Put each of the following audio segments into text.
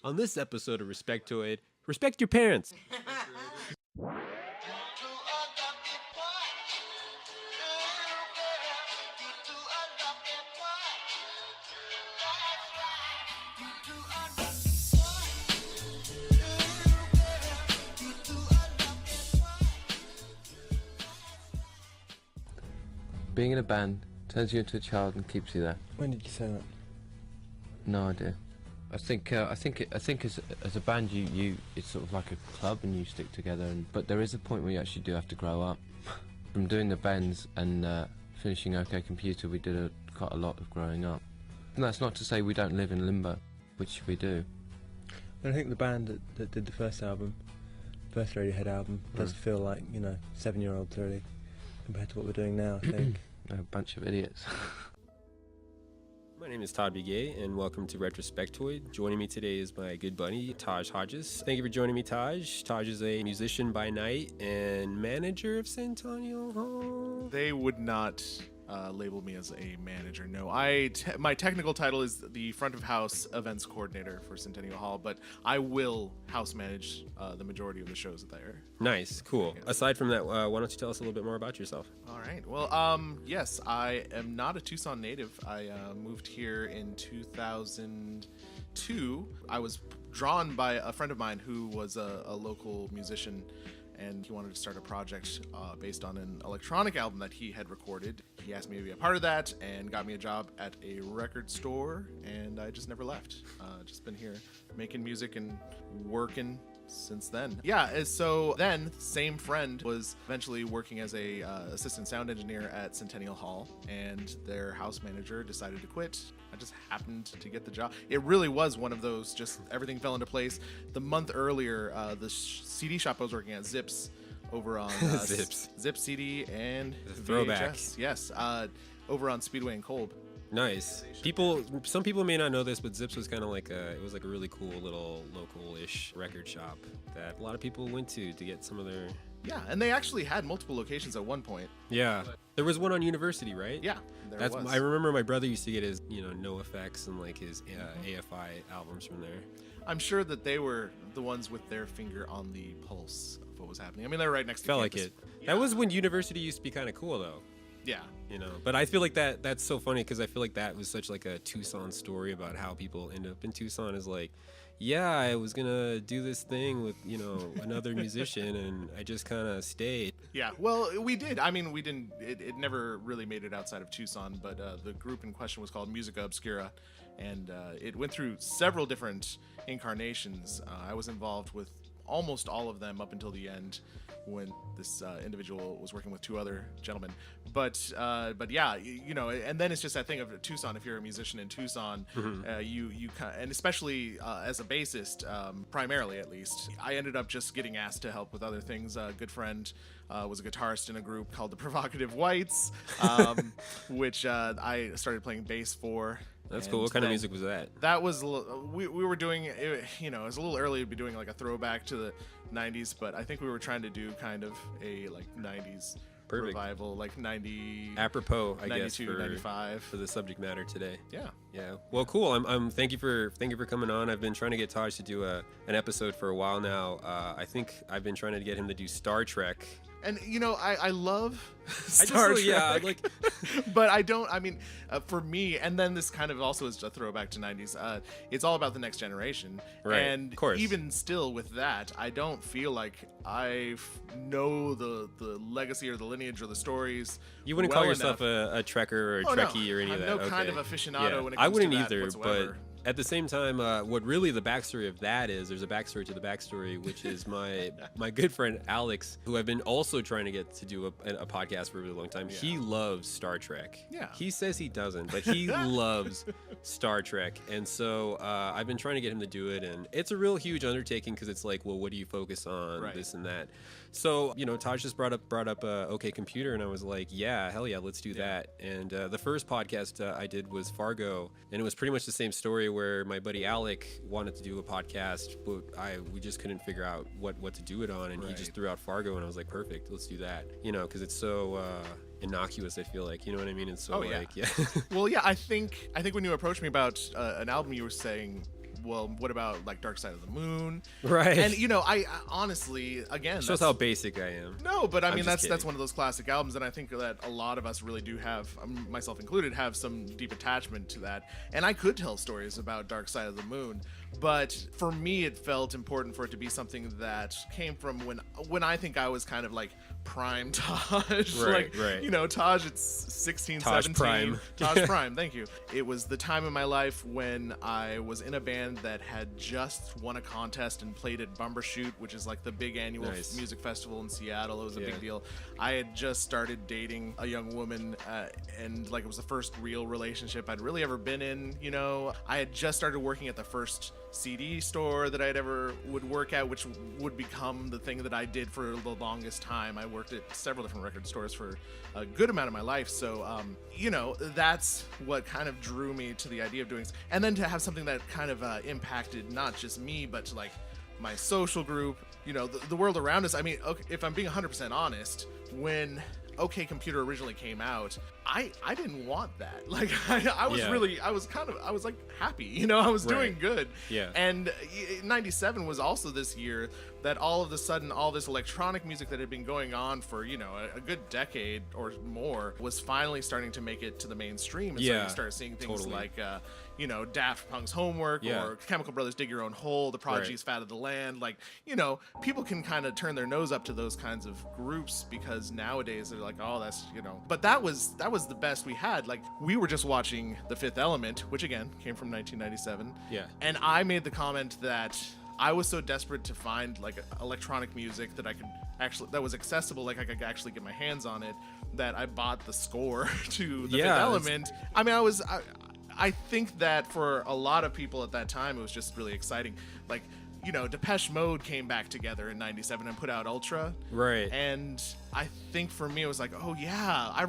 On this episode of Respectoid, respect your parents. Being in a band turns you into a child and keeps you there. When did you say that? No idea. I think as a band it's sort of like a club and you stick together. But there is a point where you actually do have to grow up. From doing the bends and finishing OK Computer, we did quite a lot of growing up. And that's not to say we don't live in limbo, which we do. I think the band that did the first album, first Radiohead album, does feel like 7-year-olds really, compared to what we're doing now. I think. A bunch of idiots. My name is Todd Begay, and welcome to Retrospectoid. Joining me today is my good buddy, Tadj Hodges. Thank you for joining me, Tadj. Tadj is a musician by night and manager of Centennial Hall. They would not label me as a manager. No, my technical title is the front of house events coordinator for Centennial Hall, but I will house manage the majority of the shows there. Nice, cool. Yeah. Aside from that, why don't you tell us a little bit more about yourself? All right. Well, yes, I am not a Tucson native. I moved here in 2002. I was drawn by a friend of mine who was a local musician, and he wanted to start a project based on an electronic album that he had recorded. He asked me to be a part of that and got me a job at a record store, and I just never left. Just been here making music and working since then. Yeah, so then same friend was eventually working as a assistant sound engineer at Centennial Hall, and their house manager decided to quit. I just happened to get the job. It really was one of those, just everything fell into place. The month earlier, the CD shop I was working at, Zips, over on Zip CD and throwback. VHS, yes, over on Speedway and Kolb. Nice. Some people may not know this, but Zips was kind of like it was like a really cool little local-ish record shop that a lot of people went to get some of their. Yeah, and they actually had multiple locations at one point. Yeah, there was one on University, right? Yeah, there was. I remember my brother used to get his, NoFX and like his AFI albums from there. I'm sure that they were the ones with their finger on the pulse of what was happening. I mean, they were right next to Felt campus. like it. Yeah. That was when University used to be kind of cool, though. Yeah. But I feel like that's so funny because I feel like that was such like a Tucson story about how people end up in Tucson is like, yeah, I was gonna do this thing with another musician and I just kind of stayed. Yeah, well, we did. I mean, we didn't. It never really made it outside of Tucson, but the group in question was called Musica Obscura, and it went through several different incarnations. I was involved with almost all of them up until the end, when this individual was working with two other gentlemen. But yeah, and then it's just that thing of Tucson. If you're a musician in Tucson, you and especially as a bassist, primarily at least, I ended up just getting asked to help with other things. A good friend was a guitarist in a group called the Provocative Whites, which I started playing bass for. That's cool. What kind of music was that? That was we were doing it, it was a little early to be doing like a throwback to the 90s, but I think we were trying to do kind of a like 90s revival, like 90 apropos, I 92, guess, 95 for the subject matter today. Yeah. Well, cool. I'm thank you for coming on. I've been trying to get Tadj to do an episode for a while now. I think I've been trying to get him to do Star Trek. And I love Star Trek. Yeah, like, but I don't. I mean, for me, and then this kind of also is a throwback to '90s. It's all about the next generation, right? And of course. Even still, with that, I don't feel like I know the legacy or the lineage or the stories. You wouldn't well call yourself enough. a Trekker or a Trekkie or any I'm of that. No kind of aficionado when it comes I wouldn't to that either, whatsoever. But at the same time, what really the backstory of that is, there's a backstory to the backstory, which is my good friend Alex, who I've been also trying to get to do a podcast for a really long time. Yeah. He loves Star Trek. Yeah. He says he doesn't, but he loves Star Trek. And so I've been trying to get him to do it, and it's a real huge undertaking because it's like, well, what do you focus on, right, this and that. So, Tadj just brought up OK Computer, and I was like, yeah, hell yeah, let's do that. And the first podcast I did was Fargo, and it was pretty much the same story where my buddy Alec wanted to do a podcast, but we just couldn't figure out what to do it on, and right, he just threw out Fargo, and I was like, perfect, let's do that. Because it's so innocuous, I feel like, you know what I mean? It's so yeah. Well, yeah, I think when you approached me about an album, you were saying well, what about like Dark Side of the Moon? Right. And you know, I honestly, again, shows how basic I am. No, but I mean just that's one of those classic albums, and I think that a lot of us really do have, myself included, have some deep attachment to that. And I could tell stories about Dark Side of the Moon, but for me, it felt important for it to be something that came from when I think I was kind of like prime Tadj. Right. You know, Tadj, it's 16, Tadj 17. Prime. Tadj Prime, thank you. It was the time in my life when I was in a band that had just won a contest and played at Bumbershoot, which is like the big annual music festival in Seattle. It was a big deal. I had just started dating a young woman, and like it was the first real relationship I'd really ever been in, you know. I had just started working at the first CD store that I'd ever would work at, which would become the thing that I did for the longest time. I worked at several different record stores for a good amount of my life. So, you know, that's what kind of drew me to the idea of doing, and then to have something that kind of impacted not just me, but to like my social group, you know, the world around us. I mean, okay, if I'm being 100% honest, when OK Computer originally came out, I didn't want that. Like I was really, I was like happy, you know, I was doing good. Yeah. And 97 was also this year that all of a sudden all this electronic music that had been going on for, you know, a good decade or more was finally starting to make it to the mainstream. And so you start seeing things like you know, Daft Punk's Homework or Chemical Brothers' Dig Your Own Hole, The Prodigy's Fat of the Land. Like, you know, people can kind of turn their nose up to those kinds of groups because nowadays they're like, oh, that's, you know. But that was the best we had. Like, we were just watching The Fifth Element, which again came from 1997. Yeah. And I made the comment that I was so desperate to find like electronic music that I could actually, that was accessible, like I could actually get my hands on it, that I bought the score to The Fifth Element. I mean, I think that for a lot of people at that time, it was just really exciting. Like, you know, Depeche Mode came back together in 97 and put out Ultra. Right. And I think for me, it was like, oh yeah,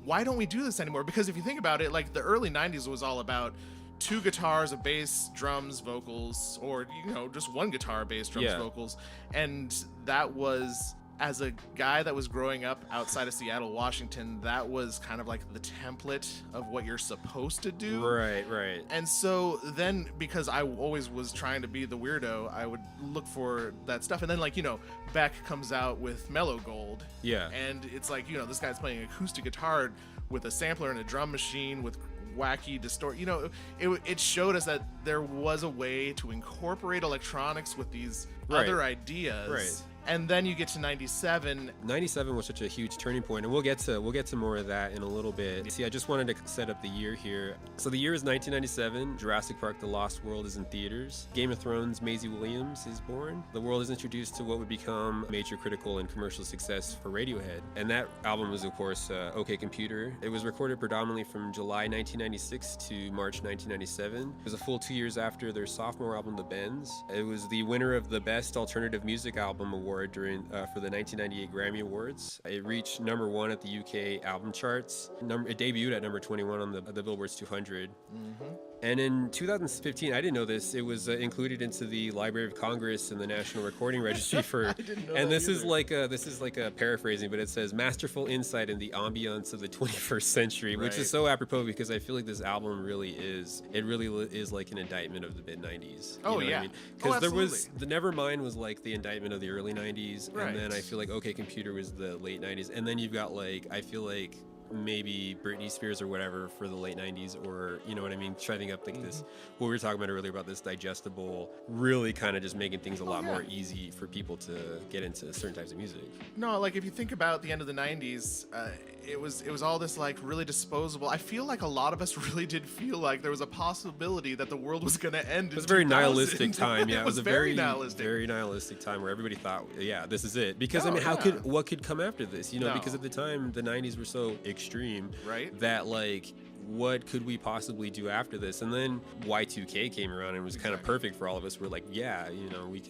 why don't we do this anymore? Because if you think about it, like the early 90s was all about two guitars, a bass, drums, vocals, or, you know, just one guitar, bass, drums, vocals. And that was, as a guy that was growing up outside of Seattle, Washington, that was kind of like the template of what you're supposed to do. Right. And so then, because I always was trying to be the weirdo, I would look for that stuff. And then, like, you know, Beck comes out with Mellow Gold. Yeah. And it's like, you know, this guy's playing acoustic guitar with a sampler and a drum machine with wacky distort. You know, it showed us that there was a way to incorporate electronics with these other ideas. Right. And then you get to 97. 97 was such a huge turning point, and we'll get to more of that in a little bit. See, I just wanted to set up the year here. So the year is 1997. Jurassic Park: The Lost World is in theaters. Game of Thrones' Maisie Williams is born. The world is introduced to what would become major critical and commercial success for Radiohead. And that album was, of course, OK Computer. It was recorded predominantly from July 1996 to March 1997. It was a full 2 years after their sophomore album, The Bends. It was the winner of the Best Alternative Music Album Award during for the 1998 Grammy Awards. It reached number 1 at the UK album charts. It debuted at number 21 on the Billboard's 200. And in 2015, I didn't know this, it was included into the Library of Congress and the National Recording Registry for. I didn't know and that this either. is like a paraphrasing, but it says masterful insight in the ambiance of the 21st century, which is so apropos because I feel like this album really is like an indictment of the mid 90s. Oh yeah, I mean? Because there was the Nevermind was like the indictment of the early 90s, and then I feel like OK Computer was the late 90s, and then you've got like I feel like maybe Britney Spears or whatever for the late 90s, or you know what I mean, trying up like this what we were talking about earlier about this digestible, really kind of just making things a lot more easy for people to get into certain types of music. No, like if you think about the end of the 90s, it was all this like really disposable. I feel like a lot of us really did feel like there was a possibility that the world was going to end. It was a very nihilistic time. Yeah, it was a very nihilistic time where everybody thought, yeah, this is it. Because I mean, what could come after this? You know, because at the time the 90s were so extreme, right? That like, what could we possibly do after this? And then Y2K came around and was kind of perfect for all of us. We're like, yeah, you know, we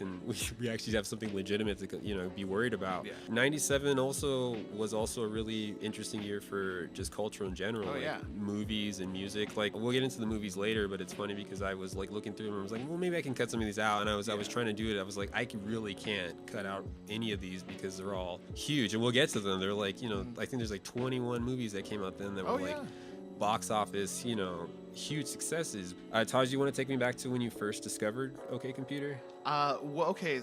actually have something legitimate to, you know, be worried about. 97 was also a really interesting year for just culture in general. Movies and music. Like, we'll get into the movies later, but it's funny because I was like looking through them and I was like, well, maybe I can cut some of these out. And I was trying to do it. I was like, I really can't cut out any of these because they're all huge. And we'll get to them. They're like, you know, I think there's like 21 movies that came out then that were like box office, you know, huge successes. Tadj, you want to take me back to when you first discovered OK Computer? OK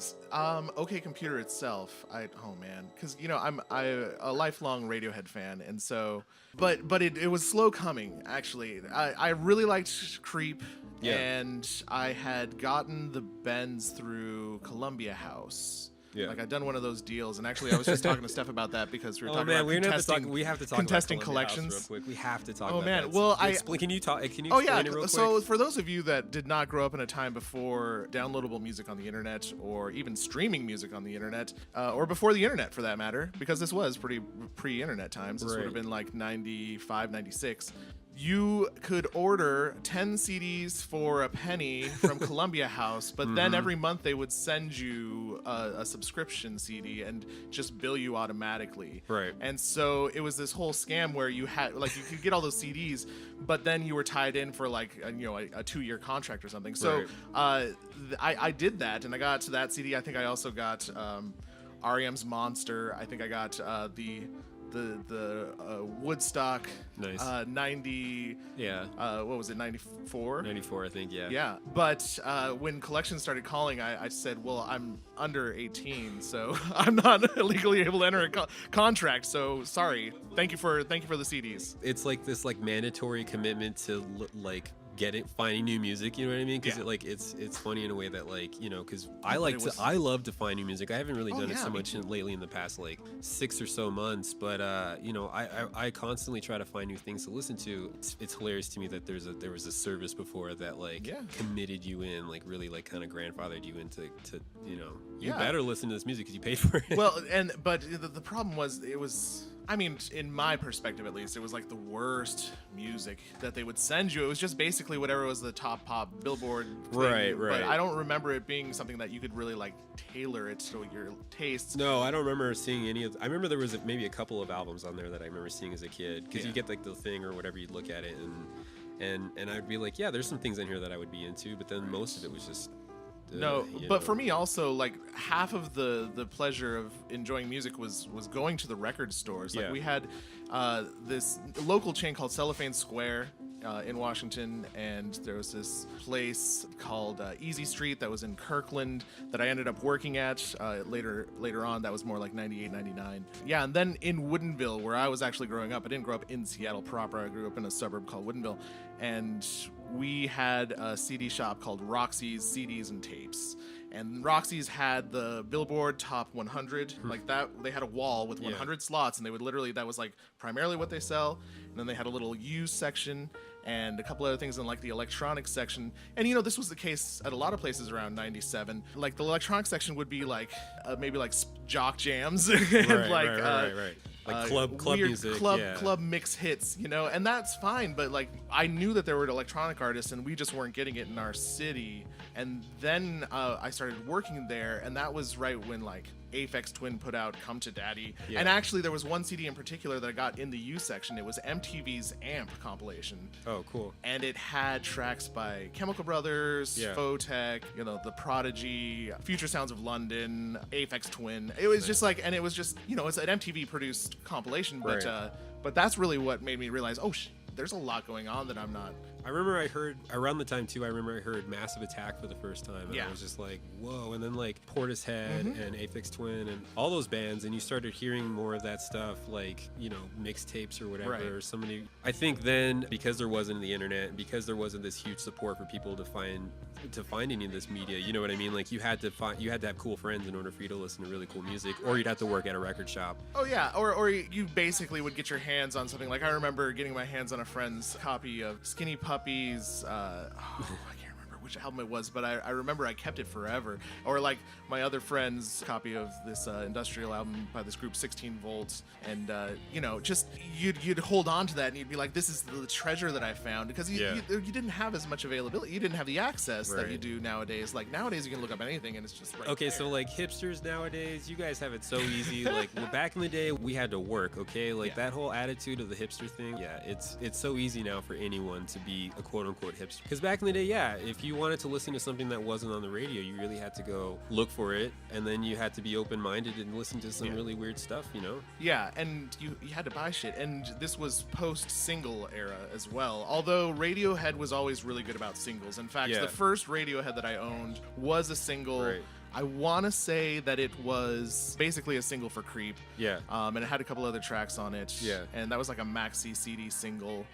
Computer itself. Oh man, because I'm a lifelong Radiohead fan, and so, but it was slow coming actually. I really liked Creep, and I had gotten the bends through Columbia House. Yeah. Like I'd done one of those deals, and actually I was just talking to Steph about that because we were talking about we have to talk contesting about collections real quick. We have to talk. Oh about man, that. well can you explain it real quick? So for those of you that did not grow up in a time before downloadable music on the internet, or even streaming music on the internet, or before the internet for that matter, because this was pretty pre-internet times. This would have been like 95, 96. You could order 10 CDs for a penny from Columbia House, but then every month they would send you a subscription CD and just bill you automatically. Right. And so it was this whole scam where you had, like, you could get all those CDs, but then you were tied in for like a 2-year contract or something. So I did that, and I got to that CD. I think I also got R.E.M's Monster. I think I got the Woodstock 90 what was it, 94 I think. But when collections started calling, I said, well, I'm under 18, so I'm not legally able to enter a contract, so sorry. Thank you for the CDs. It's like this like mandatory commitment to finding new music, you know what I mean? Because it's funny in a way that, like, because I love to find new music. I haven't really done it so much lately in the past like 6 or so months, but I constantly try to find new things to listen to. It's hilarious to me that there was a service before that committed you in, like really like kind of grandfathered you into you better listen to this music because you paid for it. Well, but the problem was I mean, in my perspective at least, it was like the worst music that they would send you. It was just basically whatever was the top pop Billboard thing. Right. But I don't remember it being something that you could really like tailor it to your tastes. No, I don't remember seeing any of. I remember there was maybe a couple of albums on there that I remember seeing as a kid, because you get like the thing or whatever, you'd look at it and I'd be like, yeah, there's some things in here that I would be into, but then most of it was just. But for me also, like, half of the pleasure of enjoying music was going to the record stores. Like we had this local chain called Cellophane Square in Washington, and there was this place called Easy Street that was in Kirkland that I ended up working at later on. That was more like 98, 99. Yeah, and then in Woodinville, where I was actually growing up, I didn't grow up in Seattle proper. I grew up in a suburb called Woodinville, and we had a CD shop called Roxy's CDs and Tapes. And Roxy's had the Billboard Top 100, like that. They had a wall with 100 slots, and they would literally, that was like primarily what they sell. And then they had a little used section and a couple other things in like the electronics section. And this was the case at a lot of places around 97. Like the electronics section would be like maybe like jock jams and right. Like club weird music, club mix hits, and that's fine. But like, I knew that there were electronic artists, and we just weren't getting it in our city. And then I started working there, and that was right when like Aphex Twin put out "Come to Daddy," and actually there was one CD in particular that I got in the U section. It was MTV's AMP compilation. Oh, cool! And it had tracks by Chemical Brothers, Photek, The Prodigy, Future Sounds of London, Aphex Twin. It was just like, and it was just it's an MTV produced compilation, but that's really what made me realize, there's a lot going on that I'm not. I remember I heard around the time too. I remember I heard Massive Attack for the first time, and I was just like, "Whoa!" And then like Portishead and Aphex Twin and all those bands, and you started hearing more of that stuff, like mixtapes or whatever. Or somebody. I think then, because there wasn't the internet, because there wasn't this huge support for people to find any of this media. You know what I mean? Like you had to have cool friends in order for you to listen to really cool music, or you'd have to work at a record shop. Oh yeah, or you basically would get your hands on something. Like I remember getting my hands on a friend's copy of Skinny Puppy's I can't remember which album it was, but I remember I kept it forever. Or like my other friend's copy of this industrial album by this group 16 Volts, and just you'd hold on to that and you'd be like, this is the treasure that I found, because you didn't have as much availability, you didn't have the access that you do nowadays. Like nowadays you can look up anything and it's just right there. So like hipsters nowadays, you guys have it so easy. Like back in the day we had to work, like that whole attitude of the hipster thing, it's so easy now for anyone to be a quote unquote hipster. Because back in the day, if you wanted to listen to something that wasn't on the radio, you really had to go look for it, and then you had to be open-minded and listen to some really weird stuff, you know? Yeah, and you had to buy shit, and this was post-single era as well. Although Radiohead was always really good about singles. In fact, the first Radiohead that I owned was a single. Right. I want to say that it was basically a single for Creep. Yeah. And it had a couple other tracks on it. Yeah. And that was like a maxi CD single.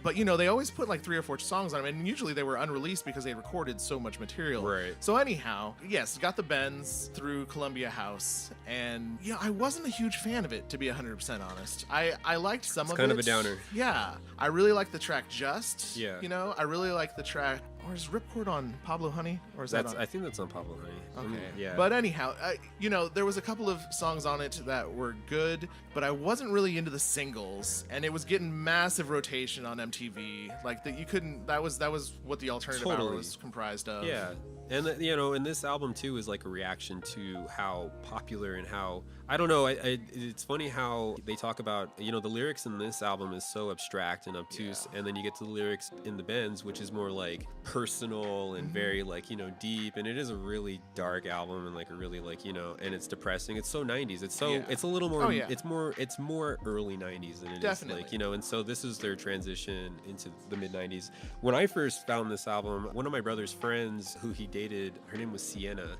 But, you know, they always put like 3 or 4 songs on them. And usually they were unreleased because they recorded so much material. Right. So anyhow, yes, got the Benz through Columbia House. And, yeah, I wasn't a huge fan of it, to be 100% honest. I liked some of it. It's kind of a downer. Yeah. I really liked the track Just. Yeah. You know, I really liked the track. Or is Ripcord on Pablo Honey? Or is that on? I think that's on Pablo Honey. Okay. Yeah. But anyhow, you know, there was a couple of songs on it that were good, but I wasn't really into the singles, and it was getting massive rotation on MTV. Like that, you couldn't. That was what the alternative hour was comprised of. Yeah. And you know, and this album too is like a reaction to how popular and how, I don't know, it's funny how they talk about, you know, the lyrics in this album is so abstract and obtuse, and then you get to the lyrics in the Benz, which is more like personal and very like, you know, deep, and it is a really dark album and like a really like, you know, and it's depressing. It's so 90s. It's so it's a little more it's more early 90s than it is like, you know, and so this is their transition into the mid 90s. When I first found this album, one of my brother's friends who he dated, her name was Sienna.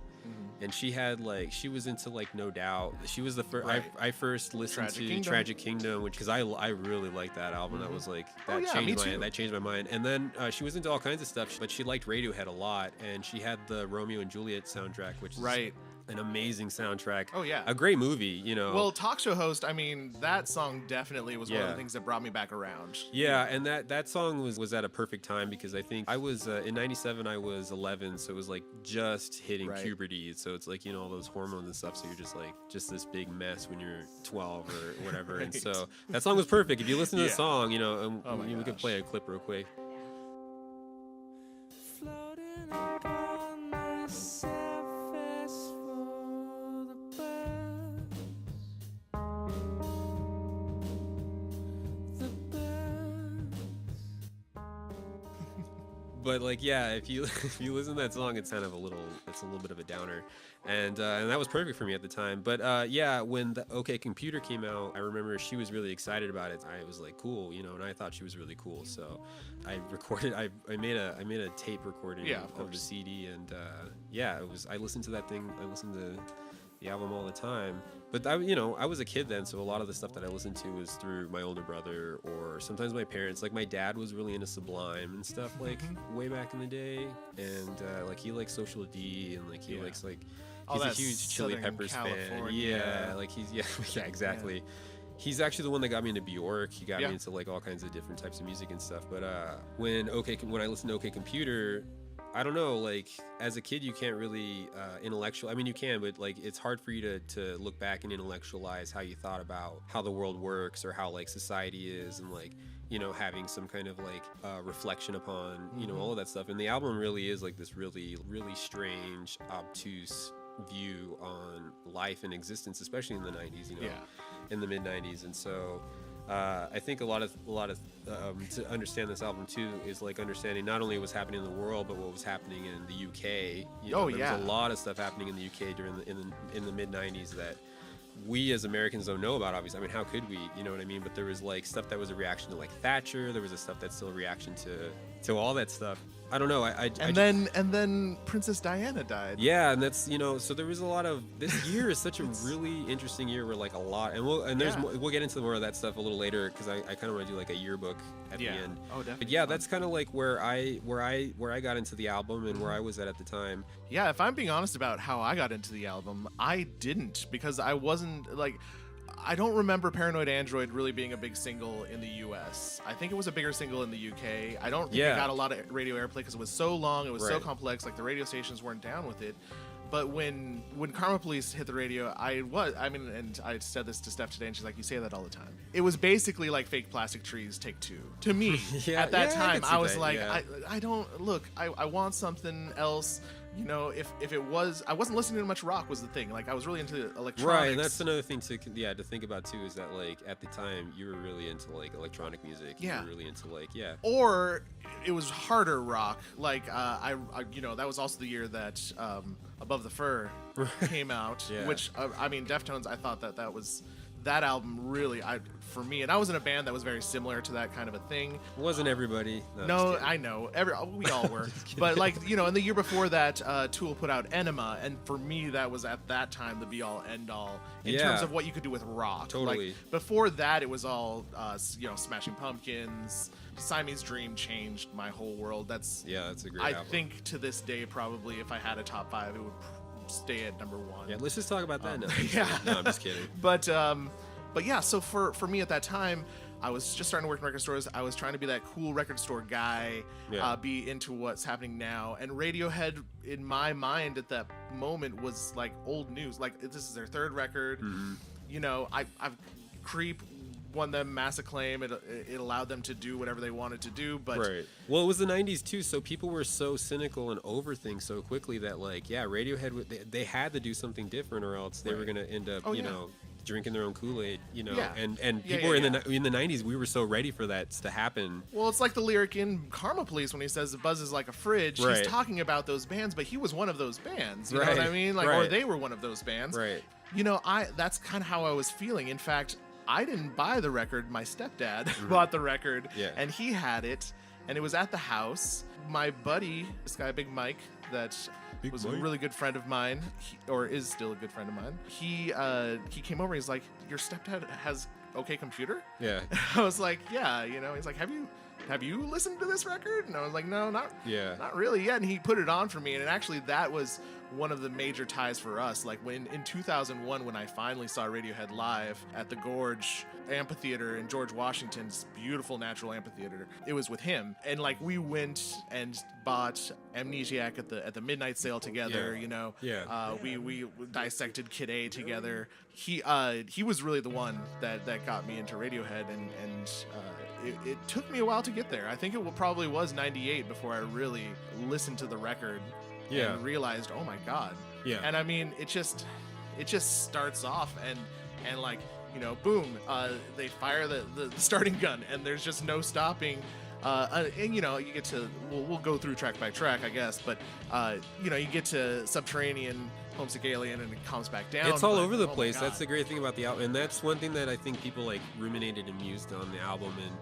And she had like, she was into like No Doubt. She was the first. I first listened to Tragic Kingdom, which because I really liked that album. That was like that changed my mind. And then she was into all kinds of stuff, but she liked Radiohead a lot, and she had the Romeo and Juliet soundtrack, which is an amazing soundtrack. Oh yeah, a great movie. You know. Well, Talk Show Host. I mean, that song definitely was one of the things that brought me back around. Yeah, and that song was at a perfect time because I think I was in '97. I was 11, so it was like just hitting puberty. So it's like, you know, all those hormones and stuff. So you're just like this big mess when you're 12 or whatever. And so that song was perfect. If you listen to the song, you know, we could play a clip real quick. Floating upon the surface for the birds. The birds. But like, yeah, if you listen to that song, it's kind of a little bit of a downer, and that was perfect for me at the time. But yeah, when the OK Computer came out, I remember she was really excited about it. I was like, cool, you know, and I thought she was really cool. So I recorded, I made a tape recording of the CD, and yeah, I listened to that thing. I listened to the album all the time. But I was a kid then, so a lot of the stuff that I listened to was through my older brother or sometimes my parents. Like my dad was really into Sublime and stuff, like way back in the day, and like he likes Social D, and like he likes like he's a huge Chili Peppers fan. Yeah, like he's exactly. Yeah. He's actually the one that got me into Bjork. He got me into like all kinds of different types of music and stuff. But when I listened to OK Computer, I don't know, like as a kid you can't really I mean you can, but like it's hard for you to look back and intellectualize how you thought about how the world works or how like society is, and like, you know, having some kind of like reflection upon, you know, all of that stuff. And the album really is like this really, really strange, obtuse view on life and existence, especially in the 90s, you know, in the mid 90s. And so I think a lot of to understand this album too is like understanding not only what's happening in the world, but what was happening in the UK. You know, there was a lot of stuff happening in the UK during in the mid 90s that we as Americans don't know about, obviously. I mean, how could we? You know what I mean? But there was like stuff that was a reaction to like Thatcher. There was a stuff that's still a reaction to all that stuff. I don't know. And then Princess Diana died. Yeah, and that's, you know, so there was a lot of, this year is such a really interesting year where like a lot, and we'll get into more of that stuff a little later because I kind of want to do like a yearbook at the end. Oh, definitely. But yeah, that's kind of like where I got into the album and where I was at the time. Yeah, if I'm being honest about how I got into the album, I didn't, because I wasn't like, I don't remember Paranoid Android really being a big single in the US. I think it was a bigger single in the UK. I don't think it got a lot of radio airplay because it was so long, it was so complex, like the radio stations weren't down with it. But when Karma Police hit the radio, and I said this to Steph today, and she's like, you say that all the time. It was basically like Fake Plastic Trees Take Two. To me, at that time, I was like, I don't, look, I want something else. you know, if it was, I wasn't listening to much rock was the thing. Like I was really into electronics. Right, and that's another thing to think about too, is that like at the time you were really into like electronic music. Yeah. You were really into like Or it was harder rock. Like I you know, that was also the year that Above the Fur came out, Yeah. which I mean, Deftones. I thought that was that album really, for me, and I was in a band that was very similar to that kind of a thing. Wasn't everybody? No, I know. We all were. But like, you know, and the year before that, Tool put out Enema, and for me, that was at that time the be-all, end-all in terms of what you could do with rock. Totally. Like, before that, it was all, you know, Smashing Pumpkins. Siamese Dream changed my whole world. That's a great I album. think to this day, probably, if I had a top 5, it would stay at number 1. Yeah, let's just talk about that now. Yeah. No, I'm just kidding. But yeah, so for me at that time, I was just starting to work in record stores. I was trying to be that cool record store guy, be into what's happening now. And Radiohead, in my mind at that moment, was like old news. Like, this is their 3rd record. Mm-hmm. You know, I've Creep won them mass acclaim. It allowed them to do whatever they wanted to do. But right. Well, it was the 90s too, so people were so cynical and over things so quickly that like, Radiohead, they had to do something different, or else they were going to end up, you know, drinking their own Kool-Aid, you know. Yeah. And people were in the 90s, we were so ready for that to happen. Well, it's like the lyric in Karma Police when he says the buzz is like a fridge. Right. He's talking about those bands, but he was one of those bands. You Right. know what I mean? Like, Right. or they were one of those bands. Right. You know, that's kind of how I was feeling. In fact, I didn't buy the record. My stepdad bought the record, and he had it, and it was at the house. My buddy, this guy, Big Mike, that was a really good friend of mine, or is still a good friend of mine. He came over. He's like, "Your stepdad has OK Computer?" Yeah. I was like, "Yeah." You know, he's like, "Have you listened to this record?" And I was like, "No, not really yet." And he put it on for me, and actually that was one of the major ties for us. Like when in 2001, when I finally saw Radiohead live at the Gorge Amphitheater in George Washington's beautiful natural amphitheater, it was with him, and like we went and bought Amnesiac at the midnight sale together. Yeah. You know, Yeah. We dissected Kid A together. He was really the one that got me into Radiohead, and it took me a while to get there. I think it probably was 98 before I really listened to the record and realized, oh my God. Yeah. And I mean, it just starts off and like, you know, boom, they fire the starting gun, and there's just no stopping. And you know, you get to, we'll go through track by track, I guess, but you know, you get to Subterranean, Homesick Alien, and it comes back down. It's all but, over the oh my place. God. That's the great thing about the album, and that's one thing that I think people like ruminated and mused on the album, and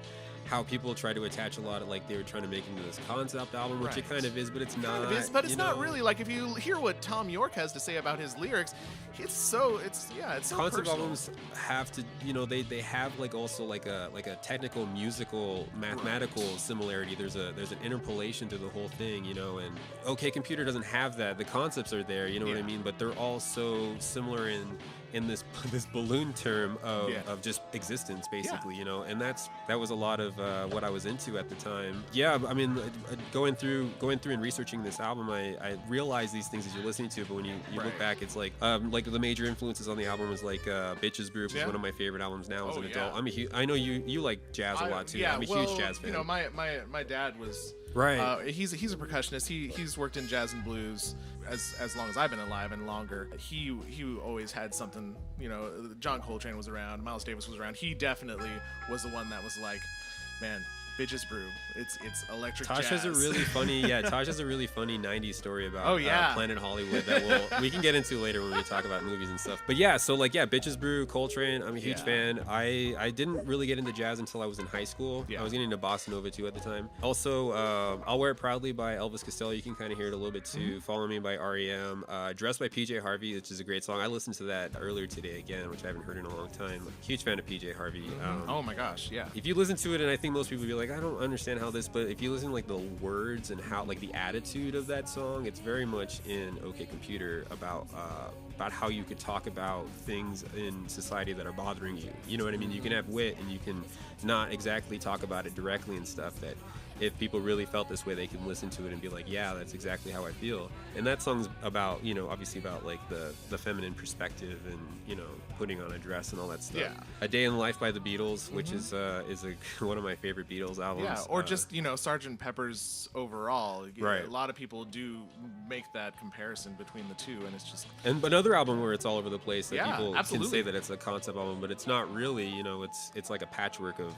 how people try to attach a lot of like they were trying to make into this concept album, which it kind of is, but it's not. It is, but it's not really. Like if you hear what Tom York has to say about his lyrics, it's so concept personal. albums have to, you know, they have like also like a technical, musical, mathematical similarity. There's an interpolation to the whole thing, you know, and OK Computer doesn't have that. The concepts are there, you know what I mean, but they're all so similar in this balloon term of just existence, basically, you know, and that was a lot of what I was into at the time. Yeah, I mean, going through and researching this album, I realized these things as you're listening to it, but when you look back, it's like the major influences on the album is like Bitches Brew, which is one of my favorite albums now as an adult. I know you like jazz a lot too. Yeah, I'm a huge jazz fan. You know, my dad was right. He's a percussionist. He's worked in jazz and blues as long as I've been alive and longer. He always had something. You know, John Coltrane was around, Miles Davis was around. He definitely was the one that was like, man, Bitches Brew. It's electric Tosh jazz. has a really funny, Tosh has a really funny 90s story about Planet Hollywood that we can get into later when we talk about movies and stuff. But yeah, so like, Bitches Brew, Coltrane, I'm a huge fan. I didn't really get into jazz until I was in high school. I was getting into bossa nova too at the time. Also, I'll Wear It Proudly by Elvis Costello. You can kind of hear it a little bit too. Follow Me by R.E.M. Dressed by PJ Harvey, which is a great song. I listened to that earlier today again, which I haven't heard in a long time. Huge fan of PJ Harvey. Oh my gosh, yeah. If you listen to it, and I think most people would be like, I don't understand how this, but if you listen to like the words and how like the attitude of that song, it's very much in OK Computer about how you could talk about things in society that are bothering you. You know what I mean? You can have wit and you can not exactly talk about it directly and stuff that if people really felt this way, they can listen to it and be like, yeah, that's exactly how I feel. And that song's about, obviously about like the feminine perspective and, putting on a dress and all that stuff. Yeah. A Day in the Life by the Beatles, which is one of my favorite Beatles albums. Yeah, or just, Sgt. Pepper's overall. Right. A lot of people do make that comparison between the two, and it's just... And another album where it's all over the place that people absolutely. can say that it's a concept album, but it's not really, it's like a patchwork of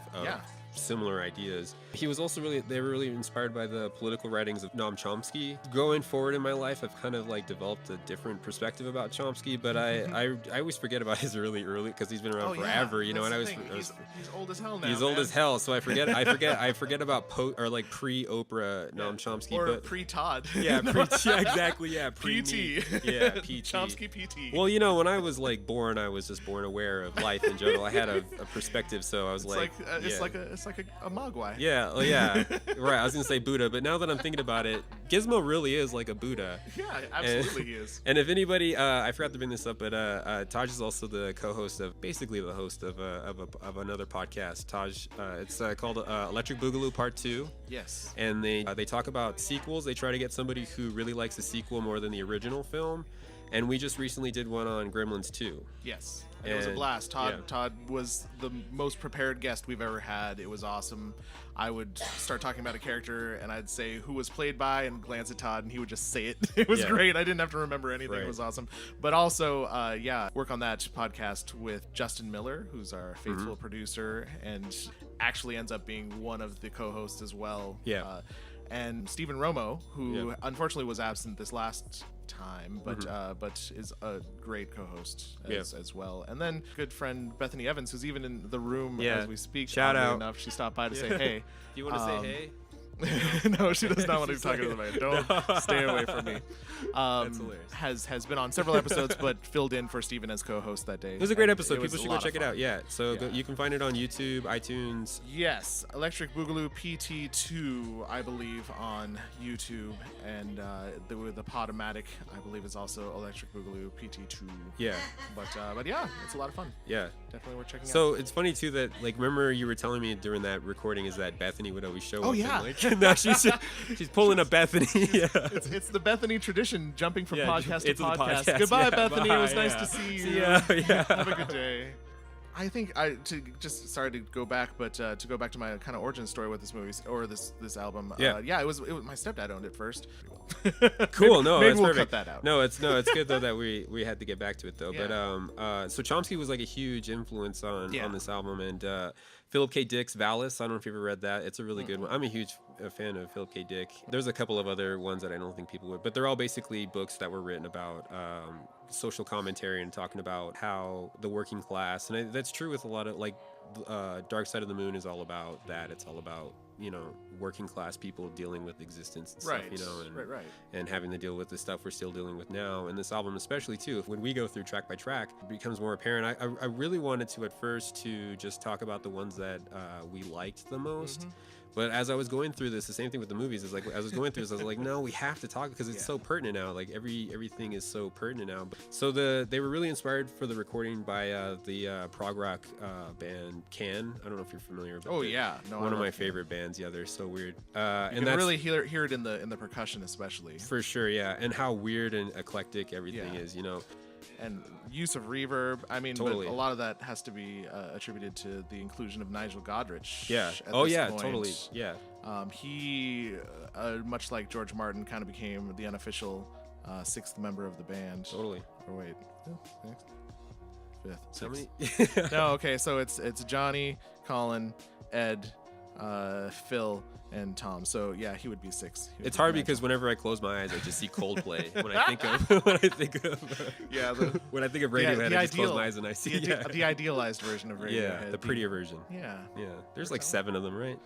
similar ideas. He was also they were really inspired by the political writings of Noam Chomsky. Going forward in my life, I've kind of like developed a different perspective about Chomsky, but I always forget about his really early, because he's been around forever, and he's old as hell now. He's old as hell, so I forget about pre-Oprah Noam Chomsky, or pre-Todd. Yeah, exactly. Yeah, PT. Yeah, PT. Chomsky PT. Well, when I was like born, I was just born aware of life in general. I had a perspective, so I was it's like a Mogwai. Yeah, well, yeah, right. I was gonna say Buddha, but now that I'm thinking about it, Gizmo really is like a Buddha. Yeah, absolutely he is. And if anybody, I forgot to bring this up, but Tadj is also the co-host basically the host of another podcast. Tadj, it's called Electric Boogaloo Part 2. Yes. And they talk about sequels. They try to get somebody who really likes the sequel more than the original film. And we just recently did one on Gremlins 2. Yes. And it was a blast. Todd was the most prepared guest we've ever had. It was awesome. I would start talking about a character, and I'd say who was played by, and glance at Todd, and he would just say it. It was great. I didn't have to remember anything. Right. It was awesome. But also, work on that podcast with Justin Miller, who's our faithful producer, and actually ends up being one of the co-hosts as well. Yeah. And Stephen Romo, who unfortunately was absent this last time, but is a great co-host as well. And then good friend Bethany Evans, who's even in the room as we speak. Shout out. Enough, she stopped by to say hey. Do you want to say hey? No, she does not want to be talking to the Don't stay away from me. That's hilarious. Has been on several episodes, but filled in for Steven as co-host that day. It was a great episode. People should go check it out. Yeah. So you can find it on YouTube, iTunes. Yes, Electric Boogaloo PT2, I believe, on YouTube, and the Podomatic, I believe, is also Electric Boogaloo PT2. Yeah. But yeah, it's a lot of fun. Yeah. Definitely worth checking out. So it's funny too that remember you were telling me during that recording is that Bethany would always show up. Oh yeah. And, now she's pulling a Bethany. Yeah. It's the Bethany tradition, jumping from podcast to podcast. podcast. Goodbye, Bethany. Bye, it was nice to see you. Yeah. Have a good day. I think sorry to go back, but to go back to my kind of origin story with this movie or this album. It was my stepdad owned it first. Cool. No, maybe that's we'll perfect. cut that out. No, it's good though that we had to get back to it though. Yeah. But so Chomsky was like a huge influence on this album, and Philip K. Dick's Valis. I don't know if you ever read that. It's a really good one. I'm a huge fan of Philip K. Dick. There's a couple of other ones that I don't think people would, but they're all basically books that were written about social commentary and talking about how the working class, and that's true with a lot of Dark Side of the Moon is all about that. It's all about working class people dealing with existence and stuff, right. And having to deal with the stuff we're still dealing with now. And this album especially too, when we go through track by track, it becomes more apparent. I really wanted to at first to just talk about the ones that we liked the most. But as I was going through this, the same thing with the movies is like, as I was going through this, I was like, no, we have to talk because it's so pertinent now. Like everything is so pertinent now. So they were really inspired for the recording by the prog rock band Can. I don't know if you're familiar. But one of my favorite bands. Yeah, they're so weird. And that's really hear it in the percussion especially. For sure, yeah, and how weird and eclectic everything is, And use of reverb. I mean, totally. But a lot of that has to be attributed to the inclusion of Nigel Godrich. Yeah. Point. Totally. Yeah. He, much like George Martin, kind of became the unofficial sixth member of the band. Totally. Or wait, fifth, sixth. How many? No, okay. So it's Johnny, Colin, Ed, Phil, and Tom. So yeah, he would be six. It's hard because whenever I close my eyes, I just see Coldplay. when I think of Radiohead, I just close my eyes and I see the idealized version of Radiohead. Yeah, the prettier version. Yeah. There's like 7 of them, right?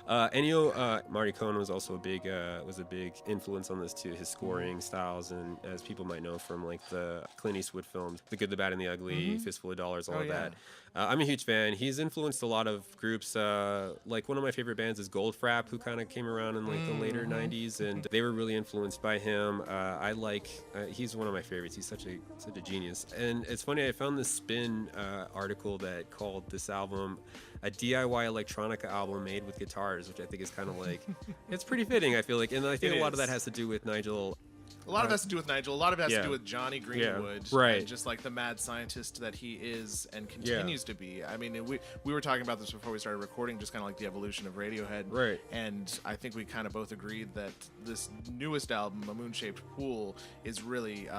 Ennio Morricone was also a big influence on this too. His scoring styles, and as people might know from like the Clint Eastwood films, The Good, the Bad, and the Ugly, Fistful of Dollars, all of that. I'm a huge fan. He's influenced a lot of groups. Like one of my favorite bands is Goldfinger. Frapp, who kind of came around in like the later 90s, and they were really influenced by him. I like, he's one of my favorites. He's such a genius. And it's funny, I found this Spin article that called this album a DIY electronica album made with guitars, which I think is kind of like, it's pretty fitting, I feel like. And I think a lot of that has to do with Nigel. A lot of it has to do with Nigel. A lot of it has to do with Johnny Greenwood, right? And just like the mad scientist that he is and continues to be. I mean, we were talking about this before we started recording, just kind of like the evolution of Radiohead, right? And I think we kind of both agreed that this newest album, A Moon-Shaped Pool, is really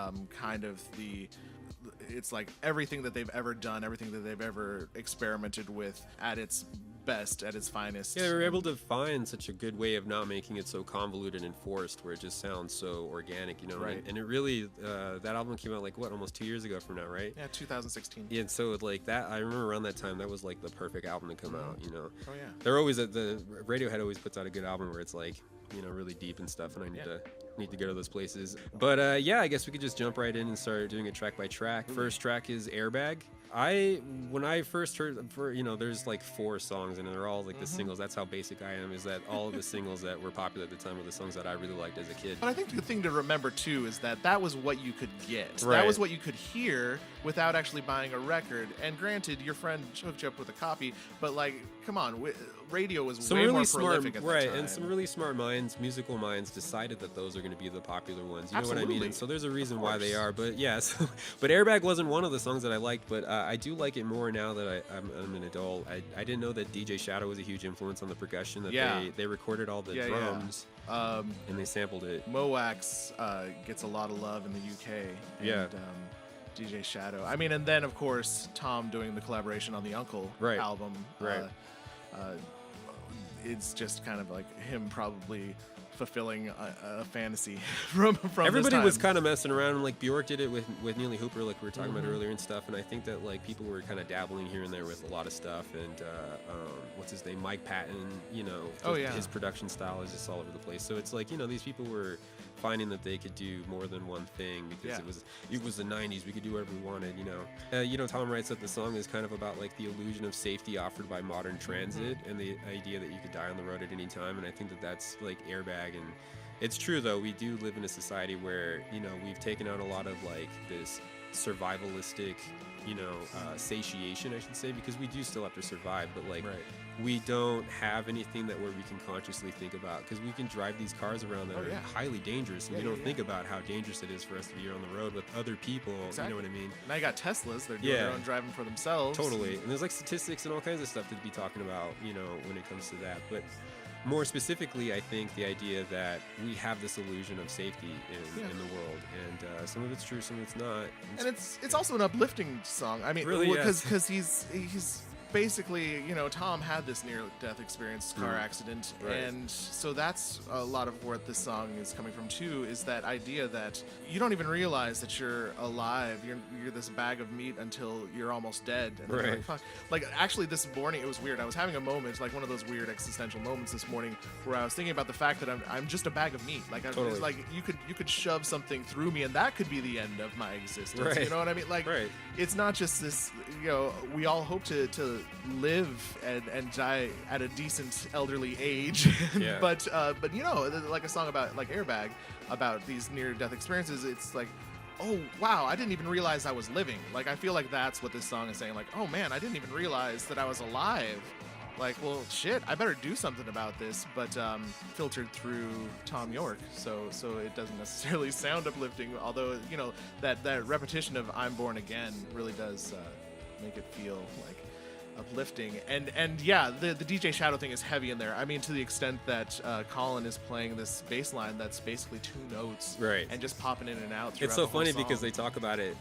kind of it's like everything that they've ever done, everything that they've ever experimented with at its best, at its finest. Yeah, they were able to find such a good way of not making it so convoluted and forced, where it just sounds so organic, you know. Right. And it really, that album came out like what, almost 2 years ago from now, right? Yeah, 2016. Yeah, and so like that, I remember around that time, that was like the perfect album to come out, you know. Oh yeah. They're always the Radiohead always puts out a good album where it's like, you know, really deep and stuff, and I need to go to those places. But yeah, I guess we could just jump right in and start doing it track by track. First track is Airbag. When I first heard, there's like 4 songs and they're all like the singles. That's how basic I am, is that all of the singles that were popular at the time were the songs that I really liked as a kid. But I think the thing to remember too is that was what you could get. Right. That was what you could hear without actually buying a record. And granted, your friend hooked you up with a copy, but like, come on, radio was some way really more smart, prolific at right? the time. And some really smart minds, musical minds, decided that those are going to be the popular ones. You know what I mean? Absolutely. And so there's a reason why they are. But yeah, but Airbag wasn't one of the songs that I liked. But I do like it more now that I'm an adult. I didn't know that DJ Shadow was a huge influence on the percussion. That they recorded all the drums and they sampled it. Moax gets a lot of love in the UK. And, DJ Shadow. I mean, and then of course Tom doing the collaboration on the Uncle album. Right. It's just kind of like him probably fulfilling a fantasy from everybody this time. was kind of messing around, and like Bjork did it with Neely Hooper, like we were talking about earlier and stuff. And I think that like people were kind of dabbling here and there with a lot of stuff. And what's his name, Mike Patton, you know, his production style is just all over the place. So it's like, you know, these people were finding that they could do more than one thing because it was the 90s. We could do whatever we wanted, you know. Tom writes that the song is kind of about like the illusion of safety offered by modern transit and the idea that you could die on the road at any time. And I think that that's like Airbag. And it's true though, we do live in a society where, you know, we've taken out a lot of like this survivalistic, you know, satiation, I should say, because we do still have to survive, but like we don't have anything that where we can consciously think about, because we can drive these cars around that are highly dangerous, and we don't think about how dangerous it is for us to be on the road with other people. You know what I mean? Now you got Teslas, they're doing their own driving for themselves. Totally. And there's like statistics and all kinds of stuff to be talking about, you know, when it comes to that. But more specifically, I think the idea that we have this illusion of safety in the world, and some of it's true, some of it's not. And it's also an uplifting song. I mean, really, because he's basically, you know, Tom had this near-death experience, car accident, and so that's a lot of where this song is coming from too, is that idea that you don't even realize that you're alive, you're this bag of meat until you're almost dead. And then you're like, fuck. Like, actually this morning, it was weird. I was having a moment, like one of those weird existential moments this morning, where I was thinking about the fact that I'm just a bag of meat. Like, it's like you could shove something through me and that could be the end of my existence. You know what I mean? Like, it's not just this, you know, we all hope to live and die at a decent elderly age, but you know, like a song about like Airbag, about these near-death experiences, it's like, oh wow, I didn't even realize I was living. Like, I feel like that's what this song is saying, like, oh man, I didn't even realize that I was alive. Like, well, shit, I better do something about this, but filtered through Tom York, so it doesn't necessarily sound uplifting, although, you know, that repetition of I'm Born Again really does make it feel like uplifting. And yeah, the DJ Shadow thing is heavy in there. I mean, to the extent that Colin is playing this bass line that's basically 2 notes, and just popping in and out throughout it's so the whole funny song. Because they talk about it and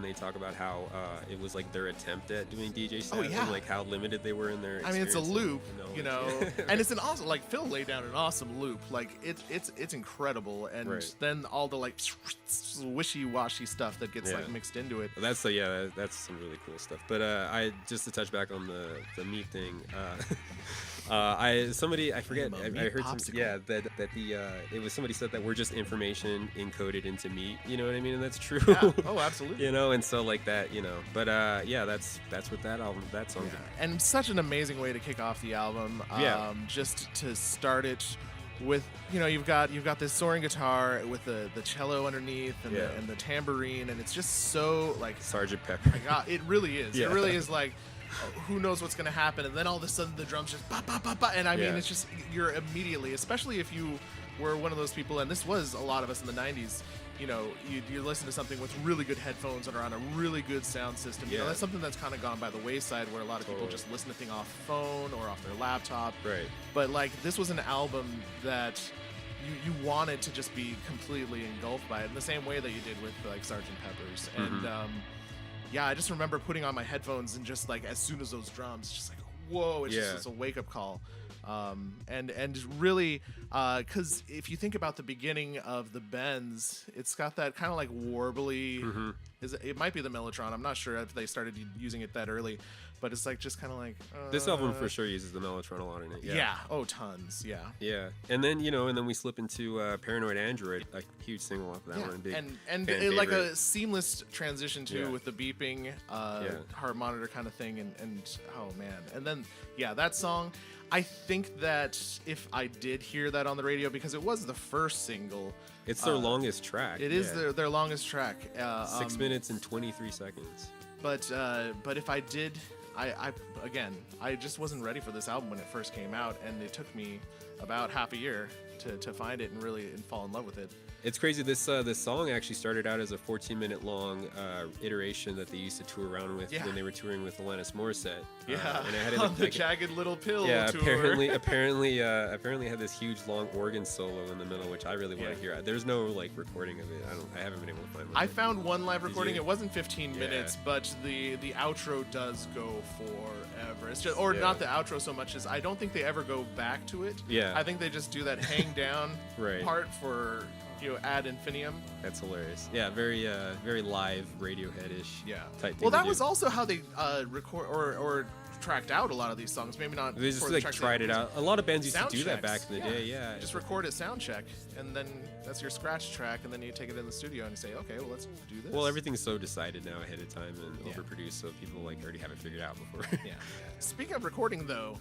they talk about how it was like their attempt at doing DJ sound, and like how limited they were in their I mean, it's a loop, you know, and it's an awesome, like, Phil laid down an awesome loop. Like, it's incredible. And then all the like wishy-washy stuff that gets like mixed into it. That's some really cool stuff. But I just to touch back on the meat thing, I forget. I meat heard popsicle. that it was somebody said that we're just information encoded into meat. You know what I mean? And that's true. Yeah. Oh, absolutely. You know, and so like that. You know, but yeah, that's what that song. Yeah. And such an amazing way to kick off the album. Yeah. Just to start it with, you know, you've got this soaring guitar with the cello underneath and the tambourine, and it's just so like Sgt. Pepper. My God, it really is. Yeah. It really is like, who knows what's gonna happen, and then all of a sudden the drums just ba ba ba ba, and I mean it's just you're immediately, especially if you were one of those people, and this was a lot of us in the 90s. You know, you listen to something with really good headphones and are on a really good sound system. You know, that's something that's kind of gone by the wayside, where a lot of people just listen to things off phone or off their laptop. Right. But like, this was an album that you wanted to just be completely engulfed by it, in the same way that you did with like Sgt. Pepper's. And yeah, I just remember putting on my headphones and just like, as soon as those drums, just like, whoa, it's just a wake up call. And really, because if you think about the beginning of the bends, it's got that kind of like warbly. It might be the Mellotron. I'm not sure if they started using it that early, but it's like just kind of like. This album for sure uses the Mellotron a lot in it. Yeah. Oh, tons. Yeah. Yeah, and then we slip into Paranoid Android, a huge single off of that one. Big and fan like favorite. a seamless transition too, with the beeping heart monitor kind of thing, and oh man, and then that song. I think that if I did hear that on the radio, because it was the first single. It's their longest track. It is their longest track. 6 minutes and 23 seconds. But if I did, I just wasn't ready for this album when it first came out, and it took me about half a year to find it and really fall in love with it. It's crazy. This song actually started out as a 14-minute long iteration that they used to tour around with when they were touring with Alanis Morissette. And I had on the Jagged Little Pill tour. apparently had this huge long organ solo in the middle, which I really want to hear. There's no like recording of it. I haven't been able to find one. I found one live recording. It wasn't 15 minutes, but the outro does go forever. It's just, or not the outro so much as I don't think they ever go back to it. Yeah. I think they just do that hang down part for ad infinitum. That's hilarious. Yeah, very live Radiohead-ish type thing. Well, that was also how they record or tracked out a lot of these songs. Maybe not. They just like tried it out. A lot of bands used to do that back in the day. Yeah. Just record a sound check, and then that's your scratch track, and then you take it in the studio and say, okay, well, let's do this. Well, everything's so decided now ahead of time and overproduced, so people like already have it figured out before. Speaking of recording, though,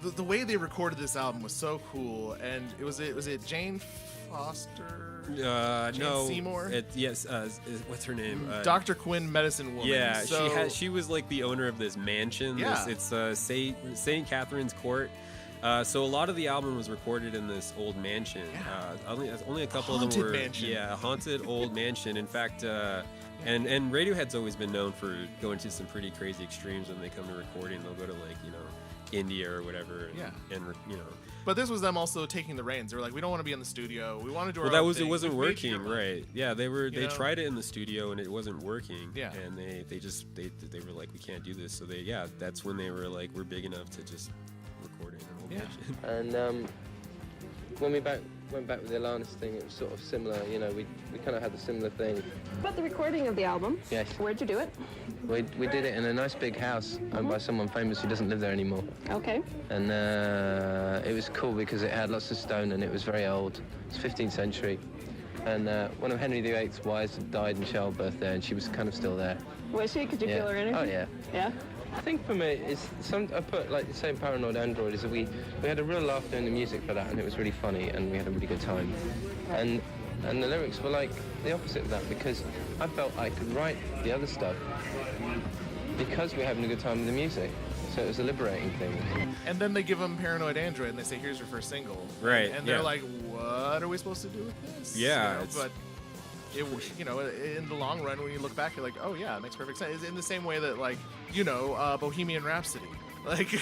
the way they recorded this album was so cool, and was it Jane Foster? No. Seymour? What's her name? Dr. Quinn, Medicine Woman. Yeah, so, she was like the owner of this mansion. Yeah. It's St. Catherine's Court. So a lot of the album was recorded in this old mansion. Only a couple haunted of them were mansion. a haunted old mansion. In fact, and Radiohead's always been known for going to some pretty crazy extremes when they come to recording. They'll go to like India or whatever. And But this was them also taking the reins. They were like, we don't want to be in the studio. We want to do our Well, own thing. it wasn't We've made working, your life. right? Yeah, they tried it in the studio and it wasn't working. Yeah. And they were like, we can't do this. So that's when they were like, we're big enough to just record it in an old mansion. And when we went back with the Alanis thing, it was sort of similar. You know, we kind of had a similar thing. About the recording of the album. Yes. Where'd you do it? We did it in a nice big house owned by someone famous who doesn't live there anymore. Okay. And it was cool because it had lots of stone and it was very old. It's 15th century. And one of Henry VIII's wives had died in childbirth there, and she was kind of still there. Was she? Could you feel her energy? Oh yeah. Yeah. I think for me, I put like the same Paranoid Android is that we had a real laugh doing the music for that, and it was really funny, and we had a really good time. And the lyrics were like the opposite of that, because I felt I could write the other stuff because we're having a good time with the music. So it was a liberating thing. And then they give them Paranoid Android, and they say, here's your first single. Right. And they're like, what are we supposed to do with this? Yeah. But in the long run, when you look back, you're like, oh yeah, it makes perfect sense. It's in the same way that Bohemian Rhapsody. Like,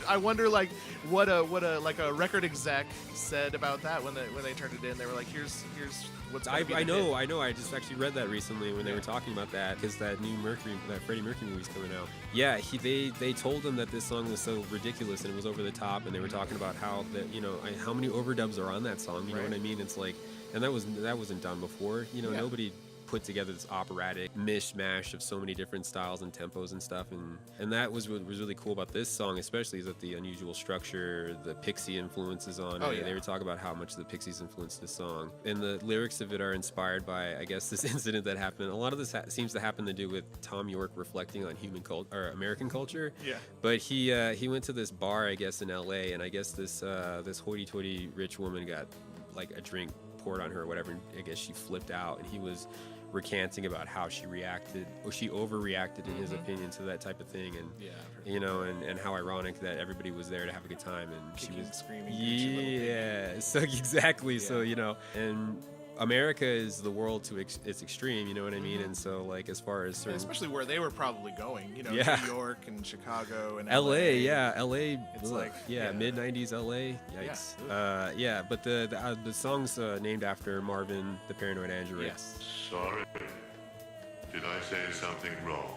I wonder like what a record exec said about that when they turned it in. They were like, here's what's. I know. I just actually read that recently when they were talking about that, because that new Freddie Mercury movie's coming out. Yeah, they told them that this song was so ridiculous and it was over the top, and they were talking about how how many overdubs are on that song. You know what I mean? It's like, and that wasn't done before. Nobody put together this operatic mishmash of so many different styles and tempos and stuff. And that was what was really cool about this song, especially, is that the unusual structure, the Pixie influences on it. They were talking about how much the Pixies influenced this song. And the lyrics of it are inspired by, I guess, this incident that happened. A lot of this seems to happen to do with Tom York reflecting on human culture or American culture. Yeah. But he went to this bar, I guess, in LA, and I guess this hoity-toity rich woman got like a drink poured on her or whatever, and I guess she flipped out, and he was recanting about how she reacted, or she overreacted in his opinion to that type of thing, and you know, and how ironic that everybody was there to have a good time, and kicking, she was screaming, so exactly, so you know, and America is the world to its extreme, you know what I mean? And so, like, as far as certain... especially where they were probably going, you know, New York and Chicago and LA. LA. It's like... mid-90s LA. Yikes. But the song's named after Marvin, the Paranoid Android. Yes. Sorry. Did I say something wrong?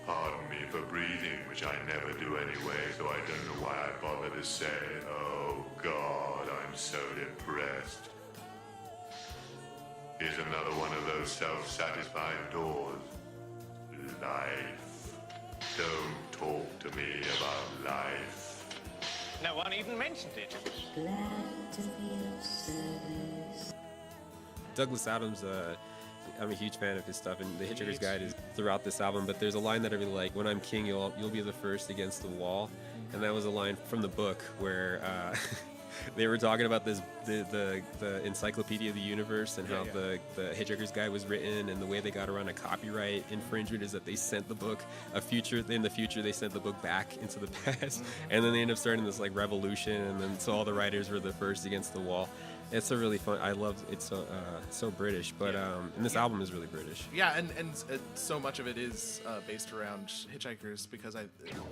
Pardon me for breathing, which I never do anyway, so I don't know why I bother to say it. Oh, God, I'm so depressed. Here's another one of those self-satisfying doors. Life. Don't talk to me about life. No one even mentioned it. Glad to be of service. Douglas Adams, I'm a huge fan of his stuff, and The Hitchhiker's Guide is throughout this album, but there's a line that I really like: "When I'm king, you'll be the first against the wall." And that was a line from the book where they were talking about the Encyclopedia of the Universe, and how the Hitchhiker's Guide was written, and the way they got around a copyright infringement is that they sent the book in the future they sent the book back into the past, and then they ended up starting this like revolution, and then so all the writers were the first against the wall. It's a really fun. I love it. So British, but and this album is really British. Yeah, and so much of it is based around hitchhikers, because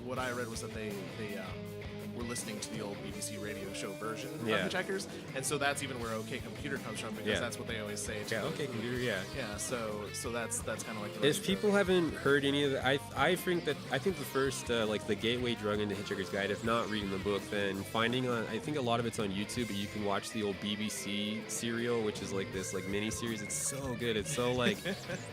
what I read was that they were listening to the old BBC radio show version of Hitchhikers, and so that's even where OK Computer comes from, because that's what they always say. OK Computer. Yeah. So that's kind of like. The if people haven't heard any of that, I think the first like the gateway drug into Hitchhiker's Guide, if not reading the book, then finding on. I think a lot of it's on YouTube, but you can watch the old BBC serial, which is like this like mini series. It's so good. It's so like,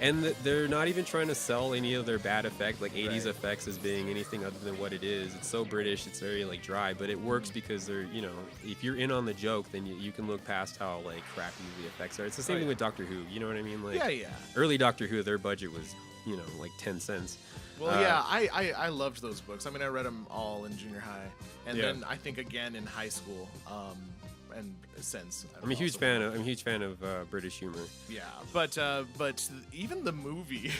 and they're not even trying to sell any of their bad effects, like 80s effects, as being anything other than what it is. It's so British. It's very like dry, but it works because they're, you know, if you're in on the joke, then you can look past how like crappy the effects are. It's the same thing with Doctor Who. You know what I mean? Like early Doctor Who, their budget was, you know, like 10 cents. Well, I loved those books. I mean, I read them all in junior high, and then I think again in high school. And since I'm a huge fan of British humor. Yeah, but even the movie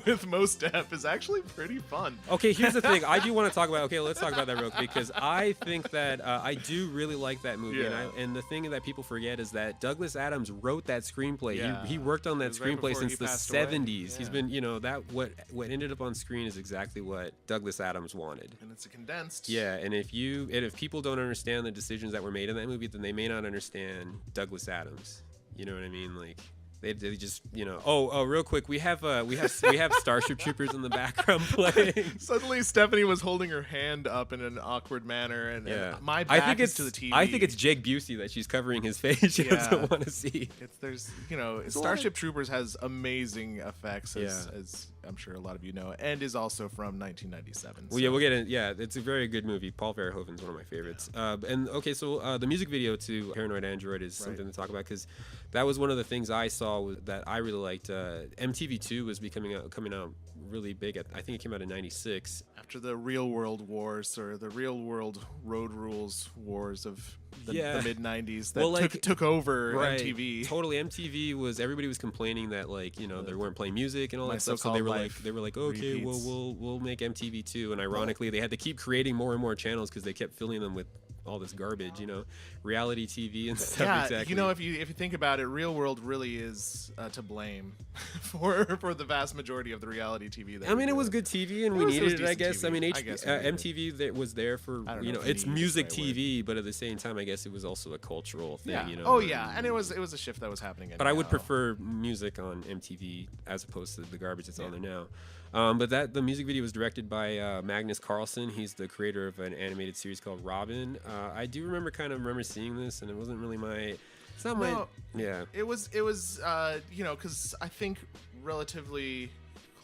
with Mos Def is actually pretty fun. Okay, here's the thing. I do want to talk about. Okay, let's talk about that real quick, because I think that I do really like that movie. And the thing that people forget is that Douglas Adams wrote that screenplay. Yeah. He worked on that screenplay since the 70s. Yeah. He's been, you know, that what ended up on screen is exactly what Douglas Adams wanted. And it's a condensed. Yeah, and if people don't understand the decisions that were made in that movie, then they may not understand Douglas Adams. You know what I mean? Like they just, you know. Oh, real quick, we have Starship Troopers in the background playing. Suddenly, Stephanie was holding her hand up in an awkward manner, and my back is to the TV. I think it's Jake Busey that she's covering his face. She doesn't want to see. Starship Troopers has amazing effects, as I'm sure a lot of you know, and is also from 1997. Well, yeah, we'll get in. Yeah, it's a very good movie. Paul Verhoeven's one of my favorites. And okay, so the music video to Paranoid Android is something to talk about, because that was one of the things I saw that I really liked. MTV2 was coming out really big. I think it came out in '96. After the Real World Wars, or the Real World Road Rules Wars of the mid '90s, that took over MTV. Totally, MTV was, everybody was complaining that, like, you know, they weren't playing music and all that stuff. So they were like, okay, repeats. well, we'll make MTV2, and ironically, they had to keep creating more and more channels because they kept filling them with all this garbage, you know, reality TV and stuff. Yeah, exactly. You know, if you think about it, Real World really is to blame for the vast majority of the reality TV. I mean, it was good TV, and we needed it, I guess. I mean, MTV that was there for, you know, it's music TV, but at the same time, I guess it was also a cultural thing. You know. Oh yeah, and it was a shift that was happening. But I would prefer music on MTV as opposed to the garbage that's on there now. But the music video was directed by Magnus Carlsen. He's the creator of an animated series called Robin. I do remember seeing this, and it wasn't really my It's not my. Yeah. It was you know, because I think relatively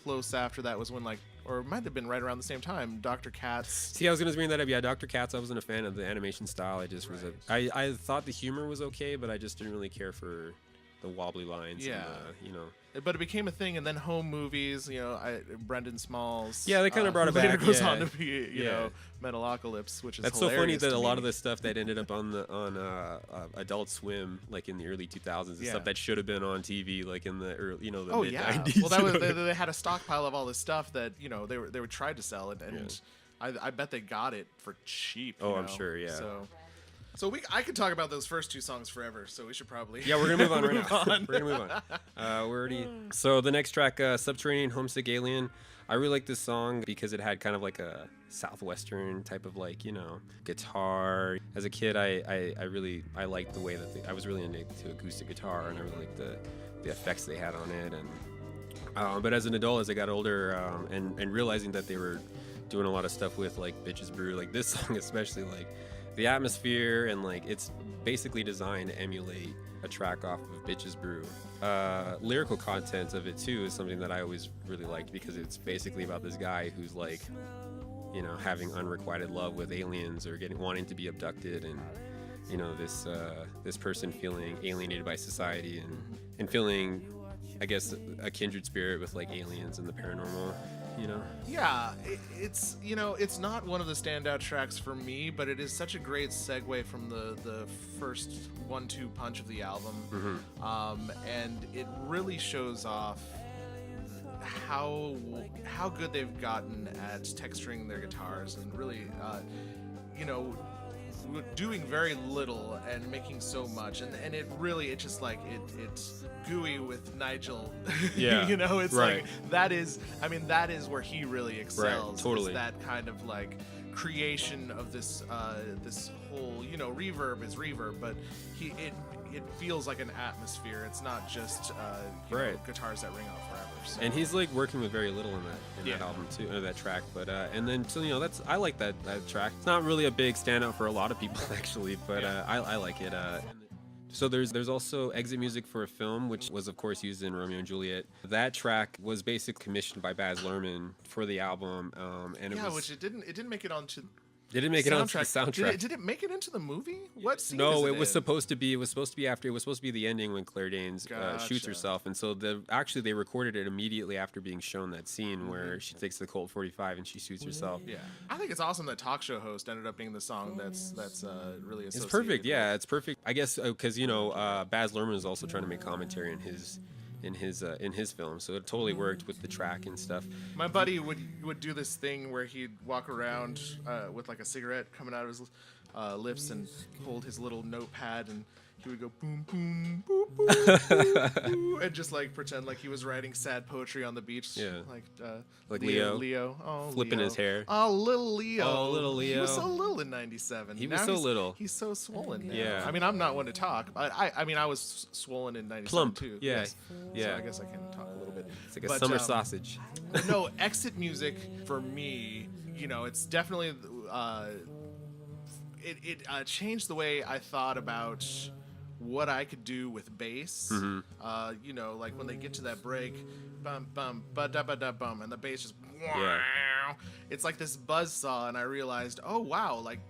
close after that was when like, or it might have been right around the same time, Dr. Katz. See, I was going to bring that up. Yeah, Dr. Katz, I wasn't a fan of the animation style. I just I thought the humor was okay, but I just didn't really care for the wobbly lines. Yeah. And, you know. But it became a thing, and then home movies, you know, Brendan Smalls. Yeah, they kind of brought it back. Later goes on to be, you know, Metalocalypse, which is that's hilarious. So funny that to a me. lot of the stuff that ended up on Adult Swim, like in the early 2000s, is stuff that should have been on TV, like in the early, you know, the mid 90s. Well, that was they had a stockpile of all this stuff that, you know, they were trying to sell it, and I bet they got it for cheap. Oh, I'm sure. Yeah. So I could talk about those first two songs forever. So we should probably we're gonna move on right now. We're gonna move on. We're already so the next track, Subterranean Homesick Alien. I really like this song because it had kind of like a southwestern type of like, you know, guitar. As a kid, I liked the way that I was really into acoustic guitar, and I really liked the effects they had on it. And but as an adult, as I got older, and realizing that they were doing a lot of stuff with like Bitches Brew, like this song especially, like the atmosphere and like it's basically designed to emulate a track off of Bitches Brew. Lyrical content of it too is something that I always really liked because it's basically about this guy who's like, you know, having unrequited love with aliens or wanting to be abducted, and you know, this person feeling alienated by society and feeling, I guess, a kindred spirit with like aliens and the paranormal. You know? Yeah, it's, you know, it's not one of the standout tracks for me, but it is such a great segue from the first 1-2 punch of the album. And it really shows off how good they've gotten at texturing their guitars and really, you know, doing very little and making so much, and it really, it's just like it's gooey with Nigel. Yeah. You know, it's like that is where he really excels. Right, totally. Is that kind of like creation of this this whole, you know, reverb is reverb, but it feels like an atmosphere. It's not just you know, guitars that ring out forever. So. And he's like working with very little in that album too, or that track. But and then so, you know, I like that track. It's not really a big standout for a lot of people actually, but I like it. So there's also exit music for a film, which was of course used in Romeo and Juliet. That track was basically commissioned by Baz Luhrmann for the album, and which it didn't make it onto. It didn't make it onto the soundtrack. Did it make it into the movie? What scene? No, it was supposed to be. It was supposed to be after. It was supposed to be the ending when Claire Danes shoots herself, and so they recorded it immediately after being shown that scene where she takes the Colt 45 and she shoots herself. Yeah, I think it's awesome that Talk Show Host ended up being the song that's really associated. It's perfect. Yeah, it's perfect. I guess because you know Baz Luhrmann is also trying to make commentary in his film, so it totally worked with the track and stuff. My buddy would do this thing where he'd walk around with like a cigarette coming out of his lips and hold his little notepad, and he would go boom boom boom boom, boom and just like pretend like he was writing sad poetry on the beach. Yeah, like Leo. Oh, flipping Leo. His hair. Oh, little Leo. Oh, little Leo. He was so little in '97. He was so little. He's so swollen now. Yeah. I mean, I'm not one to talk, but I mean, I was swollen in '97 Plump. too. Yeah. Yes. Yeah. So I guess I can talk a little bit. It's like a summer sausage. No, exit music for me, you know, it's definitely it changed the way I thought about what I could do with bass. You know, like when they get to that break, bum bum ba da ba da bum, and the bass just it's like this buzzsaw, and I realized, oh wow, like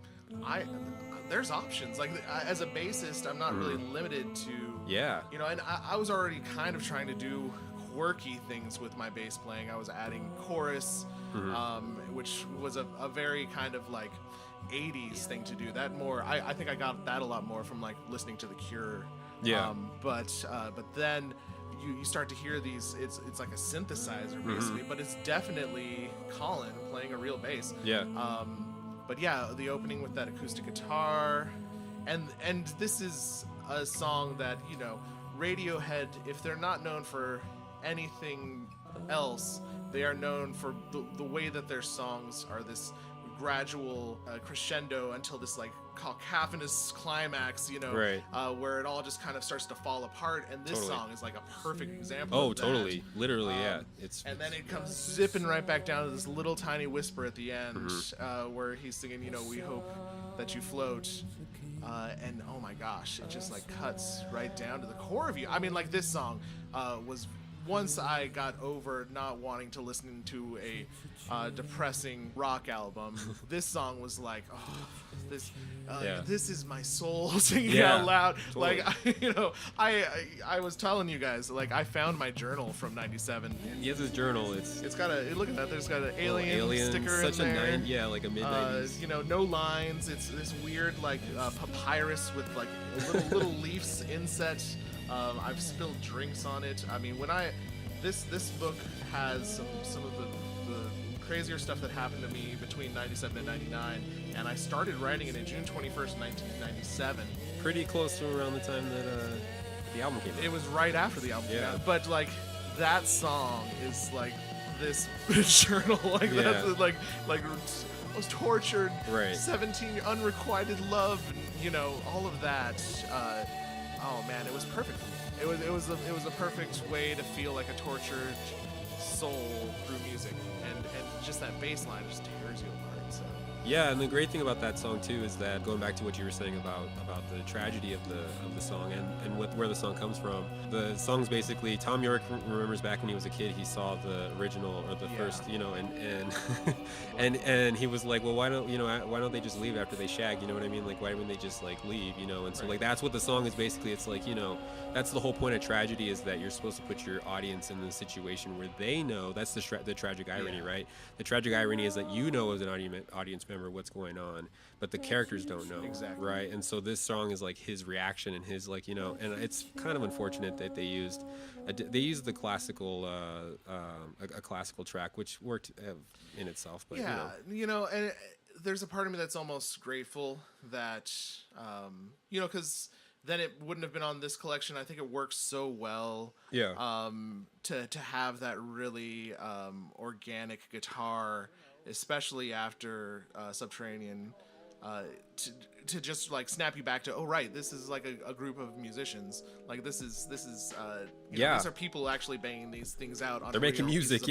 there's options. Like as a bassist, I'm not really limited to you know, and I was already kind of trying to do quirky things with my bass playing. I was adding chorus, which was a very kind of like 80s thing to do. That more, I think I got that a lot more from like listening to The Cure. But then you start to hear these. It's like a synthesizer basically, but it's definitely Colin playing a real bass. But yeah, the opening with that acoustic guitar, and this is a song that, you know, Radiohead, if they're not known for anything else, they are known for the way that their songs are this gradual crescendo until this like cacophonous climax, you know, where it all just kind of starts to fall apart, and this song is like a perfect example of that. Totally, literally, yeah. And then it comes zipping right back down to this little tiny whisper at the end, where he's singing, you know, we hope that you float. and oh my gosh, it just like cuts right down to the core of you. I mean, like this song was, once I got over not wanting to listen to a depressing rock album, this song was like, oh, this is my soul singing out loud. Totally. Like, I was telling you guys, like, I found my journal from '97. He has his journal. It's got look at that. There's got an alien sticker such in there. Like a mid-90s. No lines. It's this weird like papyrus with like little leaves inset. I've spilled drinks on it. I mean, this book has some of the crazier stuff that happened to me between 97 and 99, and I started writing it in June 21st, 1997. Pretty close to around the time that the album came out. It was right after the album came out. But like that song is like this journal, like that's like was tortured, 17 unrequited love, and all of that. Oh man, it was perfect for me. It was a perfect way to feel like a tortured soul through music, and just that bass line just tears you apart. So yeah, and the great thing about that song too is that, going back to what you were saying about the tragedy of the song and where the song comes from, the song's basically Tom York remembers back when he was a kid, he saw the original or the first, and he was like, well, why don't they just leave after they shag? You know what I mean? Like, why wouldn't they just like leave? And so like that's what the song is basically. It's like, that's the whole point of tragedy, is that you're supposed to put your audience in the situation where they know. That's the tragic irony, right? The tragic irony is that as an audience member what's going on, but the characters don't know. Exactly. Right? And so this song is like his reaction and his and it's kind of unfortunate that they used the classical a classical track, which worked in itself, but and there's a part of me that's almost grateful that because then it wouldn't have been on this collection. I think it works so well. Yeah. To have that really organic guitar, especially after Subterranean, to just like snap you back to, oh right, this is like a group of musicians. Like this is these are people actually banging these things out on. They're making music,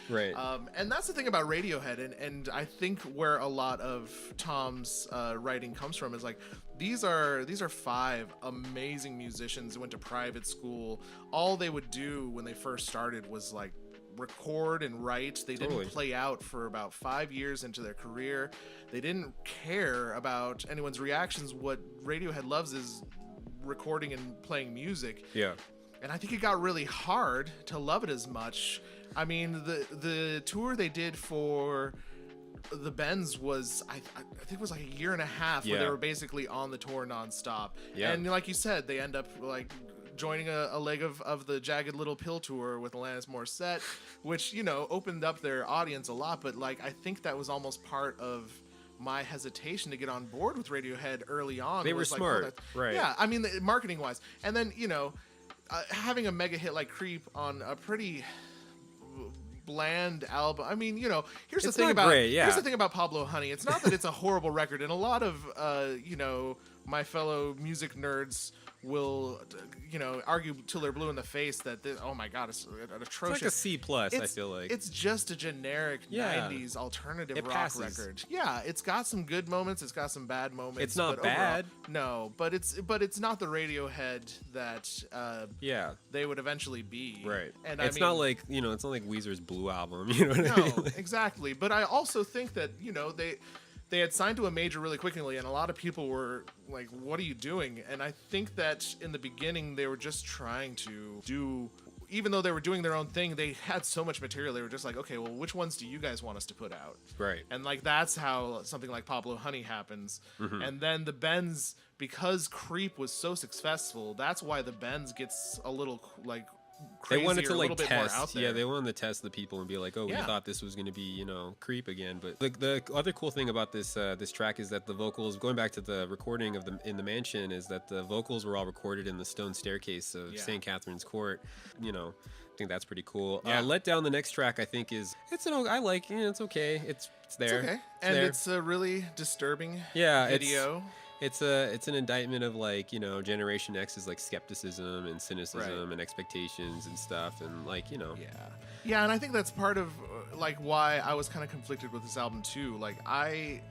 right. And that's the thing about Radiohead, and I think where a lot of Tom's writing comes from is like these are 5 amazing musicians who went to private school. All they would do when they first started was like record and write. They didn't play out for about 5 years into their career. They didn't care about anyone's reactions. What Radiohead loves is recording and playing music. Yeah. And I think it got really hard to love it as much. I mean, the tour they did for the Bends was, I think it was like a year and a half where they were basically on the tour nonstop. Yeah. And like you said, they end up like joining a leg of the Jagged Little Pill tour with Alanis Morissette, which opened up their audience a lot. But like I think that was almost part of my hesitation to get on board with Radiohead early on. They were smart, right? Yeah, I mean, marketing wise, and then having a mega hit like Creep on a pretty bland album. I mean, here's the thing about Pablo Honey. It's not that it's a horrible record, and a lot of my fellow music nerds will argue till they're blue in the face that oh my god, it's atrocious. It's like a C+. I feel like it's just a generic 90s alternative rock record. Yeah, it's got some good moments, it's got some bad moments. It's not bad. Overall, no, but it's not the Radiohead that they would eventually be. Right. And it's not like it's not like Weezer's Blue album. You know what I mean? Exactly. But I also think that they had signed to a major really quickly, and a lot of people were like, what are you doing? And I think that in the beginning, they were just trying to do, even though they were doing their own thing, they had so much material, they were just like, okay, well, which ones do you guys want us to put out? Right. And like, that's how something like Pablo Honey happens. Mm-hmm. And then the Bends, because Creep was so successful, that's why the Bends gets a little like crazier, they wanted to like a little bit test, more out there. yeah. They wanted to test the people and be like, "Oh, we thought this was going to be, Creep again." But the other cool thing about this track is that the vocals, going back to the recording of in the mansion, is that the vocals were all recorded in the stone staircase of St. Catherine's Court. I think that's pretty cool. Yeah. Let Down, the next track, I think I like. it's okay. It's there. It's okay, it's a really disturbing video. It's an indictment of like Generation X's like skepticism and cynicism and expectations and stuff, and like yeah, and I think that's part of like why I was kind of conflicted with this album too. Like I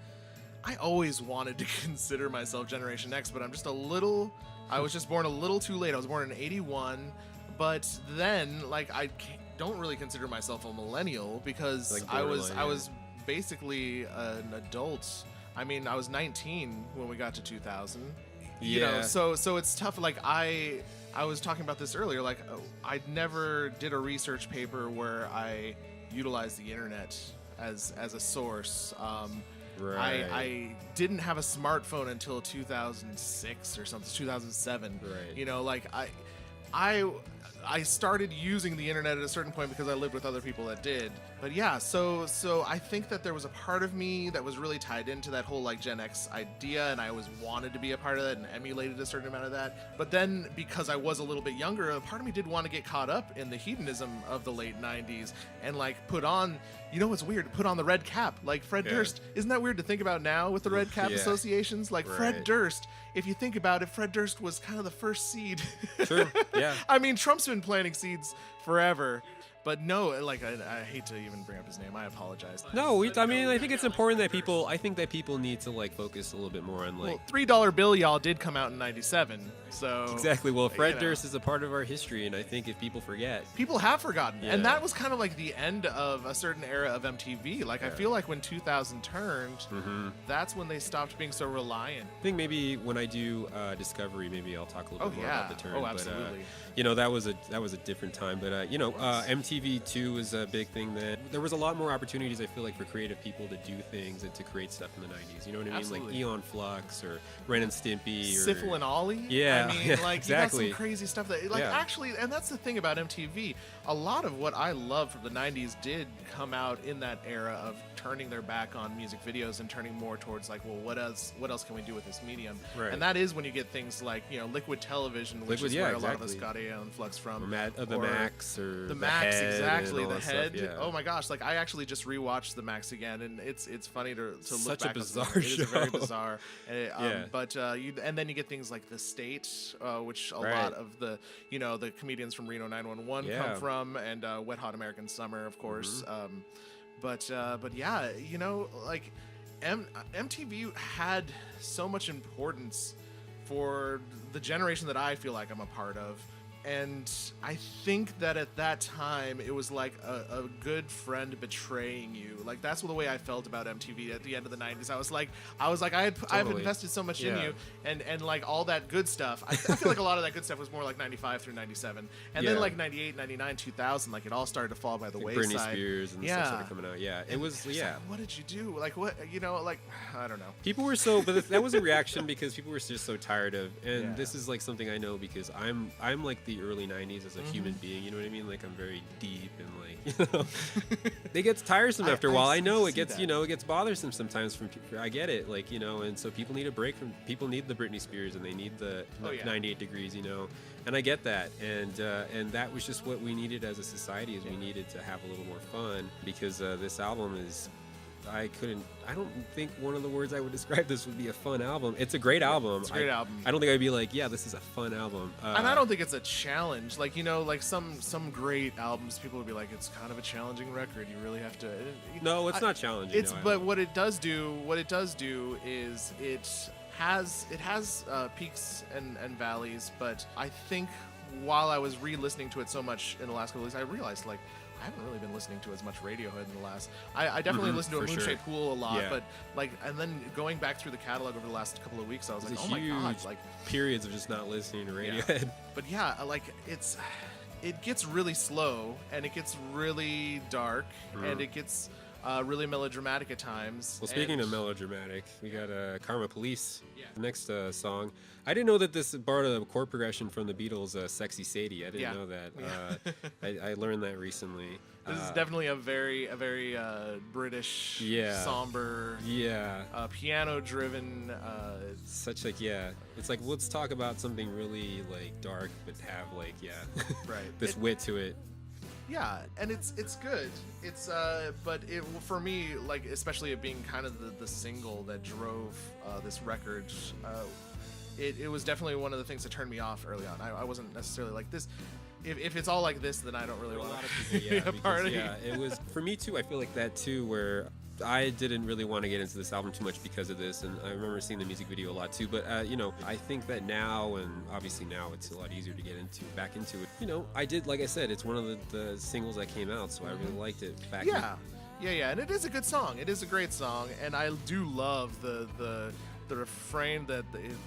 I always wanted to consider myself Generation X, but I'm just I was just born a little too late. I was born in 81, but then like don't really consider myself a millennial because Like I borderline, was basically an adult. I mean, I was 19 when we got to 2000. You know, so it's tough. Like I was talking about this earlier. Like I never did a research paper where I utilized the internet as a source. Right. I didn't have a smartphone until 2006 or something, 2007. Right. You know, like I started using the internet at a certain point because I lived with other people that did. But yeah, so I think that there was a part of me that was really tied into that whole like Gen X idea, and I always wanted to be a part of that and emulated a certain amount of that. But then because I was a little bit younger, a part of me did want to get caught up in the hedonism of the late 90s and like put on, you know what's weird? Put on the red cap. Like Fred Durst. Isn't that weird to think about now with the red cap associations? Like Fred Durst, if you think about it, Fred Durst was kind of the first seed. True. Yeah. I mean, Trump's been planting seeds forever. But no, like I hate to even bring up his name. I apologize. No, I mean, I think it's important that people need to like focus a little bit more on like. Well, $3 bill, y'all did come out in '97, so Exactly. Well, Fred Durst is a part of our history, and I think if people forget, people have forgotten, and that was kind of like the end of a certain era of MTV. Like I feel like when 2000 turned, that's when they stopped being so reliant. I think maybe when I do Discovery, maybe I'll talk a little bit more about the turn. Oh, absolutely. But, you know, that was a different time. But you know, MTV2 was a big thing then. There was a lot more opportunities, I feel like, for creative people to do things and to create stuff in the 90s. You know what I mean? Absolutely. Like Eon Flux or Ren and Stimpy or Syphil and Ollie. Yeah, I mean, like exactly. you got some crazy stuff that, like, actually, and that's the thing about MTV. A lot of what I love from the '90s did come out in that era of turning their back on music videos and turning more towards like, well, what else can we do with this medium? Right. And that is when you get things like, you know, Liquid Television, which is where a lot of us got Aeon Flux from. Or the Max or the Max, Head exactly. and all The that Head. Stuff, yeah. Oh my gosh! Like I actually just rewatched the Max again, and it's funny to look Such back. a bizarre on it. It is very show. bizarre. But and then you get things like The State, which a lot of the the comedians from Reno 911 come from, and Wet Hot American Summer, of course. But yeah, you know, like MTV had so much importance for the generation that I feel like I'm a part of. And I think that at that time, it was like a good friend betraying you. Like that's the way I felt about MTV at the end of the '90s. I was like, I've invested so much in you, and like all that good stuff. I feel like a lot of that good stuff was more like '95 through '97, and then like '98, '99, 2000, like it all started to fall by the wayside. Britney Spears and stuff started coming out. Yeah, it was. Like, what did you do? Like what? You know, like I don't know. People were but that was a reaction because people were just so tired of. And this is like something I know because I'm like the early 90s as a human being, you know what I mean? Like I'm very deep and like, you know, it gets tiresome after a while. I know it gets, you know, it gets bothersome sometimes from people. I get it, like, you know, and so people need a break from, people need the Britney Spears and they need the 98 Degrees, you know, and I get that. And that was just what we needed as a society is we needed to have a little more fun because this album is, I don't think one of the words I would describe this would be a fun album. It's a great album. It's a great album. I don't think I'd be like, yeah, this is a fun album. And I don't think it's a challenge. Like, you know, like some great albums, people would be like, it's kind of a challenging record. You really have to. No, it's not challenging. But what it does do is it has peaks and valleys. But I think while I was re-listening to it so much in the last couple of weeks, I realized like, I haven't really been listening to as much Radiohead in the last. I definitely listened to a Moonshaped Pool a lot, but like, and then going back through the catalog over the last couple of weeks, I was like, oh my god, like periods of just not listening to Radiohead. But yeah, like it gets really slow and it gets really dark and it gets really melodramatic at times. Well, speaking of melodramatic, we got Karma Police. The next song. I didn't know that this borrowed a chord progression from the Beatles' Sexy Sadie. I didn't know that. I learned that recently. This is definitely a very British, somber, piano-driven. Such like it's like let's talk about something really like dark, but have like this wit to it. Yeah, and it's good. It's but it for me, like especially it being kind of the single that drove this record. It was definitely one of the things that turned me off early on. I wasn't necessarily like this. If it's all like this, then I don't really want to be a part of it. Yeah, it was for me too. I feel like that too, where I didn't really want to get into this album too much because of this, and I remember seeing the music video a lot too. But you know, I think that now, and obviously now, it's a lot easier to get back into it. You know, I did, like I said, it's one of the singles that came out, so I really liked it back. Yeah, and it is a good song. It is a great song, and I do love the refrain that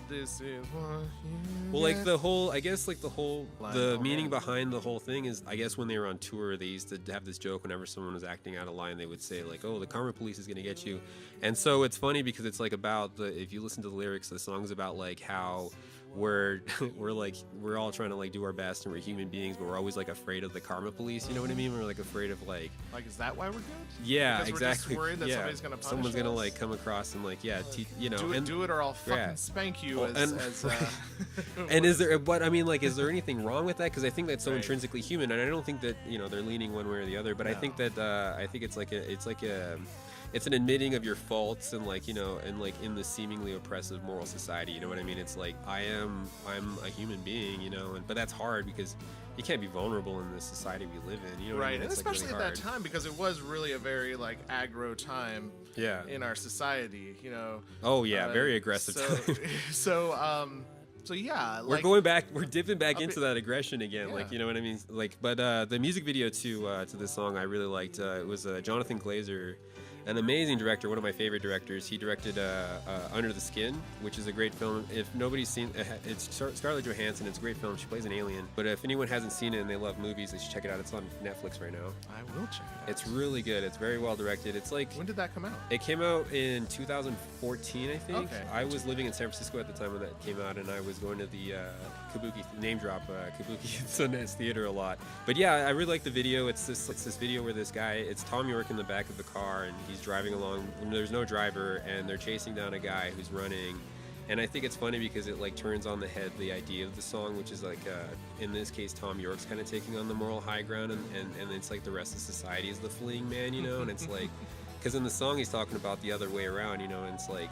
this is what you well, like get. the whole, I guess, like the meaning behind the whole thing is, I guess when they were on tour, they used to have this joke whenever someone was acting out of line, they would say like, oh, the karma police is gonna get you. And so it's funny because it's like about if you listen to the lyrics, the song's about like how we're all trying to like do our best and we're human beings, but we're always like afraid of the karma police, you know what I mean? We're like afraid of like is that why we're good? Yeah, because exactly. We're just worried that somebody's gonna punish someone's us? gonna like come across and like you know do it or I'll fucking spank you. And is there, but I mean, like, is there anything wrong with that? Because I think that's so intrinsically human, and I don't think that, you know, they're leaning one way or the other. But I think that I think it's an admitting of your faults, and like, you know, and like in the seemingly oppressive moral society, you know what I mean? It's like I'm a human being, you know, but that's hard because you can't be vulnerable in the society we live in, you know what I mean? And especially like really at that time, because it was really a very like aggro time in our society, you know. Oh yeah, very aggressive time. So yeah, we're dipping back into that aggression again, like, you know what I mean? Like, but the music video to this song I really liked. It was Jonathan Glazer, an amazing director, one of my favorite directors. He directed Under the Skin, which is a great film. If nobody's seen it's Scarlett Johansson. It's a great film. She plays an alien. But if anyone hasn't seen it and they love movies, they should check it out. It's on Netflix right now. I will check it out. It's really good. It's very well directed. It's like, when did that come out? It came out in 2014, I think. Okay. I was living in San Francisco at the time when that came out, and I was going to the Kabuki, name drop, Kabuki Sundance Theater a lot. But yeah, I really like the video. It's this video where this guy, it's Tom York in the back of the car, and he's driving along, and there's no driver, and they're chasing down a guy who's running. And I think it's funny because it like turns on the head the idea of the song, which is like in this case Tom York's kind of taking on the moral high ground, and it's like the rest of society is the fleeing man, you know. And it's like, because in the song he's talking about the other way around, you know, and it's like,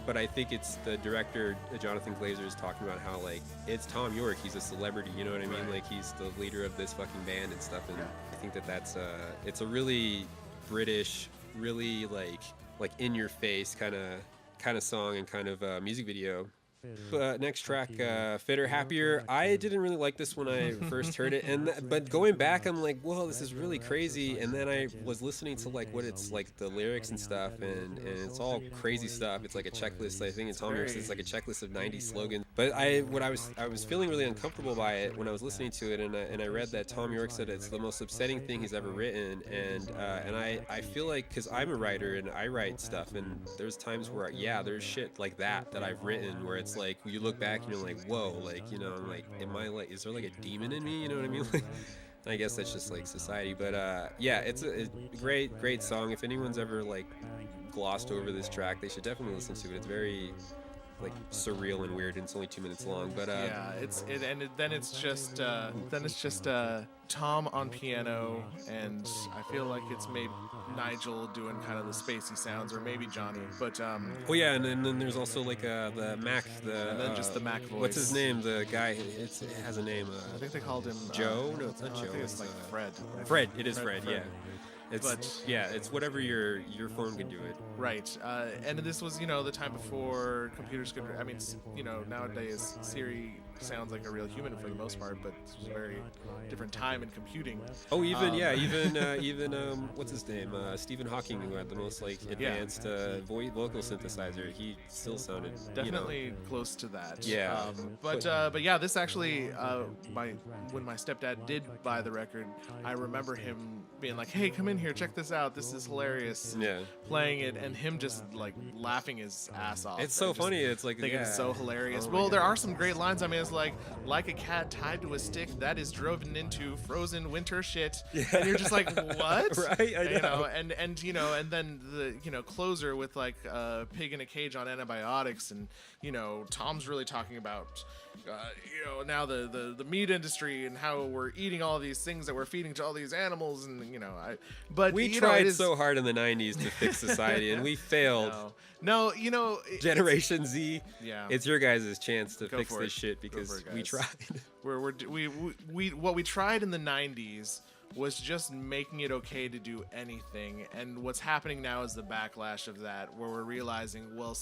but I think it's the director Jonathan Glazer is talking about how like it's Tom York, he's a celebrity, you know what I mean? Like he's the leader of this fucking band and stuff, and I think that's it's a really British, really like in your face kind of song and kind of music video. Next track, Fitter Happier. I didn't really like this when I first heard it, but going back I'm like, whoa, this is really crazy. And then I was listening to like what it's like the lyrics and stuff, and it's all crazy stuff. It's like a checklist. I think Tom York says it's like a checklist of 90 slogans. But I was feeling really uncomfortable by it when I was listening to it, and I read that Tom York said it's the most upsetting thing he's ever written, and I feel like, because I'm a writer and I write stuff, and there's times where there's shit like that I've written where it's like you look back and you're like, whoa, like, you know, I'm like, am I like, is there like a demon in me, you know what I mean? Like, I guess that's just like society. But yeah, it's a great song. If anyone's ever like glossed over this track, they should definitely listen to it. It's very like surreal and weird, and it's only 2 minutes long. But then it's just Tom on piano, and I feel like it's maybe Nigel doing kind of the spacey sounds, or maybe Johnny. But oh yeah, and then there's also like the Mac, and then just the Mac voice. What's his name? The guy. It has a name. I think they called him Joe. No, it's not Joe. I think it's like Fred. Fred. It is Fred. Yeah. It's whatever your phone can do it. Right, and this was, you know, the time before computers could. I mean, you know, nowadays Siri sounds like a real human for the most part, but this was a very different time in computing. Oh, even what's his name? Stephen Hawking, who had the most like advanced vocal synthesizer. He still sounded definitely close to that. Yeah. But yeah, this actually, when my stepdad did buy the record, I remember him being like, "Hey, come in here, check this out. This is hilarious." Yeah. Playing it, and him just like laughing his ass off. It's so funny. It's like it's so hilarious. Well, there are some great lines. I mean, it's like a cat tied to a stick that is driven into frozen winter shit, and you're just like, what? Right? I know. You know, and you know, and then the, you know, closer with like a pig in a cage on antibiotics, and you know, Tom's really talking about you know, now the meat industry and how we're eating all these things that we're feeding to all these animals, and you know, we tried so hard in the 90s to fix society and we failed. No, you know, Generation Z. Yeah, it's your guys' chance to fix this shit because we tried. We what we tried in the 90s was just making it okay to do anything. And what's happening now is the backlash of that, where we're realizing, well,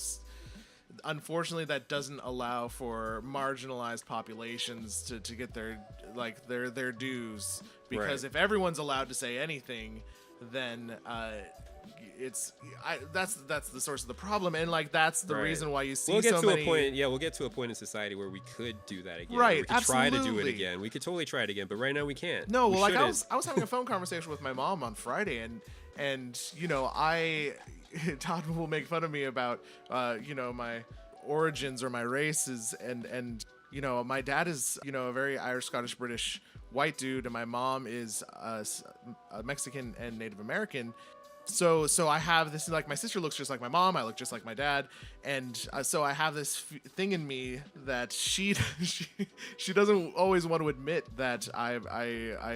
unfortunately, that doesn't allow for marginalized populations to get their dues, because if everyone's allowed to say anything, then that's the source of the problem, and like that's the reason why you see we'll get so to many. a point. Yeah, we'll get to a point in society where we could do that again. Right, we could absolutely. try to do it again. We could totally try it again, but right now we can't. No, we well, like shouldn't. I was having a phone conversation with my mom on Friday, and you know, Todd will make fun of me about you know, my origins or my races, and you know, my dad is, you know, a very Irish, Scottish, British white dude, and my mom is a Mexican and Native American. So I have this, like, my sister looks just like my mom, I look just like my dad, and so I have this thing in me that she doesn't always want to admit that I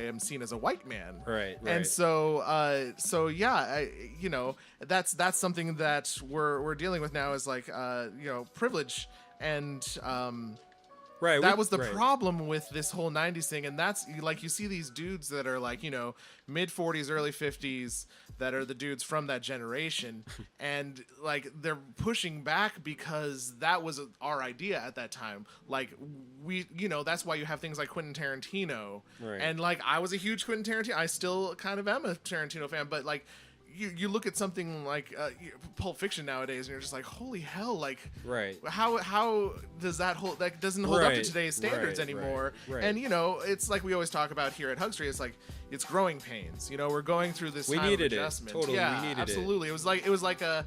am seen as a white man. Right. And so yeah, you know, that's something that we're dealing with now, is like you know, privilege, and that was the problem with this whole 90s thing. And that's like, you see these dudes that are like, you know, mid 40s, early 50s, that are the dudes from that generation. And like, they're pushing back because that was our idea at that time. Like, we, you know, that's why you have things like Quentin Tarantino. Right. And like, I was a huge Quentin Tarantino. I still kind of am a Tarantino fan, but like, you look at something like Pulp Fiction nowadays, and you're just like, holy hell, like, how does that doesn't hold up to today's standards anymore? Right. And you know, it's like we always talk about here at Hugstreet, it's like, it's growing pains. You know, we're going through this time of adjustment. Totally, yeah, we needed absolutely. It was like a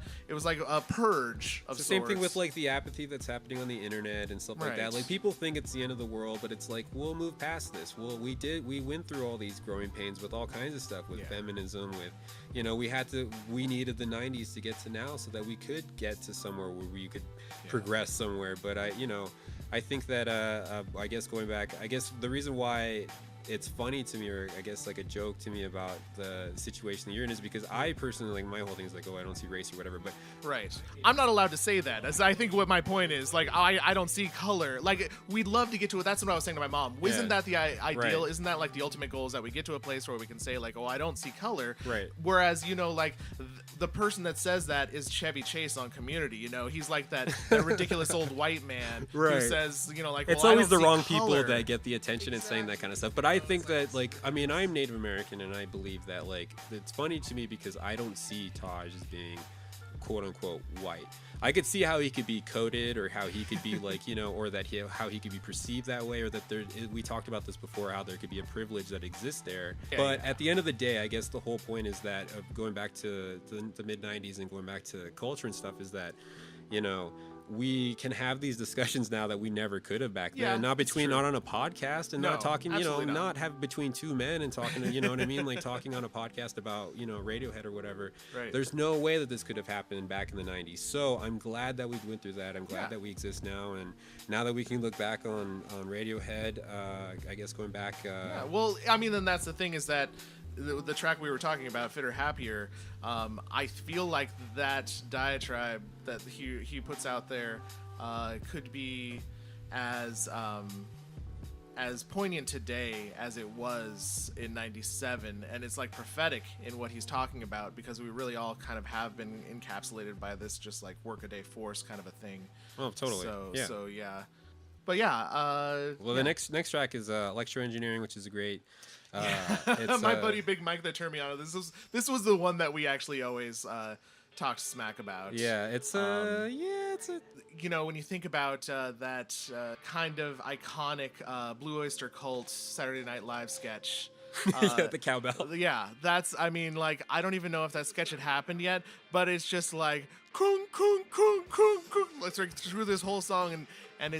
purge of it's the same thing with like the apathy that's happening on the internet and stuff like that. Like, people think it's the end of the world, but it's like, we'll move past this. Well, we went through all these growing pains with all kinds of stuff, with feminism, with, you know, we needed the 90s to get to now so that we could get to somewhere where we could progress somewhere. But I think that I guess going back, I guess the reason why it's funny to me, or I guess like a joke to me, about the situation that you're in is because I personally, like, my whole thing is like, oh, I don't see race or whatever, but I'm not allowed to say that, as I think what my point is, like, I don't see color. Like, we'd love to get to it. That's what I was saying to my mom. Isn't that the ideal? Isn't that like the ultimate goal, is that we get to a place where we can say like, oh, I don't see color. Whereas, you know, like, the person that says that is Chevy Chase on Community. You know, he's like that ridiculous old white man who says, you know, like, it's always the wrong people that get the attention and saying that kind of stuff. But I think that, like, I mean, I'm Native American, and I believe that, like, it's funny to me because I don't see Tadj as being quote unquote white. I could see how he could be coded, or how he could be like, you know, or that how he could be perceived that way, or that we talked about this before, how there could be a privilege that exists there. But at the end of the day, I guess the whole point is that, of going back to the mid 90s and going back to culture and stuff, is that, you know, we can have these discussions now that we never could have back then. Not on a podcast, and not talking, you know, not have between two men and talking to, you know what I mean, like talking on a podcast about, you know, Radiohead or whatever. There's no way that this could have happened back in the 90s. So I'm glad that we went through that. I'm glad that we exist now, and now that we can look back on Radiohead, I guess going back. Well, I mean, then that's the thing, is that the track we were talking about, Fitter Happier, I feel like that diatribe that he puts out there could be as poignant today as it was in 97, and it's like prophetic in what he's talking about, because we really all kind of have been encapsulated by this just like workaday force kind of a thing. Oh, totally. So yeah. But yeah. The next track is Electro-Engineering, which is a great. It's, my buddy Big Mike that turned me on. This was the one that we actually always talked smack about. Yeah, it's it's a. You know, when you think about that kind of iconic Blue Oyster Cult Saturday Night Live sketch. The cowbell. Yeah, that's. I mean, like, I don't even know if that sketch had happened yet, but it's just like kung kung kung kung kung. It's like through this whole song, and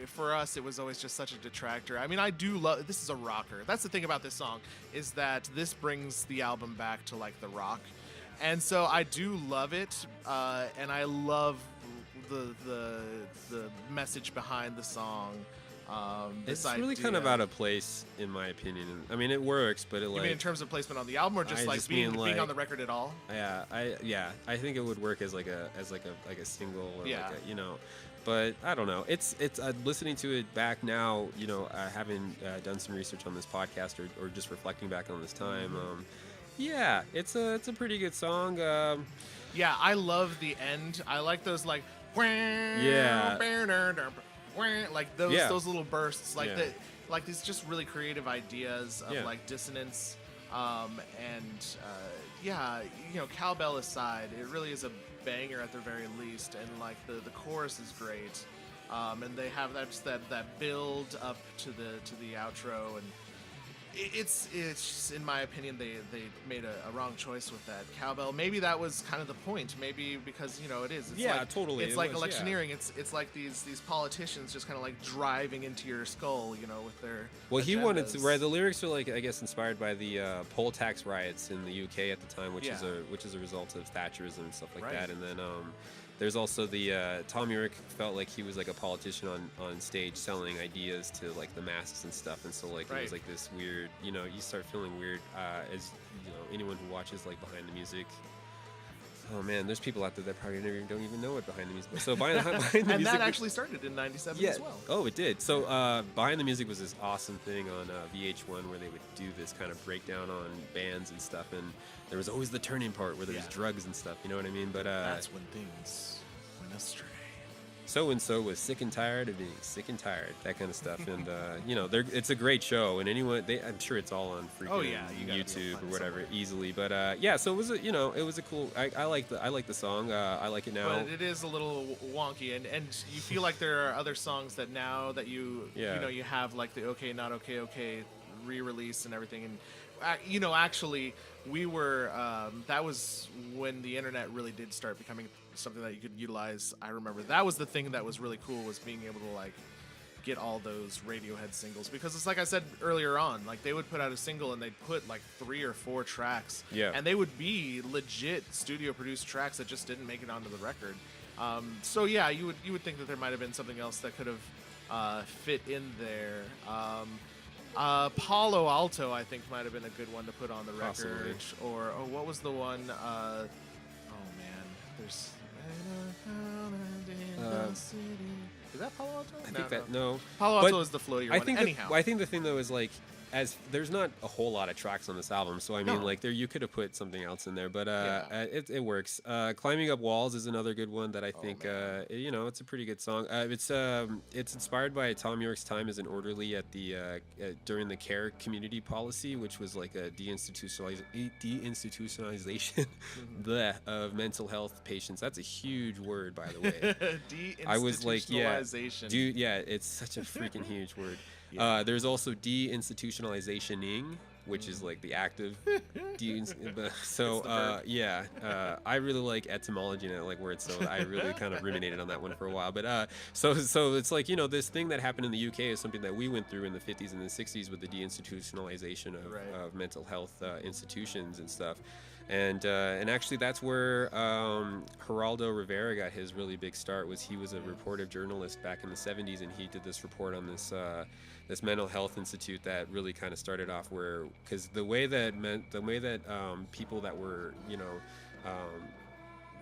for us, it was always just such a detractor. I mean, I do love, this is a rocker. That's the thing about this song, is that this brings the album back to like the rock. And so I do love it. And I love the message behind the song. It's really kind of out of place, in my opinion. I mean, it works, but it You mean in terms of placement on the album, or just being on the record at all? Yeah, I think it would work as like a single, or But I don't know. It's listening to it back now. Having done some research on this podcast, or just reflecting back on this time. Yeah, it's a pretty good song. Yeah, I love the end. I like those like like those little bursts, like these just really creative ideas of like dissonance, cowbell aside, it really is a banger at the very least, and like the chorus is great, and they have that build up to the outro, and it's in my opinion they made a wrong choice with that cowbell. Maybe that was kind of the point. Maybe because it's totally. It's like electioneering. It's like these politicians just kind of like driving into your skull, with their agendas. He wanted to. Right, the lyrics are like, I guess, inspired by the poll tax riots in the UK at the time, which is a result of Thatcherism and stuff like that. And then there's also the Tom York felt like he was like a politician on stage selling ideas to like the masses and stuff, and so like it was like this weird, you start feeling weird as anyone who watches like Behind the Music. Oh man, there's people out there that probably don't even know what Behind the Music was. So Behind the and Music, that actually started in '97 as well. Oh, it did. So Behind the Music was this awesome thing on VH1 where they would do this kind of breakdown on bands and stuff, and there was always the turning part where there was drugs and stuff. You know what I mean? But that's when things went astray. So and so was sick and tired of being sick and tired, that kind of stuff, and it's a great show, and I'm sure it's all on freaking YouTube or whatever easily, but so it was a cool. I like the song. I like it now. But it is a little wonky, and you feel like there are other songs that now that you have like the OK Not OK re-release and everything, and actually we were that was when the internet really did start becoming something that you could utilize. I remember that was the thing that was really cool, was being able to like get all those Radiohead singles, because it's like I said earlier on, like they would put out a single and they'd put like 3 or 4 tracks, and they would be legit studio produced tracks that just didn't make it onto the record. You would think that there might have been something else that could have fit in there. Palo Alto, I think, might have been a good one to put on the record. Possibly. Or what was the one? There's. Is that Palo Alto? I think no. Palo Alto is the floaty one. Anyhow, I think the thing though is like, as there's not a whole lot of tracks on this album, so I mean, like you could have put something else in there, but it works. Climbing Up Walls is another good one that I think it's a pretty good song. It's inspired by Tom York's time as an orderly at the during the care community policy, which was like a deinstitutionalization of mental health patients. That's a huge word, by the way. I was like, dude, it's such a freaking huge word. There's also deinstitutionalizationing, which is like the active I really like etymology and I like words, so I really kind of ruminated on that one for a while. But so it's like, this thing that happened in the UK is something that we went through in the 50s and the 60s with the deinstitutionalization of mental health institutions and stuff. And actually that's where Geraldo Rivera got his really big start. He was a reporter journalist back in the 70s, and he did this report on this mental health institute that really kind of started off because the way that people that were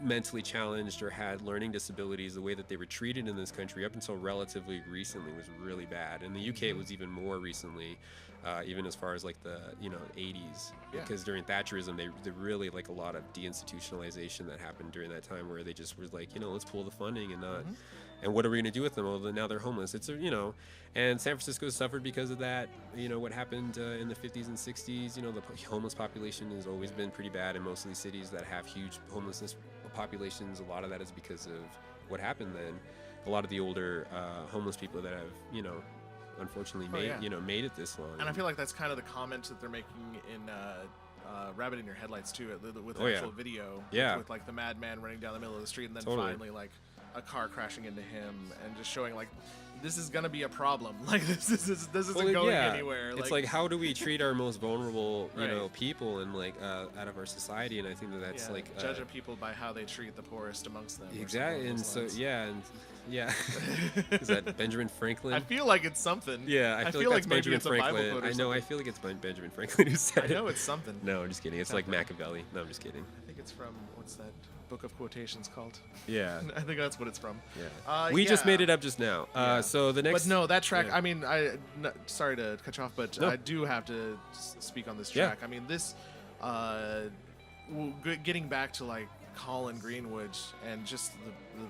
mentally challenged or had learning disabilities, the way that they were treated in this country up until relatively recently was really bad. In the UK it was even more recently, even as far as like the 80s, because during Thatcherism they really like a lot of deinstitutionalization that happened during that time, where they just were like, let's pull the funding and not and what are we going to do with them? Well, now they're homeless. It's and San Francisco suffered because of that. What happened in the 50s and 60s. The homeless population has always been pretty bad in most of these cities that have huge homelessness populations. A lot of that is because of what happened then. A lot of the older homeless people that have unfortunately made it this long. And I feel like that's kind of the comment that they're making in Rabbit in Your Headlights too, with the actual video, with like the madman running down the middle of the street, and then finally like a car crashing into him, and just showing like this is gonna be a problem. Like this isn't going anywhere. It's like how do we treat our most vulnerable people and like out of our society? And I think that's like judge a people by how they treat the poorest amongst them. Exactly. And so and Yeah. Is that Benjamin Franklin? I feel like it's something. Yeah, I feel like that's maybe Benjamin it's a Bible Franklin. quote or I know. something. I feel like it's Benjamin Franklin who said it. I know it's something. No, I'm just kidding. It's like Machiavelli. No, I'm just kidding. I think it's from, what's that book of quotations called? Yeah. I think that's what it's from. Yeah. We just made it up just now. So the next. But no, that track. I mean, sorry to cut you off, but I do have to speak on this track. I mean, this. Getting back to like Colin Greenwood and just the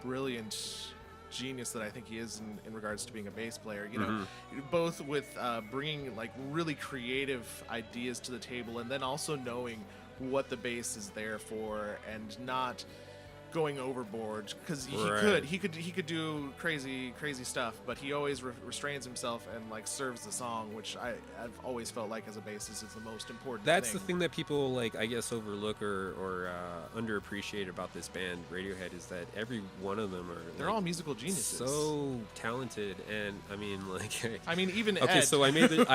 brilliant genius that I think he is in regards to being a bass player, you know, both with bringing like really creative ideas to the table and then also knowing what the bass is there for and not going overboard, because he could do crazy stuff, but he always restrains himself and like serves the song, which I've always felt like as a bassist is the most important That's thing. the thing that people like, I guess, overlook or underappreciate about this band Radiohead, is that every one of them they're all musical geniuses, so talented. And I mean, like, even okay, Ed. so I made the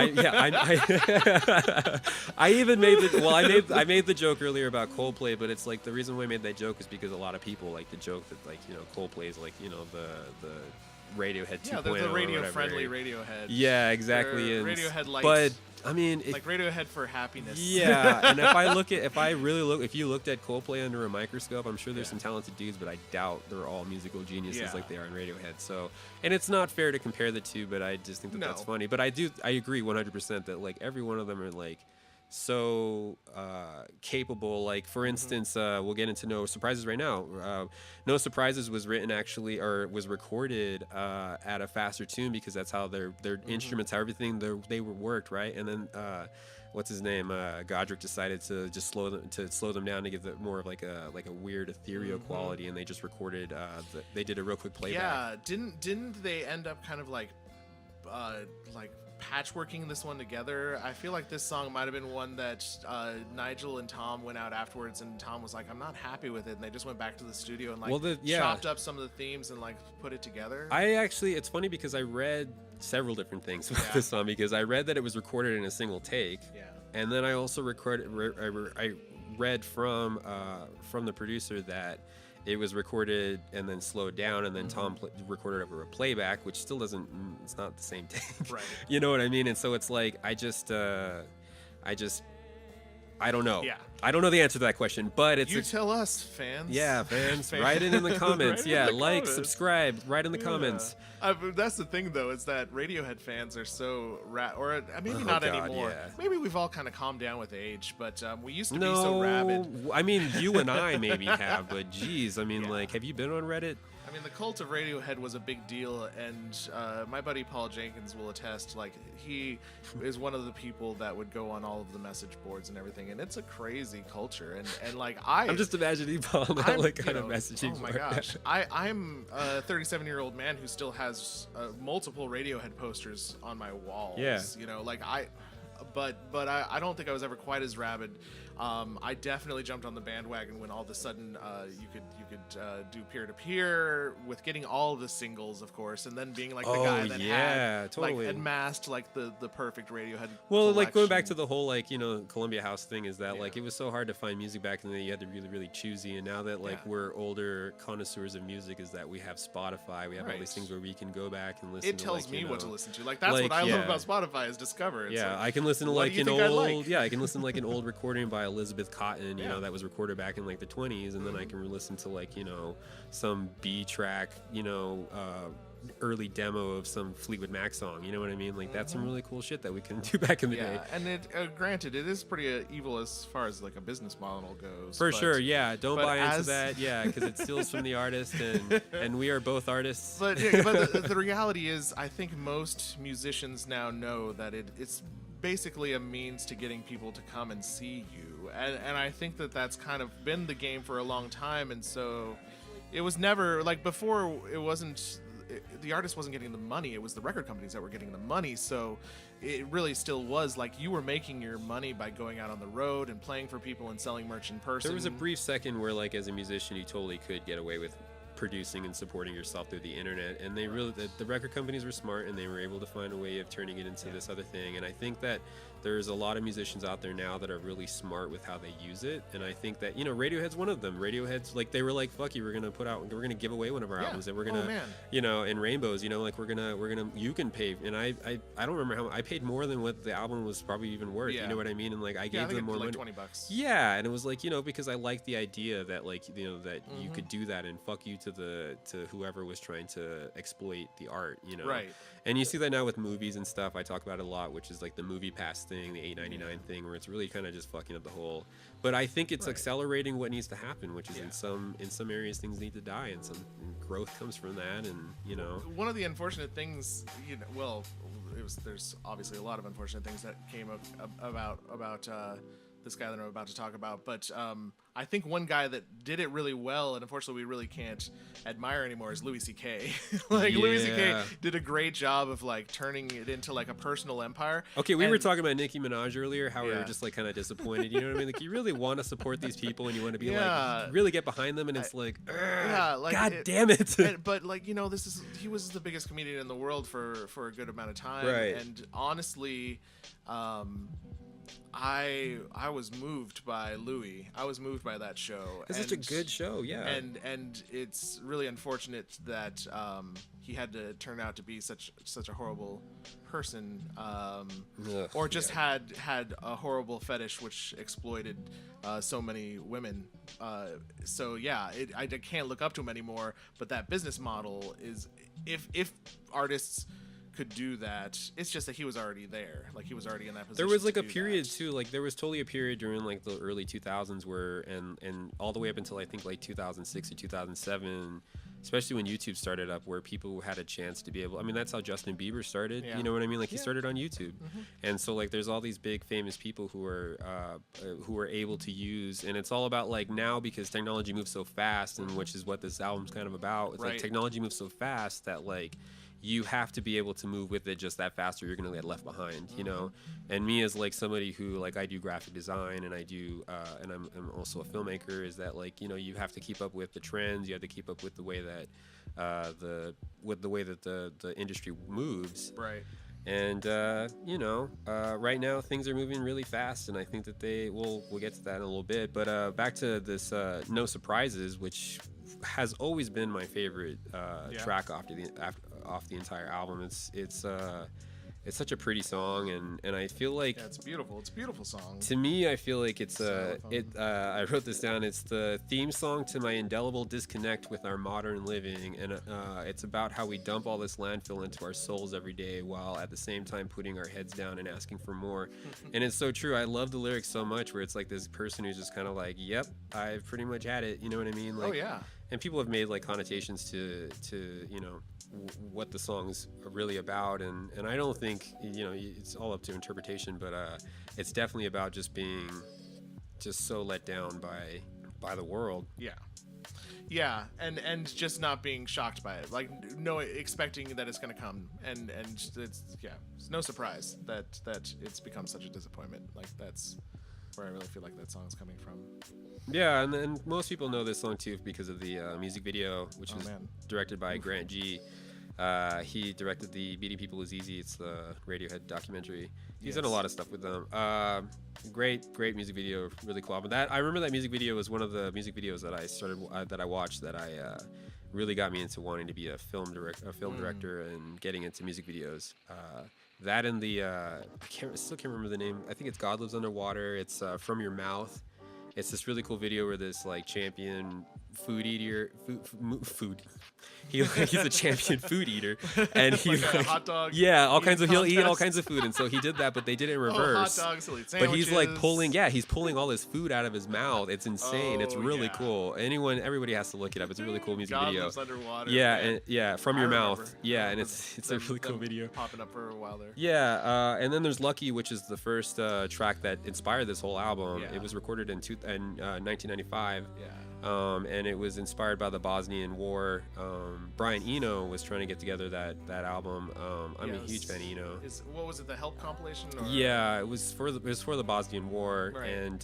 I made the joke earlier about Coldplay, but it's like the reason why I made that joke is because a lot of people like the joke that, like, you know, Coldplay is like, you know, the Radiohead 2.0. Yeah, they're the radio-friendly Radiohead. Yeah, exactly. And Radiohead light. But I mean, like Radiohead for happiness. Yeah, and if you looked at Coldplay under a microscope, I'm sure there's some talented dudes, but I doubt they're all musical geniuses like they are in Radiohead. So, and it's not fair to compare the two, but I just think that that's funny. But I agree 100% that like every one of them are like so capable. Like, for instance, we'll get into No Surprises right now. No Surprises was written actually, or was recorded at a faster tune, because that's how their instruments, how everything they were worked, right? And then what's his name, Godric decided to just slow them down to give it more of like a weird ethereal quality, and they just recorded they did a real quick playback. Yeah, didn't they end up kind of like patchworking this one together? I feel like this song might have been one that Nigel and Tom went out afterwards, and Tom was like, I'm not happy with it, and they just went back to the studio and like chopped up some of the themes and like put it together. It's funny because I read several different things about this song, because I read that it was recorded in a single take, and then I also I read from the producer that it was recorded and then slowed down, and then Tom recorded over a playback, which still doesn't, it's not the same take. Right. You know what I mean? And so it's like, I don't know. Yeah. I don't know the answer to that question, but it's... You tell us, fans. Yeah, fans. Write it in the comments. Comments. Subscribe, write in the comments. That's the thing, though, is that Radiohead fans are so... maybe not anymore. Yeah. Maybe we've all kind of calmed down with age, but we used to be so rabid. I mean, you and I maybe have, but geez, I mean, like, have you been on Reddit? I mean, the cult of Radiohead was a big deal, and my buddy Paul Jenkins will attest. Like, he is one of the people that would go on all of the message boards and everything, and it's a crazy culture. And like, I'm just imagining Paul now, like, kind of messaging. Oh my gosh, I'm a 37-year-old man who still has multiple Radiohead posters on my walls. Yeah. You know, like but I don't think I was ever quite as rabid. I definitely jumped on the bandwagon when all of a sudden you could do peer-to-peer with getting all of the singles, of course, and then being like the guy that had totally like amassed like the perfect Radiohead. Well, collection. like going back to the whole like, you know, Columbia House thing, is that like it was so hard to find music back then that you had to be really choosy, and now that like we're older connoisseurs of music, is that we have Spotify, we have all these things where we can go back and listen. It tells to, me like, what to listen to. Like that's what I love about Spotify is discover. It's like, I can listen to like an old I can listen to like an old recording by Elizabeth Cotton, you know, that was recorded back in like the 20s, and then I can listen to like, you know, some B track, you know, early demo of some Fleetwood Mac song, you know what I mean? Like that's some really cool shit that we can do back in the day. And it granted, it is pretty evil as far as like a business model goes. For sure, don't buy into that, because it steals from the artist, and we are both artists. But the reality is, I think most musicians now know that it's basically a means to getting people to come and see you, and I think that that's kind of been the game for a long time. And so it was never like before, the artist wasn't getting the money, it was the record companies that were getting the money. So it really still was like you were making your money by going out on the road and playing for people and selling merch in person. There was a brief second where like as a musician you totally could get away with producing and supporting yourself through the internet, and they really the record companies were smart, and they were able to find a way of turning it into this other thing. And I think that there's a lot of musicians out there now that are really smart with how they use it, and I think that, you know, Radiohead's one of them. Radiohead's like, they were like, fuck you, we're gonna give away one of our albums, and we're gonna, you know, in Rainbows, you know, like we're gonna you can pay, and I don't remember how I paid more than what the album was probably even worth. You know what I mean? And like I gave them more like money. $20. Yeah, and it was like, you know, because I liked the idea that, like, you know, that you could do that, and fuck you to whoever was trying to exploit the art, you know. Right. And you see that now with movies and stuff. I talk about it a lot, which is like the movie pass thing, the $8.99 thing, where it's really kind of just fucking up the whole. But I think it's accelerating what needs to happen, which is in some areas things need to die, and some growth comes from that, and you know. One of the unfortunate things, you know, well, there's obviously a lot of unfortunate things that came up about this guy that I'm about to talk about, but I think one guy that did it really well, and unfortunately we really can't admire anymore, is Louis C.K. Louis C.K. did a great job of like turning it into like a personal empire. Okay, we were talking about Nicki Minaj earlier, how we were just like kind of disappointed. You know what I mean? Like you really want to support these people, and you want to be like really get behind them, and it's like, God damn it. But like, you know, he was the biggest comedian in the world for a good amount of time, and honestly, I was moved by Louis. I was moved by that show. It's such a good show, yeah. And it's really unfortunate that he had to turn out to be such a horrible person, or just had a horrible fetish which exploited so many women. So yeah, I can't look up to him anymore. But that business model is, if artists could do that, it's just that he was already there, like he was already in that position. There was like a period too, like there was totally a period during like the early 2000s where and all the way up until I think like 2006 or 2007, especially when YouTube started up, where people had a chance to be able, I mean, that's how Justin Bieber started, you know what I mean, like he started on YouTube, and so like there's all these big famous people who are able to use, and it's all about like now, because technology moves so fast, and which is what this album's kind of about. It's like technology moves so fast that like you have to be able to move with it just that fast, or you're gonna get left behind, you know. And me, as like somebody who like, I do graphic design, and I do and I'm also a filmmaker, is that like, you know, you have to keep up with the trends, you have to keep up with the way that the industry moves, right. And you know, right now things are moving really fast, and I think that we'll get to that in a little bit. But back to this No Surprises, which has always been my favorite track off the entire album. It's such a pretty song, and I feel like it's beautiful. It's a beautiful song. To me, I feel like it's I wrote this down. It's the theme song to my indelible disconnect with our modern living, and it's about how we dump all this landfill into our souls every day, while at the same time putting our heads down and asking for more. And it's so true. I love the lyrics so much, where it's like this person who's just kind of like, "Yep, I've pretty much had it." You know what I mean? Like, oh yeah. And people have made like connotations to you know what the song's really about, and I don't think, you know, it's all up to interpretation, but it's definitely about just being just so let down by the world. Yeah, and just not being shocked by it, like expecting that it's gonna come, and it's no surprise that it's become such a disappointment. Like that's where I really feel like that song's coming from. Yeah, and then most people know this song too because of the music video, which was directed by Grant G. He directed the Beating People Is Easy. It's the Radiohead documentary. He's done a lot of stuff with them. Great music video, really cool. But I remember that music video was one of the music videos that I watched that really got me into wanting to be a film director and getting into music videos. That and the I still can't remember the name. I think it's God Lives Underwater. It's From Your Mouth. It's this really cool video where this like champion food eater, he's a champion food eater, and he's like hot dog. Yeah, he'll eat all kinds of food, and so he did that, but they did it in reverse. Hot dogs, he'll eat but he's like he's pulling all this food out of his mouth. It's insane. It's really cool. Everybody has to look it up. It's a really cool music video. God Lives Underwater. Yeah, From Your Mouth. Yeah, and it's a really cool video. Popping up for a while there. Yeah, and then there's Lucky, which is the first track that inspired this whole album. It was recorded in 1995. And it was inspired by the Bosnian War. Brian Eno was trying to get together that album. I'm a huge fan of Eno. What was it, the Help compilation? Or? Yeah, it was for the Bosnian War, and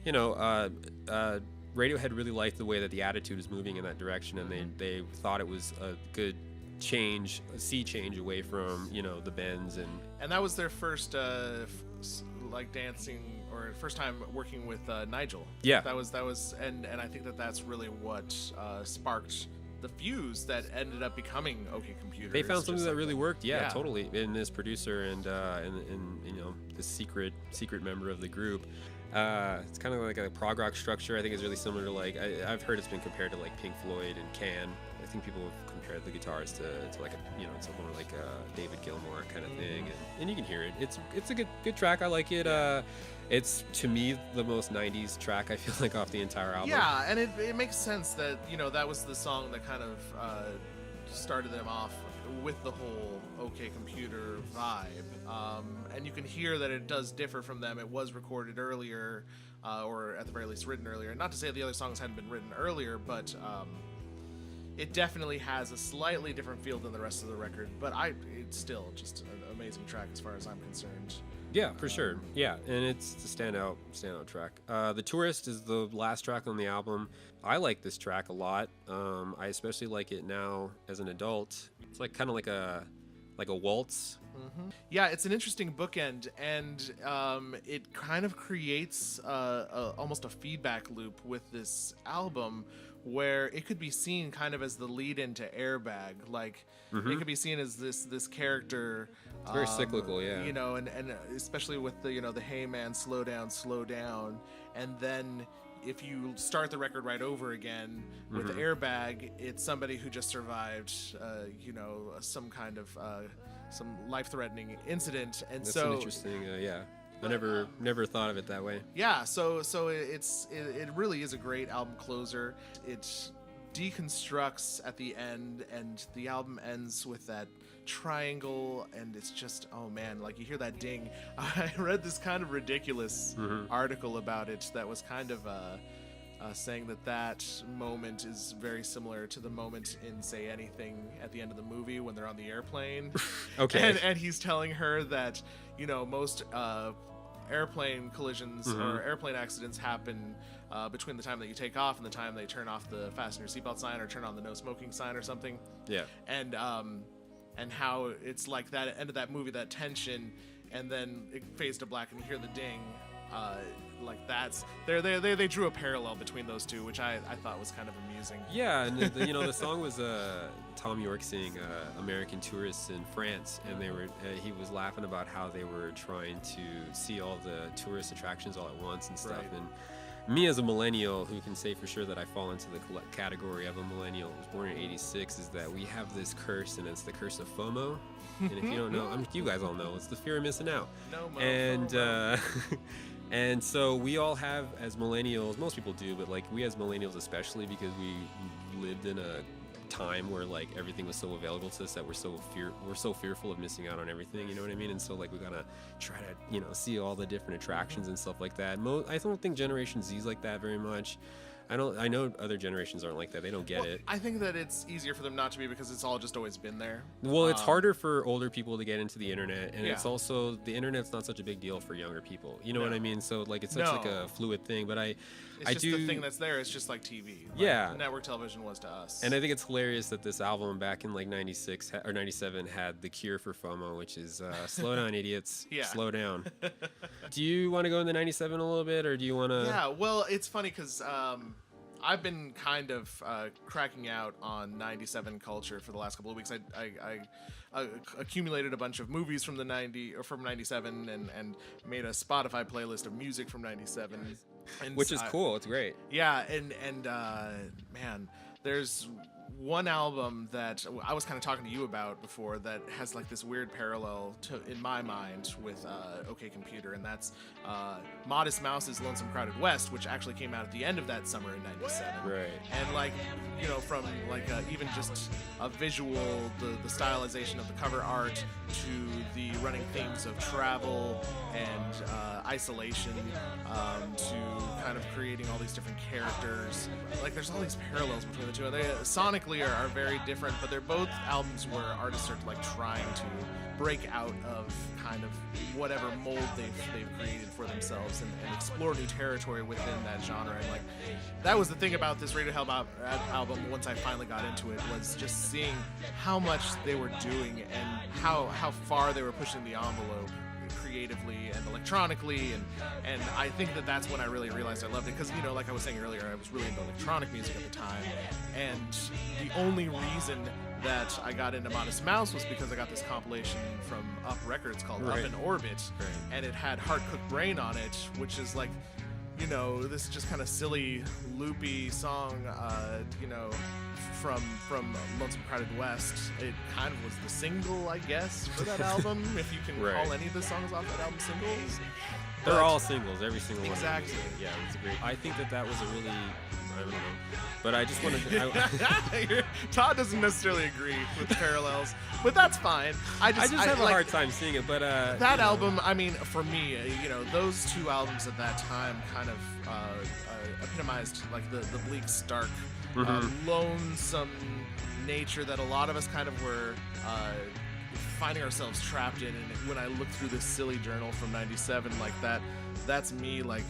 you know, Radiohead really liked the way that the attitude was moving in that direction, and they thought it was a good sea change away from, you know, the bends. And that was their first like dancing, or first time working with Nigel. Yeah, that was and I think that's really what sparked the fuse that ended up becoming OK Computer. They found something that really worked. Yeah, totally. And this producer and you know, this secret member of the group. It's kind of like a prog rock structure. I think it's really similar to, like, I've heard it's been compared to like Pink Floyd and Can. I think people have compared the guitars to like a, you know, something like a David Gilmour kind of thing, and you can hear it. It's a good track. I like it. It's, to me, the most 90s track, I feel like, off the entire album. Yeah, and it makes sense that, you know, that was the song that kind of started them off with the whole OK Computer vibe. And you can hear that it does differ from them. It was recorded earlier, or at the very least written earlier. Not to say the other songs hadn't been written earlier, but it definitely has a slightly different feel than the rest of the record. But it's still just an amazing track as far as I'm concerned. Yeah, for sure. Yeah, and it's a standout track. The Tourist is the last track on the album. I like this track a lot. I especially like it now as an adult. It's like kind of like a waltz. Mm-hmm. Yeah, it's an interesting bookend, and it kind of creates almost a feedback loop with this album, where it could be seen kind of as the lead into Airbag. Like, it could be seen as this character. It's very cyclical, yeah. You know, and especially with the, you know, the hey man, slow down, and then if you start the record right over again with Airbag, it's somebody who just survived, you know, some kind of some life-threatening incident, and that's so an interesting, yeah. I never thought of it that way. Yeah, so it really is a great album closer. It deconstructs at the end, and the album ends with that triangle, and it's just, oh man, like, you hear that ding. I read this kind of ridiculous article about it that was kind of saying that moment is very similar to the moment in Say Anything at the end of the movie when they're on the airplane. Okay. And he's telling her that, you know, most airplane collisions or airplane accidents happen between the time that you take off and the time they turn off the fasten your seatbelt sign or turn on the no smoking sign or something. Yeah. And how it's like that end of that movie, that tension, and then it fades to black and you hear the ding. Like, that's they drew a parallel between those two, which I thought was kind of amusing. Yeah, and you know, the song was Tom York singing American Tourists in France, and he was laughing about how they were trying to see all the tourist attractions all at once and stuff. Right. And me, as a millennial who can say for sure that I fall into the category of a millennial who was born in '86, is that we have this curse, and it's the curse of FOMO. And if you don't know, you guys all know, it's the fear of missing out. And so we all have, as millennials, most people do, but like we as millennials especially, because we lived in a time where like everything was so available to us that we're so fearful of missing out on everything, you know what I mean? And so like we gotta try to, you know, see all the different attractions and stuff like that. I don't think Generation Z's like that very much. I know other generations aren't like that. They don't get it. I think that it's easier for them not to be because it's all just always been there. Well, it's harder for older people to get into the internet, and it's also, the internet's not such a big deal for younger people. You know what I mean? So like it's such like a fluid thing. But it's just the thing that's there. It's just like TV. Like network television was to us. And I think it's hilarious that this album back in like '96 or '97 had the cure for FOMO, which is slow down, idiots. Slow down. Do you want to go into '97 a little bit, or do you want to? Yeah. Well, it's funny because I've been kind of cracking out on '97 culture for the last couple of weeks. I accumulated a bunch of movies from the from '97 and made a Spotify playlist of music from '97, which is cool. It's great. Yeah, and man, there's one album that I was kind of talking to you about before that has like this weird parallel in my mind with OK Computer, and that's Modest Mouse's Lonesome Crowded West, which actually came out at the end of that summer in '97. Right. And like, you know, from like even just a visual, the stylization of the cover art to the running themes of travel and isolation, to kind of creating all these different characters. Like there's all these parallels between the two. And they sonically are very different, but they're both albums where artists are like trying to break out of kind of whatever mold they've created for themselves and explore new territory within that genre. And like that was the thing about this Radiohead album once I finally got into it, was just seeing how much they were doing and how far they were pushing the envelope creatively and electronically, and I think that's when I really realized I loved it, because like I was saying earlier, I was really into electronic music at the time, and the only reason that I got into Modest Mouse was because I got this compilation from Up Records called Up in Orbit, and it had Heart Cooked Brain on it, which is like this just kind of silly loopy song from Lonesome Crowded West. It kind of was the single, I guess, for that album, if you can call any of the songs off that album singles. They're all singles, every single one. Exactly. Yeah, it's great. I think that was a really, I don't know, but I just wanted to... Todd doesn't necessarily agree with the parallels, but that's fine. I just have a hard time seeing it, but... that album, I mean, for me, those two albums at that time kind of epitomized like the bleak, stark, lonesome nature that a lot of us kind of were finding ourselves trapped in. And when I look through this silly journal from '97, like that's me like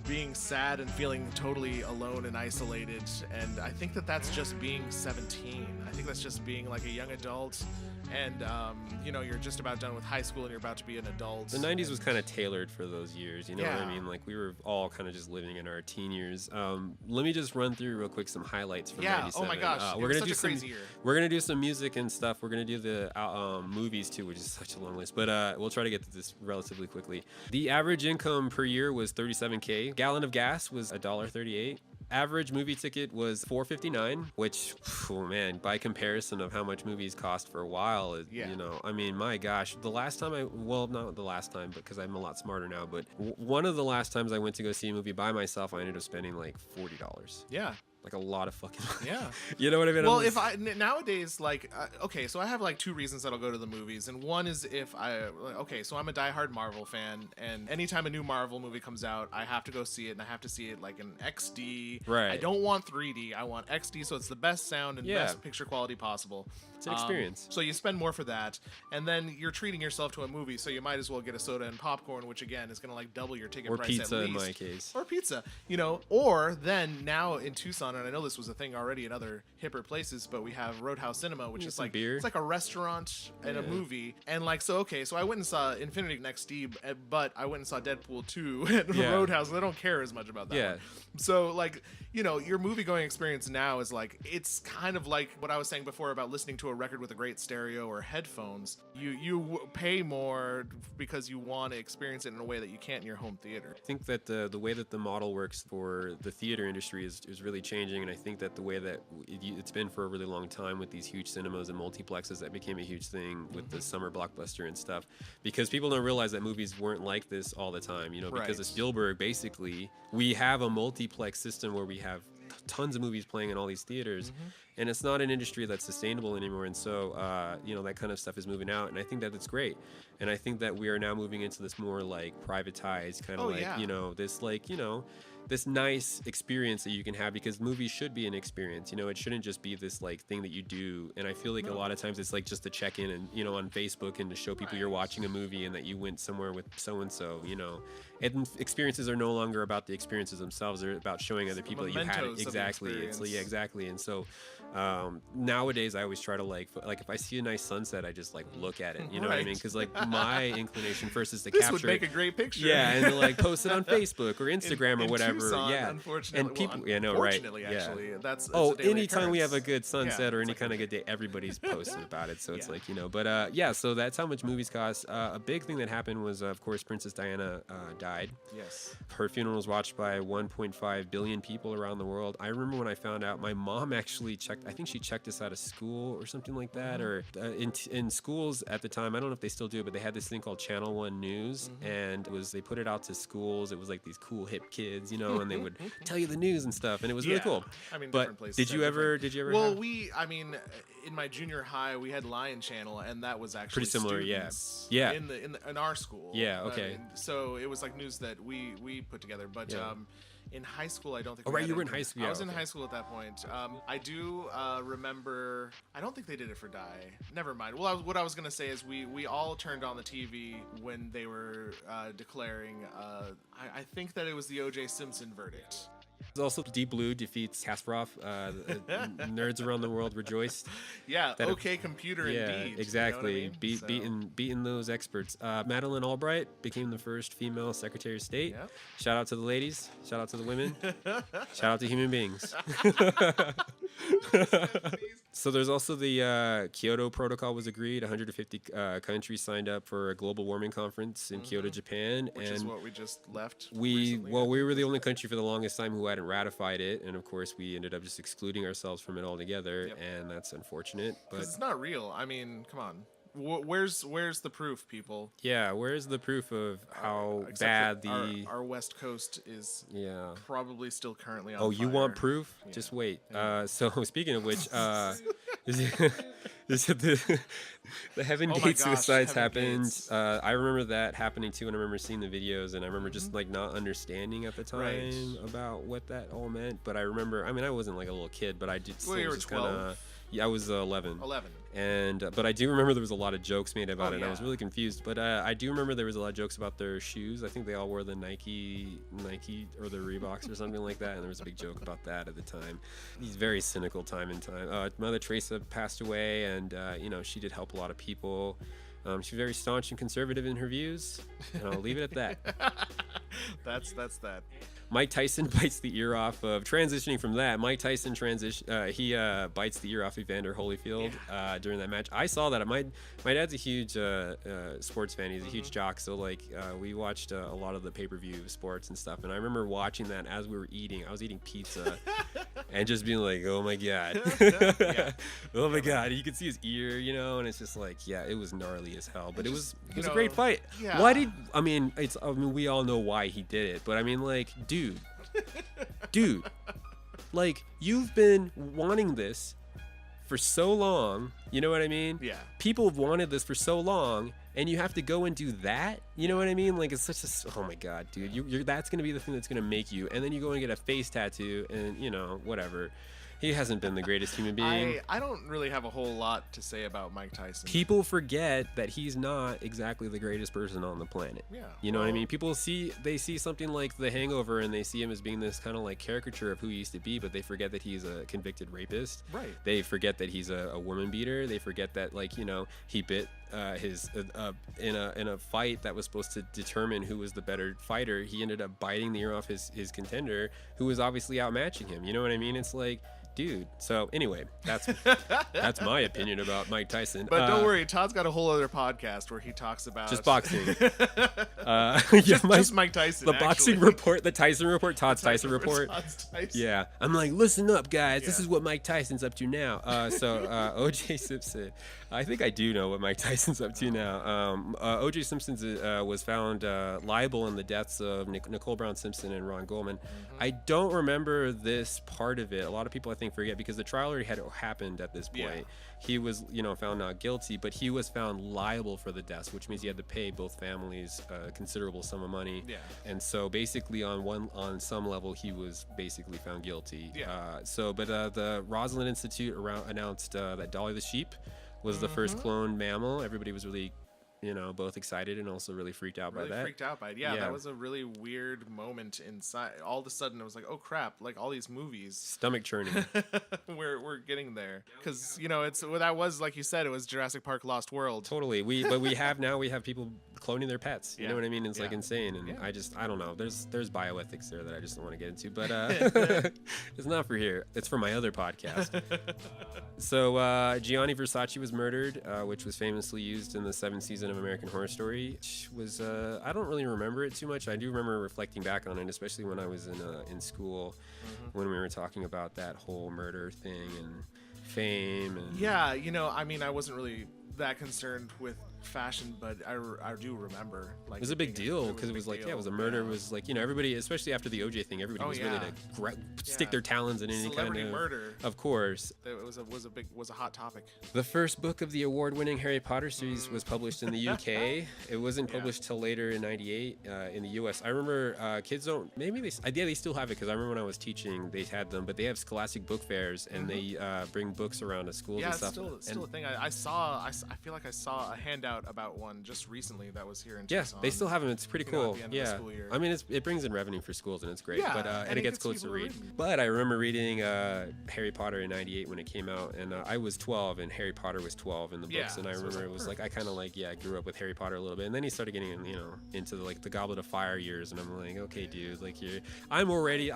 being sad and feeling totally alone and isolated. And I think that's just being 17. I think that's just being like a young adult. And you're just about done with high school and you're about to be an adult. The 90s was kind of tailored for those years, you know what I mean? Like we were all kind of just living in our teen years. Let me just run through real quick some highlights from 97. Oh my gosh, we're gonna do some crazy year. We're gonna do some music and stuff. We're gonna do the movies too, which is such a long list, but we'll try to get to this relatively quickly. The average income per year was $37K. Gallon of gas was $1.38. Average movie ticket was $4.59, which, oh man, by comparison of how much movies cost for a while, I mean, my gosh, the last time not the last time, because I'm a lot smarter now, but one of the last times I went to go see a movie by myself, I ended up spending like $40. Yeah. Like a lot of fucking money. Yeah. You know what I mean? Well, nowadays, like, okay, so I have like two reasons that I'll go to the movies. And one is so I'm a diehard Marvel fan. And anytime a new Marvel movie comes out, I have to go see it. And I have to see it like in XD. Right. I don't want 3D. I want XD, so it's the best sound and best picture quality possible. It's an experience. So you spend more for that. And then you're treating yourself to a movie, so you might as well get a soda and popcorn, which again is going to like double your ticket price at least. Or pizza in my case. Or pizza, Or then now in Tucson, and I know this was a thing already in other hipper places, but we have Roadhouse Cinema, which is like beer. It's like a restaurant and a movie. And like so I went and saw Infinity Next Steve, but I went and saw Deadpool 2 at Roadhouse, and I don't care as much about that one. So like your movie going experience now is like, it's kind of like what I was saying before about listening to a record with a great stereo or headphones. You pay more because you want to experience it in a way that you can't in your home theater. I think that the way that the model works for the theater industry is really changing, and I think that the way that it's been for a really long time with these huge cinemas and multiplexes, that became a huge thing with the summer blockbuster and stuff, because people don't realize that movies weren't like this all the time, because of Spielberg. Basically, we have a multiplex system where we have tons of movies playing in all these theaters, and it's not an industry that's sustainable anymore. And so that kind of stuff is moving out, and I think that it's great. And I think that we are now moving into this more like privatized kind of this nice experience that you can have, because movies should be an experience. It shouldn't just be this like thing that you do. And I feel like a lot of times it's like just to check in and on Facebook and to show people you're watching a movie and that you went somewhere with so and so. And experiences are no longer about the experiences themselves. They're about showing other people that you had it. Exactly. It's like, exactly. And so nowadays I always try to like if I see a nice sunset, I just like look at it. You know what I mean? Because like my inclination first is to capture would make a great picture. Yeah, and to like post it on Facebook or Instagram or whatever. Tucson, unfortunately. And people, unfortunately, actually, that's anytime we have a good sunset or any kind of good day, everybody's posting about it. So it's like so that's how much movies cost. A big thing that happened was, of course, Princess Diana died. Yes. Her funeral was watched by 1.5 billion people around the world. I remember when I found out, my mom actually checked. I think she checked us out of school or something like that, or in schools at the time. I don't know if they still do, but they had this thing called Channel 1 News, and they put it out to schools. It was like these cool hip kids, and they would tell you the news and stuff, and it was really cool. I mean, but different places. Did you ever? Well, in my junior high, we had Lion Channel, and that was actually pretty similar. In our school. Yeah. Okay. So it was like news that we put together, but In high school, I don't think. Oh, right, you were in high school. I was in okay. high school at that point. I do remember. I don't think they did it for Die. Never mind. Well, what I was gonna say is we all turned on the TV when they were declaring. I think that it was the O.J. Simpson verdict. Also, Deep Blue defeats Kasparov. Nerds around the world rejoiced. Yeah, OK Computer indeed. Exactly. You know what I mean? Beating those experts. Madeleine Albright became the first female Secretary of State. Yep. Shout out to the ladies. Shout out to the women. Shout out to human beings. So there's also the Kyoto Protocol was agreed. 150 countries signed up for a global warming conference in Kyoto, Japan. Which and is what we just left. we were the only country for the longest time who hadn't ratified it, and of course we ended up just excluding ourselves from it altogether, and that's unfortunate. But it's not real. I mean, come on. Where's the proof, people? yeah, where's the proof of how Except bad for our West Coast is probably still currently on fire. you want proof? Yeah. Just wait. So speaking of which, the Heaven Gate suicides happened. I remember that happening too, and I remember seeing the videos, and I remember just like not understanding at the time about what that all meant. But I remember, I mean, I wasn't like a little kid, but I did. Well, you were 12. Yeah, I was 11. 11. And but I do remember there was a lot of jokes made about it. And I was yeah. really confused. But I do remember there was a lot of jokes about their shoes. I think they all wore the Nike or the Reeboks or something like that. And there was a big joke about that at the time. It's very cynical time and time. Mother Teresa passed away, and she did help a lot of people. She's very staunch and conservative in her views, and I'll leave it at that. That's that. Mike Tyson bites the ear off of transitioning from that. Mike Tyson bites the ear off Evander Holyfield during that match. I saw that. My dad's a huge sports fan. He's a huge jock. So we watched a lot of the pay-per-view sports and stuff. And I remember watching that as we were eating. I was eating pizza and just being like, oh my god, oh my god. You could see his ear, and it's just like, yeah, it was gnarly as hell. But it was a great fight. Yeah. We all know why he did it. But I mean, like, dude, like, you've been wanting this for so long, you know what I mean? Yeah. People have wanted this for so long, and you have to go and do that, you know what I mean? Like, it's such a, oh my god, dude, you're that's gonna be the thing that's gonna make you, and then you go and get a face tattoo, and whatever. He hasn't been the greatest human being. I don't really have a whole lot to say about Mike Tyson. People forget that he's not exactly the greatest person on the planet. Yeah. You know what I mean? People see something like The Hangover, and they see him as being this kind of like caricature of who he used to be, but they forget that he's a convicted rapist. Right. They forget that he's a woman beater. They forget that, like, he bit his in a fight that was supposed to determine who was the better fighter. He ended up biting the ear off his contender, who was obviously outmatching him. You know what I mean? It's like, dude. So anyway, that's my opinion about Mike Tyson. But don't worry, Todd's got a whole other podcast where he talks about just boxing. Just Mike Tyson. The boxing report, the Tyson report, Todd's Tyson report. Yeah, I'm like, listen up, guys. This is what Mike Tyson's up to now. O.J. Simpson. I think I do know what Mike Tyson's up to now. O.J. Simpson was found liable in the deaths of Nicole Brown Simpson and Ron Goldman. I don't remember this part of it. A lot of people, I think, forget, because the trial already had happened at this point. Yeah. He was, found not guilty, but he was found liable for the deaths, which means he had to pay both families a considerable sum of money. Yeah. And so basically on some level, he was basically found guilty. Yeah. But the Rosalind Institute announced that Dolly the sheep was the first cloned mammal. Everybody was really, both excited and also really freaked out by that. Freaked out by it. Yeah, that was a really weird moment inside. All of a sudden, it was like, oh crap! Like all these movies, stomach churning. we're getting there, because that was, like you said, it was Jurassic Park: Lost World. Totally. We have people cloning their pets. You know what I mean? It's like insane, and I don't know. There's bioethics there that I just don't want to get into, but it's not for here. It's for my other podcast. So Gianni Versace was murdered, which was famously used in the 7th season of American Horror Story. Which was I don't really remember it too much. I do remember reflecting back on it, especially when I was in school, when we were talking about that whole murder thing and fame. And I wasn't really that concerned with fashion, but I do remember like it was a big deal because it was like it was a murder. It was like, you know, everybody, especially after the OJ thing, everybody was ready to stick their talons in any kind of murder. Of course, it was a hot topic. The first book of the award-winning Harry Potter series was published in the UK. It wasn't published till later in '98 in the US. I remember kids don't, maybe they still have it, because I remember when I was teaching they had them, but they have scholastic book fairs and they bring books around to schools and stuff. It's still a thing. I feel like I saw a handout about one just recently that was here in Tucson. Yeah, they still have them. It's pretty cool. Yeah, I mean, it brings in revenue for schools and it's great. Yeah, but and it gets kids to read. But I remember reading Harry Potter in '98 when it came out, and I was 12 and Harry Potter was 12 in the books, and I remember it was like I kind of like I grew up with Harry Potter a little bit, and then he started getting into the Goblet of Fire years, and I'm like, okay, dude, like I'm already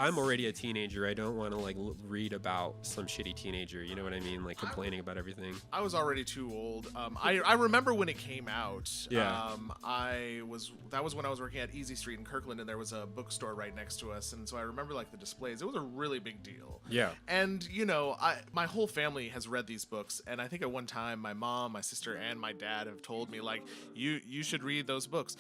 a teenager. I don't want to like read about some shitty teenager, you know what I mean, like complaining about everything. I was already too old. I remember when it came out. Yeah. That was when I was working at Easy Street in Kirkland, and there was a bookstore right next to us, and so I remember like the displays. It was a really big deal. Yeah. And my whole family has read these books, and I think at one time my mom, my sister, and my dad have told me like you should read those books.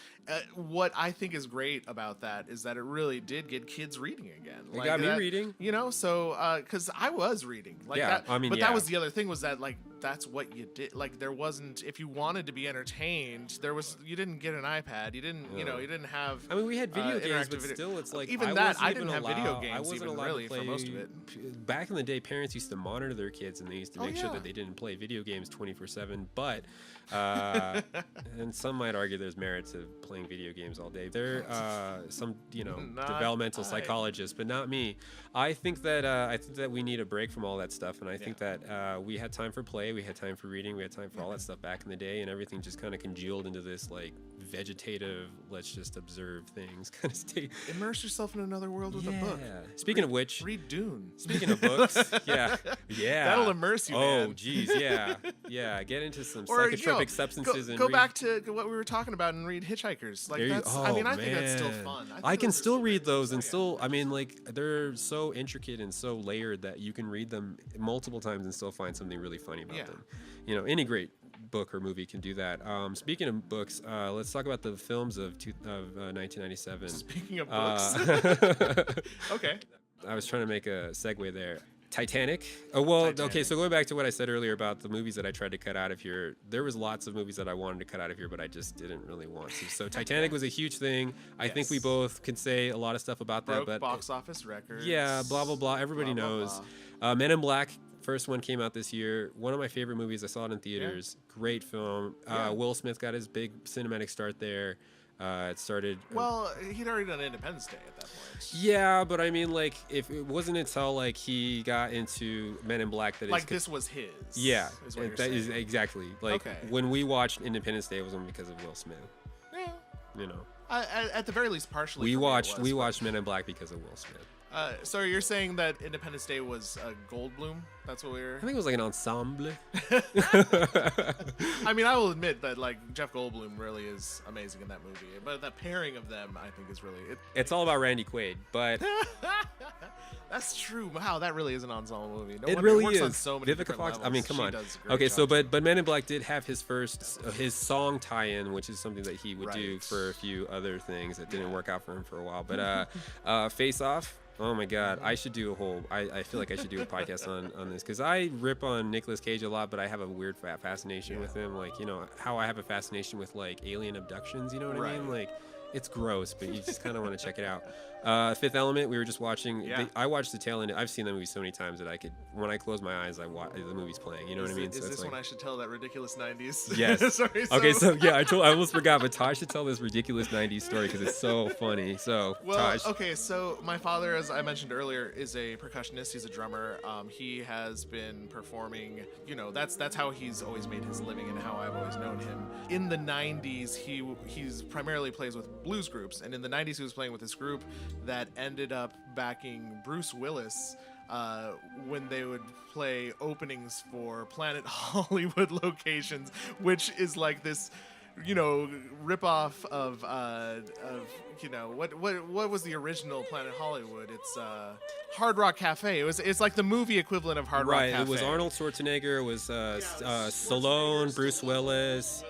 What I think is great about that is that it really did get kids reading again. It got me reading. So because I was reading. Like yeah. That, I mean, but that was the other thing, was that like that's what you did. Like there wasn't, if you wanted to be entertained, you didn't get an iPad. You didn't, you didn't have. I mean, we had video games, but still, it's like even I didn't have video games. I wasn't allowed really to play, for most of it. Back in the day, parents used to monitor their kids, and they used to make sure that they didn't play video games 24/7. But and some might argue there's merit to playing video games all day. There some developmental psychologists, but not me. I think that we need a break from all that stuff, and I think that we had time for play, we had time for reading, we had time for all that stuff back in the day, and everything just kind of congealed into this like vegetative, let's just observe things kind of state. Immerse yourself in another world with a book. Speaking of which, read Dune. Speaking of books, that'll immerse you. Oh, geez, yeah. Get into some psychotropic substances and go back to what we were talking about and read Hitchhikers. Like I think that's still fun. I can still read those and still. I mean, like they're so intricate and so layered that you can read them multiple times and still find something really funny about them. Any great book or movie can do that. Speaking of books, let's talk about the films of 1997. Speaking of books, okay. I was trying to make a segue there. Titanic. Okay, so going back to what I said earlier about the movies that I tried to cut out of here, there was lots of movies that I wanted to cut out of here, but I just didn't really want to. So Titanic was a huge thing. I think we both could say a lot of stuff about that. But box office records. Yeah, blah, blah, blah. Everybody knows. Men in Black, first one came out this year. One of my favorite movies. I saw it in theaters. Great film. Will Smith got his big cinematic start there. It started. Well, he'd already done Independence Day at that point. Yeah, but I mean, like, if it wasn't until like he got into Men in Black that this was his. Yeah, that is exactly like when we watched Independence Day, it wasn't because of Will Smith. Yeah, at the very least, partially. We watched Men in Black because of Will Smith. So you're saying that Independence Day was Goldblum? That's what we were. I think it was like an ensemble. I mean, I will admit that like Jeff Goldblum really is amazing in that movie, but the pairing of them, I think, is really. It's all about Randy Quaid, but. That's true. Wow, that really is an ensemble movie. It really works is. On so many Vivica Fox. levels. I mean, come on. Okay, so but Men in Black did have his first his song tie-in, which is something that he would do for a few other things that didn't work out for him for a while. But Face Off. Oh my God, I should do I feel like I should do a podcast on this, because I rip on Nicolas Cage a lot, but I have a weird fascination with him. Like, how I have a fascination with like alien abductions, you know what I mean? Like, it's gross, but you just kind of want to check it out. Fifth Element, we were just watching. I watched the tail end. I've seen that movie so many times that I could, when I close my eyes, the movie's playing. You know what I mean? Is this when I should tell that ridiculous 90s? Yes. Sorry, okay, so yeah, I almost forgot, but Tadj should tell this ridiculous 90s story because it's so funny. So, Tadj. Okay, so my father, as I mentioned earlier, is a percussionist. He's a drummer. He has been performing. That's how he's always made his living and how I've always known him. In the 90s, he's primarily plays with blues groups, and in the 90s, he was playing with this group that ended up backing Bruce Willis when they would play openings for Planet Hollywood locations, which is like this, ripoff of what was the original Planet Hollywood? It's Hard Rock Cafe. It's like the movie equivalent of Hard Rock Cafe. Right. It was Arnold Schwarzenegger. It was Stallone, Bruce Willis.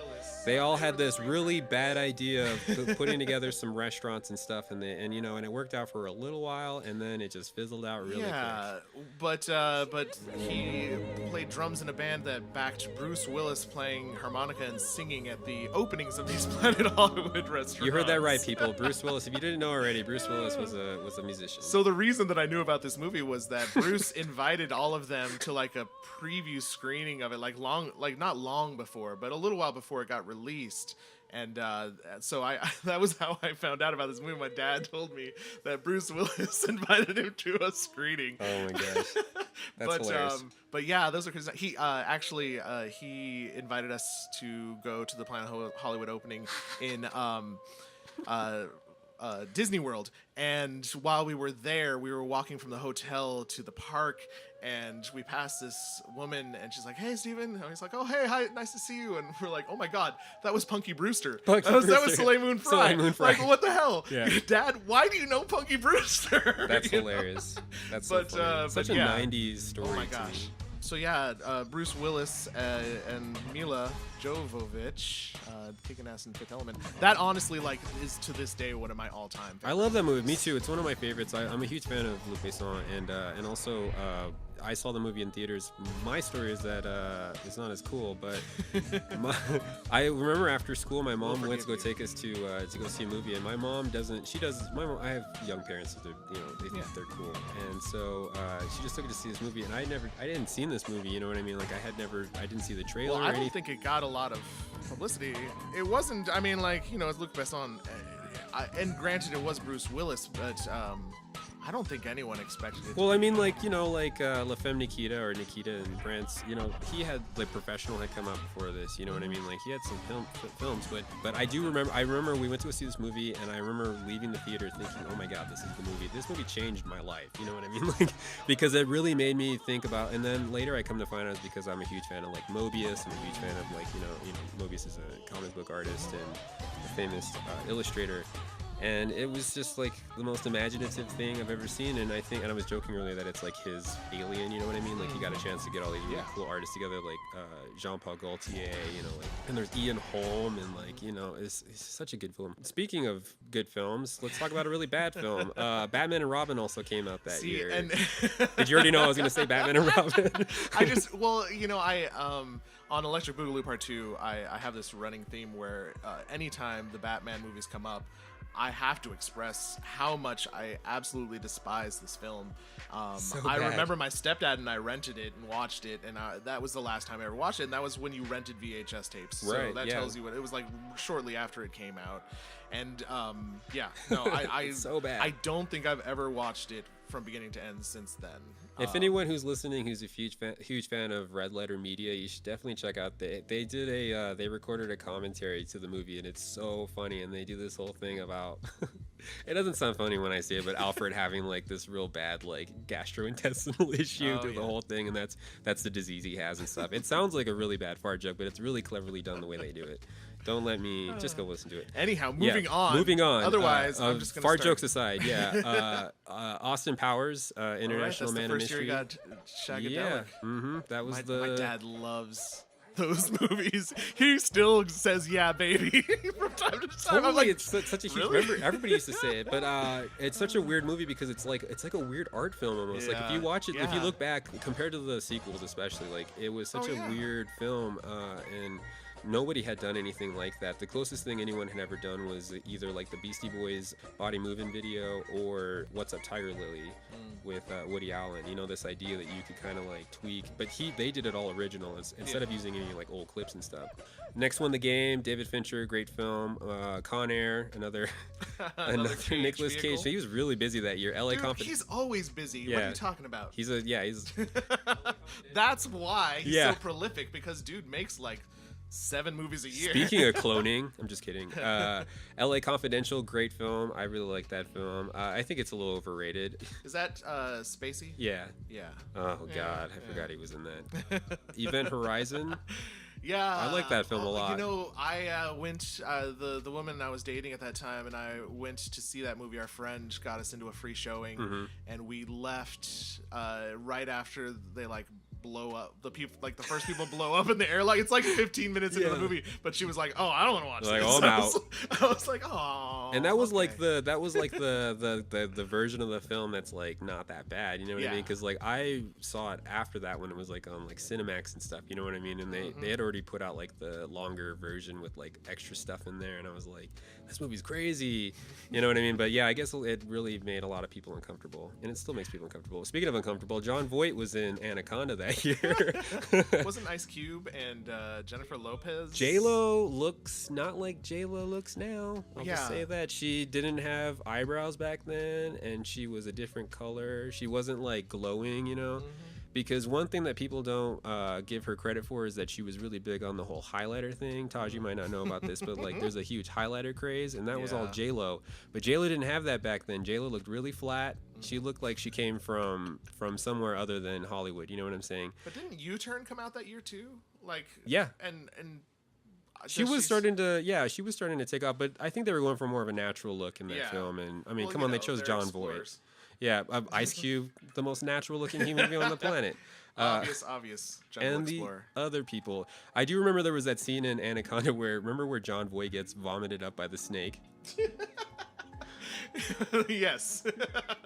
They all had this really bad idea of putting together some restaurants and stuff, and it worked out for a little while, and then it just fizzled out really quick. But he played drums in a band that backed Bruce Willis playing harmonica and singing at the openings of these Planet Hollywood restaurants. You heard that right, people. Bruce Willis. If you didn't know already, Bruce Willis was a musician. So the reason that I knew about this movie was that Bruce invited all of them to like a preview screening of it, not long before, but a little while before it got released. And so that was how I found out about this movie. My dad told me that Bruce Willis invited him to a screening. Oh my gosh, that's hilarious. But yeah, those are because he he invited us to go to the Planet Hollywood opening in Disney World, and while we were there, we were walking from the hotel to the park, and we passed this woman, and she's like, "Hey, Steven," and he's like, "Oh, hey, hi, nice to see you," and we're like, "Oh my God, that was Punky Brewster. That was Soleil Moon Frye. Like, what the hell, yeah. Dad? Why do you know Punky Brewster?" That's hilarious. That's so funny. Such a '90s story. Oh my gosh. So yeah, Bruce Willis and Mila Jovovich kicking ass in Fifth Element. That honestly, is to this day one of my all-time favorites. I love that movie. Me too. It's one of my favorites. I'm a huge fan of Luc Besson, and also I saw the movie in theaters. My story is that it's not as cool, but I remember after school, my mom went to go take us to go see a movie, and my mom doesn't. She does. My mom. I have young parents, so they think they're cool, and so she just took us to see this movie, and I didn't see this movie. You know what I mean? Like I didn't see the trailer. Well, I don't think it got a lot of publicity. It wasn't. I mean, it's Luc Besson, and granted, it was Bruce Willis, but I don't think anyone expected it. Well, I mean, La Femme Nikita or Nikita in France, he had, Professional had come out before this, you know what I mean? Like, he had some films, but I remember we went to go see this movie, and I remember leaving the theater thinking, oh my God, this is the movie. This movie changed my life, you know what I mean? Like, because it really made me think about, and then later I come to find out it's because I'm a huge fan of, Mobius. I'm a huge fan of, Mobius is a comic book artist and a famous illustrator. And it was just the most imaginative thing I've ever seen, and I was joking earlier that it's his Alien, you know what I mean? Like, he got a chance to get all these really cool artists together, Jean-Paul Gaultier, and there's Ian Holm, and it's such a good film. Speaking of good films, let's talk about a really bad film. Batman and Robin also came out that year. And did you already know I was going to say Batman and Robin? On Electric Boogaloo Part 2, I have this running theme where anytime the Batman movies come up, I have to express how much I absolutely despise this film. I remember my stepdad and I rented it and watched it, and that was the last time I ever watched it, and that was when you rented VHS tapes. Right, so that tells you what it was like shortly after it came out. And I so bad. I don't think I've ever watched it from beginning to end since then. If anyone who's listening who's a huge fan of Red Letter Media, you should definitely check out. They recorded a commentary to the movie, and it's so funny. And they do this whole thing about it doesn't sound funny when I say it, but Alfred having this real bad gastrointestinal issue through the whole thing, and that's the disease he has and stuff. It sounds like a really bad fart joke, but it's really cleverly done the way they do it. Don't let me just go listen to it. Anyhow, moving on. Otherwise, I'm just gonna fart jokes aside. Yeah, Austin Powers, International Man of Mystery. That's the first year he got Shagadelic. That was my dad loves those movies. He still says "yeah, baby" from time to time. Totally, I'm like, it's such a huge. Really? Remember, everybody used to say it, but it's such a weird movie because it's like a weird art film almost. If you watch it, if you look back compared to the sequels, especially, it was such a weird film, and nobody had done anything like that. The closest thing anyone had ever done was either the Beastie Boys Body Movin' video or What's Up Tiger Lily with Woody Allen. This idea that you could kind of tweak, but they did it all original instead of using any old clips and stuff. Next one, The Game, David Fincher, great film. Con Air, another Nicolas Cage. He was really busy that year. LA Confidential. He's always busy. Yeah. What are you talking about? He's That's why he's so prolific, because dude makes 7 movies a year. Speaking of cloning, I'm just kidding. LA Confidential, great film. I really like that film. I think it's a little overrated. Is that Spacey? Yeah. Yeah. Oh God, I forgot he was in that. Event Horizon. Yeah, I like that film a lot. I went, the woman I was dating at that time, and I went to see that movie. Our friend got us into a free showing, and we left right after they blow up. The people, like the first people blow up in the air. Like it's like 15 minutes into the movie, but she was like, "Oh, I don't want to watch like, this." "Oh, I'm out." I was like, "Oh." And that was like the version of the film that's like not that bad. You know what I mean? Because like I saw it after that when it was like on like Cinemax and stuff. You know what I mean? And they had already put out like the longer version with like extra stuff in there, and I was like, this movie's crazy. You know what I mean? But yeah, I guess it really made a lot of people uncomfortable, and it still makes people uncomfortable. Speaking of uncomfortable, John Voight was in Anaconda that year. Wasn't Ice Cube and Jennifer Lopez? J-Lo looks not like J-Lo looks now. I'll just say that. She didn't have eyebrows back then, and she was a different color. She wasn't like glowing, you know? Because one thing that people don't give her credit for is that she was really big on the whole highlighter thing. Taj, you might not know about this, but like there's a huge highlighter craze, and that was all J-Lo. But J-Lo didn't have that back then. J-Lo looked really flat. She looked like she came from somewhere other than Hollywood. You know what I'm saying? But didn't U-Turn come out that year too? Like and she was starting to take off, but I think they were going for more of a natural look in that film. And I mean, come on, they chose John Voight. Yeah, Ice Cube, the most natural looking human being on the planet. Obvious. And the other people. I do remember there was that scene in Anaconda where John Voight gets vomited up by the snake? Yes.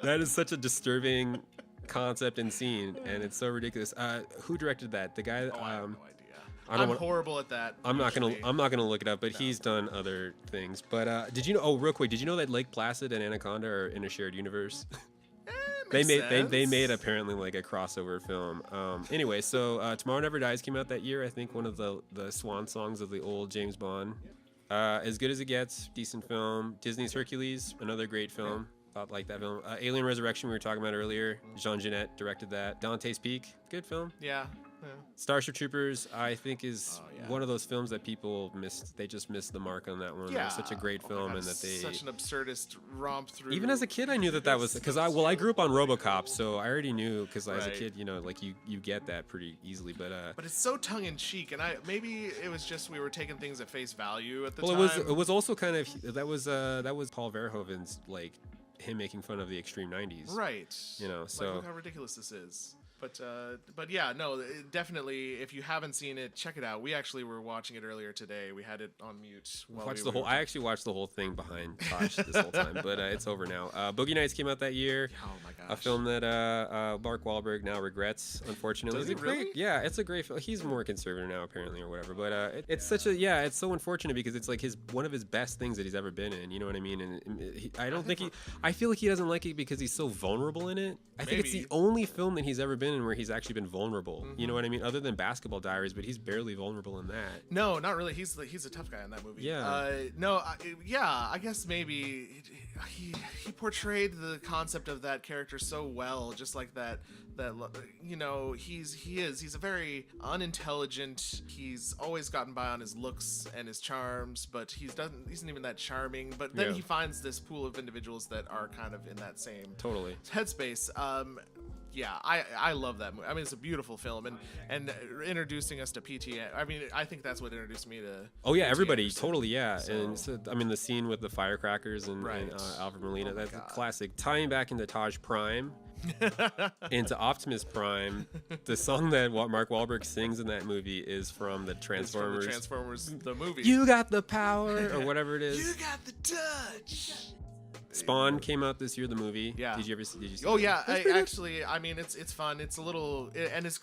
That is such a disturbing concept and scene, and it's so ridiculous. Who directed that? The guy. I have no idea. I'm horrible at that. I'm not gonna look it up, but he's done other things. But did you know? Oh, real quick, did you know that Lake Placid and Anaconda are in a shared universe? They made apparently like a crossover film. Anyway, so Tomorrow Never Dies came out that year. I think one of the swan songs of the old James Bond. As Good as It Gets, decent film. Disney's Hercules, another great film. Thought like that film. Alien Resurrection we were talking about earlier. Jean Genet directed that. Dante's Peak, good film. Yeah. Starship Troopers, I think, is one of those films that people missed. They just missed the mark on that one. Yeah. It was such a great film, and that they such an absurdist romp through. Even as a kid, I knew that was because I grew up on RoboCop, so I already knew because as a kid, you know, like you get that pretty easily. But it's so tongue in cheek, and maybe it was just we were taking things at face value at the time. Well, it was also kind of that was Paul Verhoeven's like him making fun of the extreme '90s, right? You know, so like, look how ridiculous this is. But yeah, no, definitely. If you haven't seen it, check it out. We actually were watching it earlier today. We had it on mute. I actually watched the whole thing behind Tosh this whole time, but it's over now. Boogie Nights came out that year. Oh my gosh! A film that Mark Wahlberg now regrets, unfortunately. Does he really? Yeah, it's a great film. He's more conservative now, apparently, or whatever. But it's such a it's so unfortunate because it's like one of his best things that he's ever been in. You know what I mean? And I feel like he doesn't like it because he's so vulnerable in it. I think it's the only film that he's ever been in where he's actually been vulnerable. You know what I mean? Other than Basketball Diaries, but he's barely vulnerable in that. No, not really. He's a tough guy in that movie. Yeah. I guess maybe he portrayed the concept of that character so well, just like that you know, he's a very unintelligent. He's always gotten by on his looks and his charms, but he isn't even that charming. But then he finds this pool of individuals that are kind of in that same headspace. Yeah, I love that movie. I mean, it's a beautiful film, and introducing us to PTA. I mean, I think that's what introduced me to. Oh yeah, PTA everybody, totally, yeah. And so, I mean, the scene with the firecrackers and Alfred Molina, that's a classic. Tying back into Taj Prime, into Optimus Prime, the song that Mark Wahlberg sings in that movie is from the Transformers. The movie. You got the power, or whatever it is. You got the touch. Spawn came out this year, the movie. Yeah. Did you see Oh yeah, I mean, it's fun. It's a little, and it's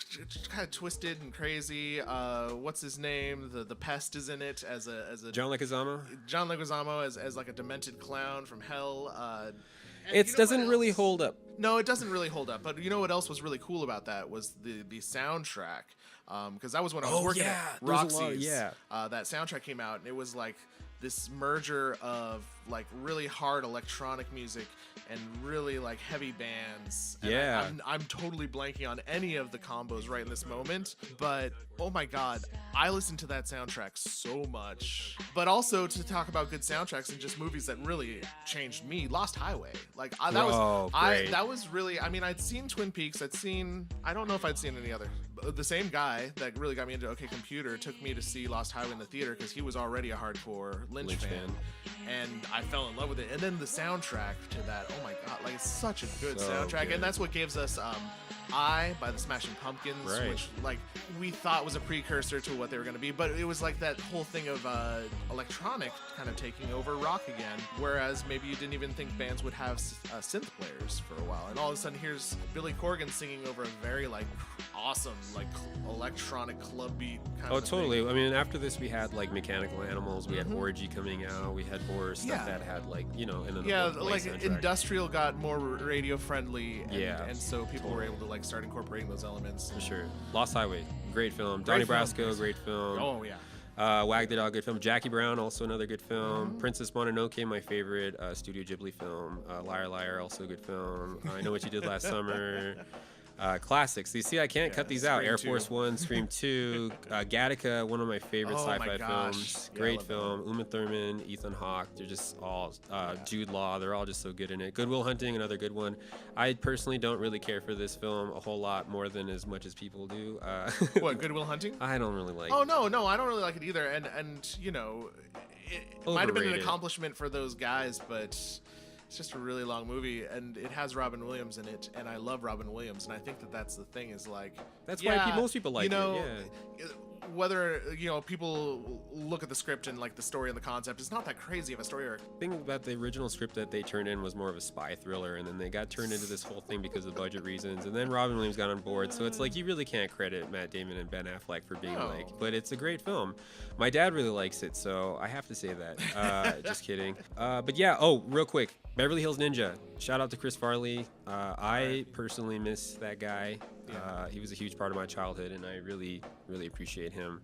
kind of twisted and crazy. What's his name? The pest is in it as a John Leguizamo. John Leguizamo as like a demented clown from hell. It doesn't really hold up. No, it doesn't really hold up. But you know what else was really cool about that was the soundtrack. Because that was when I was working at Roxy's. That soundtrack came out, and it was like this merger of like really hard electronic music and really like heavy bands. And I'm totally blanking on any of the combos right in this moment, but oh my god, I listened to that soundtrack so much. But also to talk about good soundtracks and just movies that really changed me, Lost Highway. Like that was really, I mean, I'd seen Twin Peaks, I don't know if I'd seen any other. The same guy that really got me into OK Computer took me to see Lost Highway in the theater because he was already a hardcore Lynch fan. And I fell in love with it. And then the soundtrack to that, oh my god, like it's such a good soundtrack. Good. And that's what gives us Eye by the Smashing Pumpkins, Right. which like we thought was a precursor to what they were going to be, but it was like that whole thing of electronic kind of taking over rock again, whereas maybe you didn't even think bands would have synth players for a while, and all of a sudden here's Billy Corgan singing over a very like awesome like electronic club beat kind of totally. thing. I mean, after this we had like Mechanical Animals, we had Orgy coming out, we had more stuff that had like, you know, and then the like soundtrack. industrial got more radio friendly, and, Yeah. and so people were able to like start incorporating those elements. For sure. Lost Highway, great film. Donnie film. Brasco, great film. Oh yeah. Wag the Dog, good film. Jackie Brown, also another good film. Princess Mononoke, my favorite Studio Ghibli film. Liar Liar, also a good film. I Know What You Did Last Summer. Classics. You see, I can't cut these out. Scream Air 2. Force One, Scream 2, Gattaca, one of my favorite Oh my sci-fi gosh. films. Yeah, I Great love film. Uma Thurman, Ethan Hawke, they're just all, Jude Law, they're all just so good in it. Good Will Hunting, another good one. I personally don't really care for this film a whole lot more than as much as people do. What, Good Will Hunting? I don't really like Oh no, I don't really like it either. And you know, it might have been an Overrated. accomplishment for those guys, but it's just a really long movie, and it has Robin Williams in it, and I love Robin Williams, and I think that that's the thing is like That's why most people like you know, it, whether you know people look at the script and like the story and the concept, it's not that crazy of a story arc. The thing about the original script that they turned in was more of a spy thriller, and then they got turned into this whole thing because of budget reasons, and then Robin Williams got on board, so it's like you really can't credit Matt Damon and Ben Affleck for being No. but it's a great film. My dad really likes it, so I have to say that. Just kidding. But yeah, real quick, Beverly Hills Ninja. Shout out to Chris Farley. I personally miss that guy. He was a huge part of my childhood, and I really, really appreciate him.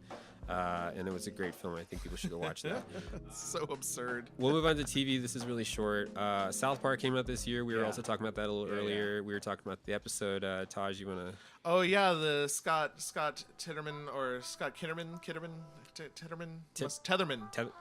And it was a great film. I think people should go watch that. It's so absurd. We'll move on to TV. This is really short. South Park came out this year. We were also talking about that a little earlier. We were talking about the episode. Tadj, you want to... Oh yeah, the Scott Titterman or Scott Kitterman Tetherman.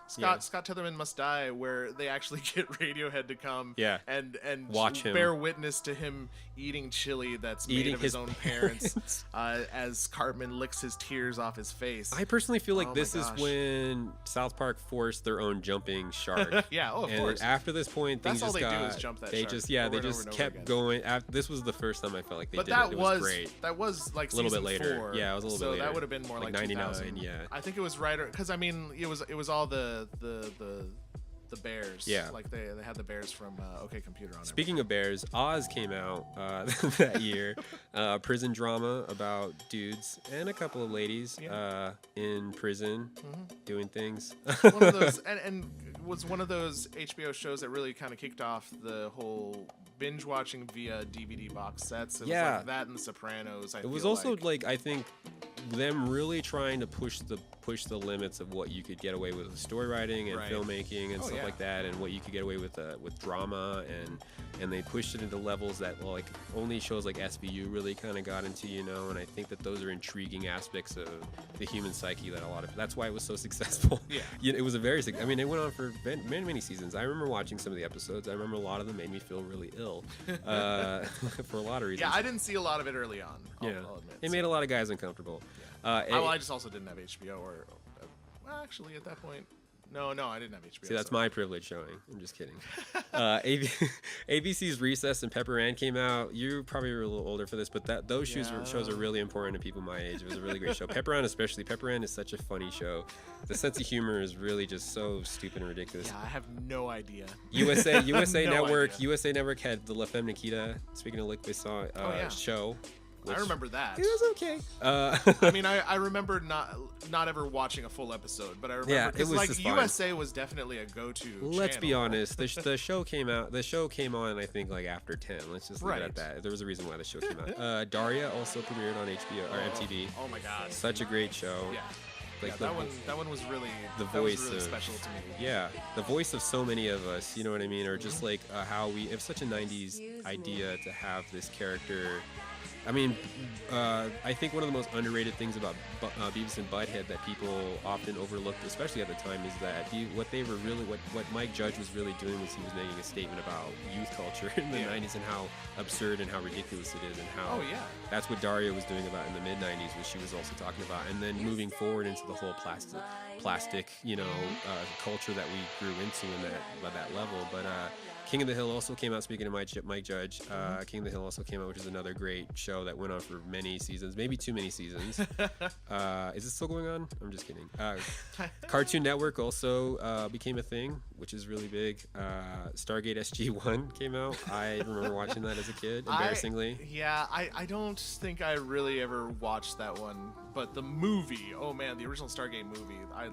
Scott Tetherman Must Die, where they actually get Radiohead to come and watch him, bear witness to him eating chili that's made of his own parents as Cartman licks his tears off his face. I personally feel like this is when South Park forced their own jumping shark. Of and course. After this point, things that's all just they got, do is jump that they shark. just over they and just over and kept over going. This was the first time I felt like they but did that it. It was great. That was like a little bit season later. 4. Yeah, it was a little bit later. So that would have been more like 99. 2000. Yeah, I think it was right because I mean it was all the bears. Yeah, like they had the bears from OK Computer on. Speaking of bears, Oz came out that year. Prison drama about dudes and a couple of ladies in prison doing things. One of those, and was one of those HBO shows that really kind of kicked off the whole binge watching via DVD box sets. It was like that and The Sopranos. It was also like I think them really trying to push the limits of what you could get away with story writing and filmmaking and stuff like that, and what you could get away with drama, and they pushed it into levels that like only shows like SVU really kind of got into, and I think that those are intriguing aspects of the human psyche that that's why it was so successful. It was I mean, it went on for many seasons. I remember watching some of the episodes. I remember a lot of them made me feel really ill for a lot of reasons. Yeah, I didn't see a lot of it early on. I'll admit. It made a lot of guys uncomfortable. I just also didn't have HBO well, actually at that point. No, I didn't have HBO. See, that's my privilege showing. I'm just kidding. ABC's Recess and Pepper Ann came out. You probably were a little older for this, but those shows are really important to people my age. It was a really great show. Pepper Ann especially. Pepper Ann is such a funny show. The sense of humor is really just so stupid and ridiculous. Yeah, I have no idea. USA No Network. idea. USA Network had the La Femme Nikita. Speaking of Luc Besson show. I remember that. It was okay. I mean, I remember not ever watching a full episode, but I remember it was like just USA was definitely a go-to. Let's be honest. The show came out. The show came on, I think, like after 10. Let's just leave it at that. There was a reason why the show came out. Daria also premiered on HBO or MTV. Oh my God! Such a great show. Yeah. Like that one was really the voice was really of, special to me. Yeah, the voice of so many of us. You know what I mean? Or just like how it was such a '90s idea to have this character. I mean, I think one of the most underrated things about Beavis and Butthead that people often overlooked, especially at the time, is that what Mike Judge was really doing was he was making a statement about youth culture in the 90s and how absurd and how ridiculous it is, and how that's what Daria was doing about in the mid-90s, which she was also talking about, and then moving forward into the whole plastic culture that we grew into in that level. But King of the Hill also came out. Speaking of Mike Judge, King of the Hill also came out, which is another great show that went on for many seasons, maybe too many seasons. Is it still going on? I'm just kidding. Cartoon Network also became a thing, which is really big. Stargate SG-1 came out. I remember watching that as a kid, embarrassingly. I don't think I really ever watched that one, but the movie, oh man, the original Stargate movie, I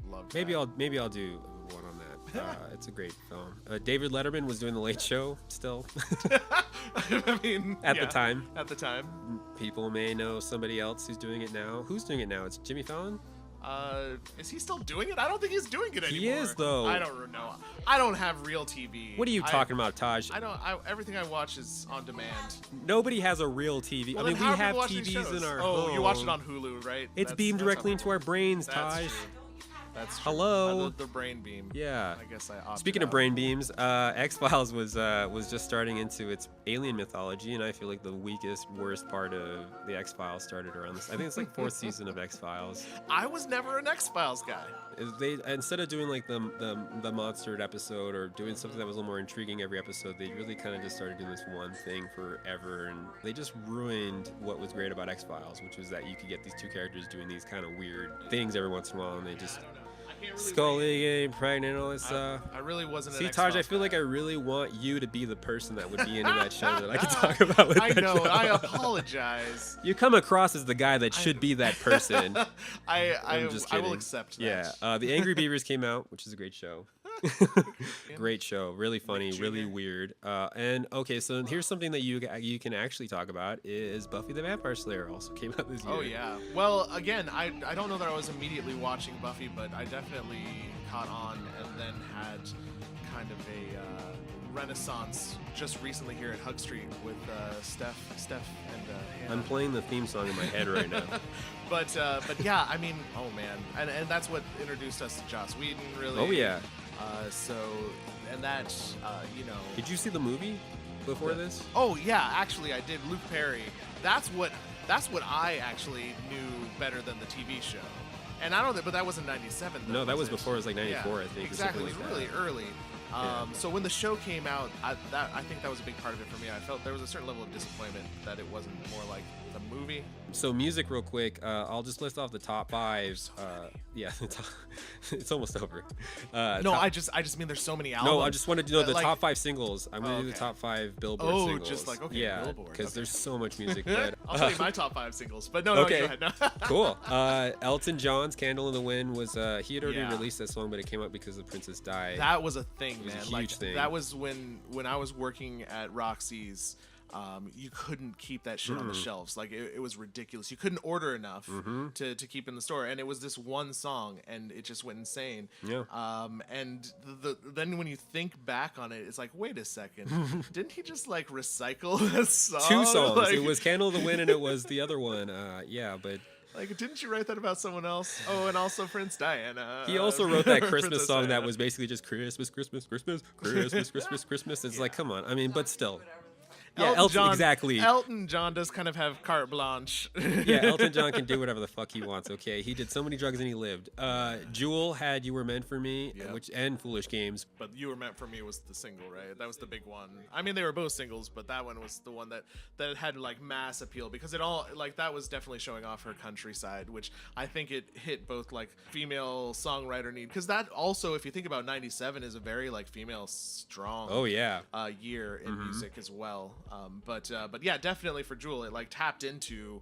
loved. Maybe I'll do one on that. It's a great film. David Letterman was doing the Late Show still. I mean, at the time. At the time. People may know somebody else who's doing it now. Who's doing it now? It's Jimmy Fallon? Is he still doing it? I don't think he's doing it anymore. He is, though. I don't know. I don't have real TV. What are you talking about, Taj? Everything I watch is on demand. Nobody has a real TV. Well, I mean, we have TVs in our home. You watch it on Hulu, right? It's beamed directly into our brains, Taj. True. That's true. Hello. The brain beam. Yeah. I guess I opted Speaking of brain beams, X-Files was just starting into its alien mythology, and I feel like the worst part of the X-Files started around this. I think it's like 4th season of X-Files. I was never an X-Files guy. They instead of doing like the monstered episode or doing something that was a little more intriguing every episode, they really kind of just started doing this one thing forever, and they just ruined what was great about X-Files, which was that you could get these two characters doing these kind of weird things every once in a while, and they just Scully getting pregnant and all this stuff. I really wasn't. See, Taj, I feel like I really want you to be the person that would be into that show that I could talk about with that know. show. I apologize. You come across as the guy that should be that person. I will accept that. Yeah. The Angry Beavers came out, which is a great show. Great show, really funny, really weird. And okay, so here's something that you can actually talk about is Buffy the Vampire Slayer also came out this year. Oh yeah. Well, again, I don't know that I was immediately watching Buffy, but I definitely caught on and then had kind of a renaissance just recently here at Hug Street with Steph and Hannah. I'm playing the theme song in my head right now. But yeah, I mean, oh man, and that's what introduced us to Joss Whedon, really. Oh yeah. Did you see the movie before this? Oh yeah, actually I did. Luke Perry. That's what I actually knew better than the TV show. And I don't think, but that wasn't 97. No, that was before. It was like 94, I think. Exactly, it was like really early. So when the show came out, I think that was a big part of it for me. I felt there was a certain level of disappointment that it wasn't more like the movie. So music real quick, I'll just list off the top 5. Yeah, it's almost over. I just mean there's so many albums. No, I just wanted to know the top 5 singles. I'm going to do the top 5 Billboard singles. Oh, just like, okay, yeah, Billboard. because there's so much music. But, I'll tell you my top 5 singles, but no, okay. Go ahead. No. Cool. Elton John's Candle in the Wind was, he had already released that song, but it came out because the princess died. That was a thing, man. It was a huge thing. That was when I was working at Roxy's. You couldn't keep that shit on the shelves. Like it was ridiculous. You couldn't order enough to keep in the store, and it was this one song, and it just went insane. Yeah. And then when you think back on it, it's like, wait a second, didn't he just like recycle this song? 2 songs. Like, it was Candle in the Wind, and it was the other one. Yeah, but. Like, didn't you write that about someone else? Oh, and also Prince Diana. He also wrote that Christmas song that was basically just Christmas, Christmas, Christmas, Christmas, Christmas, Christmas. It's like, come on. I mean, but still. Yeah, Elton John, exactly. Elton John does kind of have carte blanche. Yeah, Elton John can do whatever the fuck he wants, okay? He did so many drugs and he lived. Jewel had You Were Meant For Me, and Foolish Games. But You Were Meant For Me was the single, right? That was the big one. I mean, they were both singles, but that one was the one that had, like, mass appeal because it all, like, that was definitely showing off her countryside, which I think it hit both, like, female songwriter need. Because that also, if you think about 97, is a very, like, female strong year in music as well. But yeah, definitely for Jewel, it like tapped into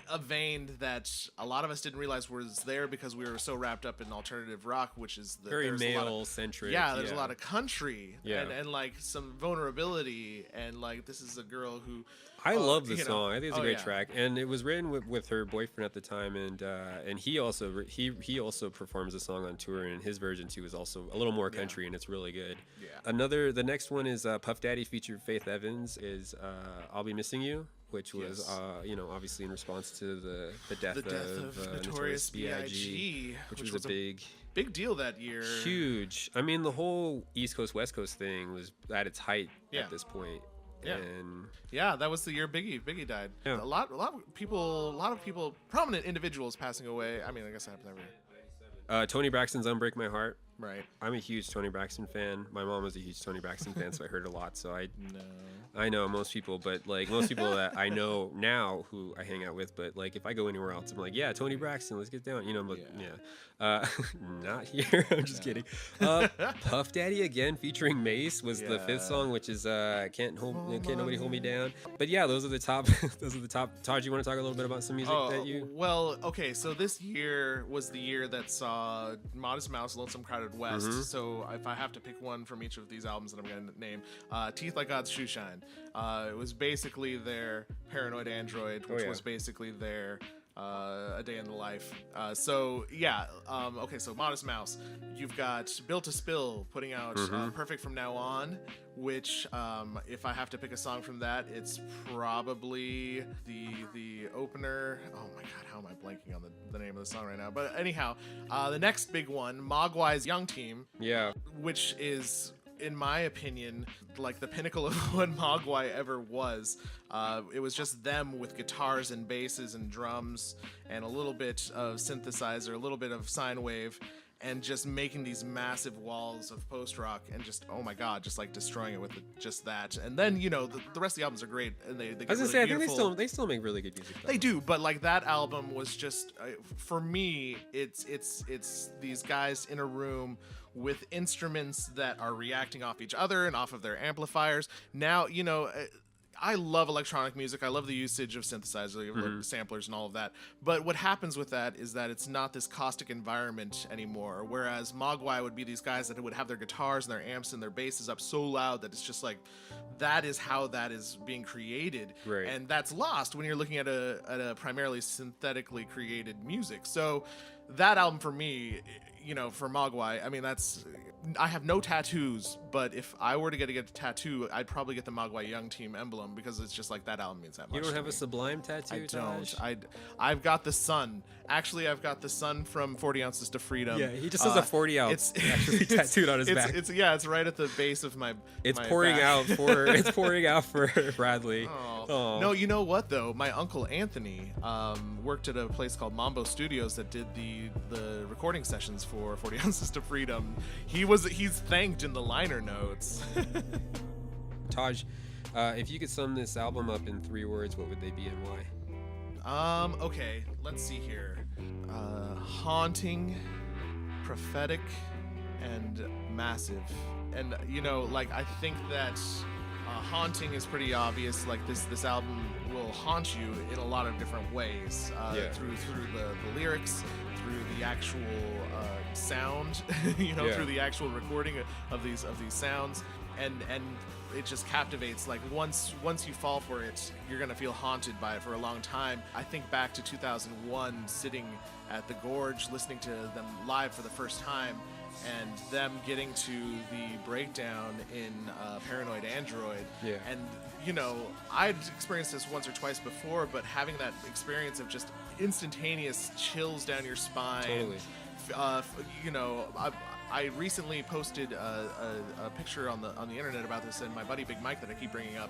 a vein that a lot of us didn't realize was there because we were so wrapped up in alternative rock, which is very male centric. Yeah, there's a lot of country and like some vulnerability, and like this is a girl who. I love the song. I think it's a great track, and it was written with her boyfriend at the time, and he also performs the song on tour, and his version too is also a little more country, and it's really good. Yeah. The next one is Puff Daddy featured Faith Evans is I'll Be Missing You, which was obviously in response to the death of Notorious B.I.G., which was a big deal that year. Huge. I mean, the whole East Coast West Coast thing was at its height at this point. Yeah, and that was the year Biggie died. Yeah. A lot of people, prominent individuals passing away. I mean, I guess that happened every year. Tony Braxton's "Unbreak My Heart" Right. I'm a huge Tony Braxton fan. My mom was a huge Tony Braxton fan, so I heard a lot. So No. I know most people, but like most people that I know now who I hang out with, but like if I go anywhere else, I'm like, yeah, Tony Braxton, let's get down. You know, but not here. I'm just kidding. Puff Daddy again featuring Mace was the 5th song, which is Can't Nobody Hold Me Down. But yeah, those are the top. Those are the top. Todd, you want to talk a little bit about some music that you? Well, okay, so this year was the year that saw Modest Mouse, Lonesome Crowded West. So if I have to pick one from each of these albums that I'm going to name, Teeth Like God's Shoe Shine. It was basically their Paranoid Android, which was basically their A Day in the Life. Okay, so Modest Mouse. You've got Built to Spill putting out Perfect From Now On, which if I have to pick a song from that, it's probably the opener. Oh my god, how am I blanking on the name of the song right now? But anyhow, the next big one, Mogwai's Young Team. Yeah. Which is, in my opinion, like the pinnacle of what Mogwai ever was. It was just them with guitars and basses and drums and a little bit of synthesizer, a little bit of sine wave, and just making these massive walls of post-rock and just, oh my god, just like destroying it with just that. And then, you know, the rest of the albums are great. And they get I was gonna really say, beautiful. I think they still make really good music. They do, but like that album was just, for me, it's these guys in a room with instruments that are reacting off each other and off of their amplifiers. Now, you know, I love electronic music. I love the usage of synthesizers, samplers, and all of that. But what happens with that is that it's not this caustic environment anymore. Whereas Mogwai would be these guys that would have their guitars and their amps and their basses up so loud that it's just like, that is how that is being created. Right. And that's lost when you're looking at a primarily synthetically created music. So that album for me, you know, for Mogwai, I mean, I have no tattoos, but if I were to get a tattoo, I'd probably get the Mogwai Young Team emblem because it's just like that album means that much. You don't have a Sublime tattoo? I don't. I've got the sun. Actually, I've got the sun from 40 Ounces to Freedom. Yeah, he just has a 40 ounce actually tattooed on his back. It's right at the base of my. It's my pouring back. out for it's pouring out for Bradley. Oh. No, you know what though? My uncle Anthony worked at a place called Mambo Studios that did the recording sessions for 40 Ounces to Freedom. He's thanked in the liner notes. Tadj, if you could sum this album up in 3 words, what would they be and why? Okay, let's see here. Haunting, prophetic, and massive. And you know, like I think that haunting is pretty obvious. Like this album will haunt you in a lot of different ways. Through the lyrics, through the actual sound, you know, through the actual recording of these sounds, and it just captivates. Like once you fall for it, you're gonna feel haunted by it for a long time. I think back to 2001, sitting at the Gorge, listening to them live for the first time, and them getting to the breakdown in Paranoid Android. Yeah. And you know, I'd experienced this once or twice before, but having that experience of just instantaneous chills down your spine. Totally. You know, I recently posted a picture on the internet about this, and my buddy Big Mike that I keep bringing up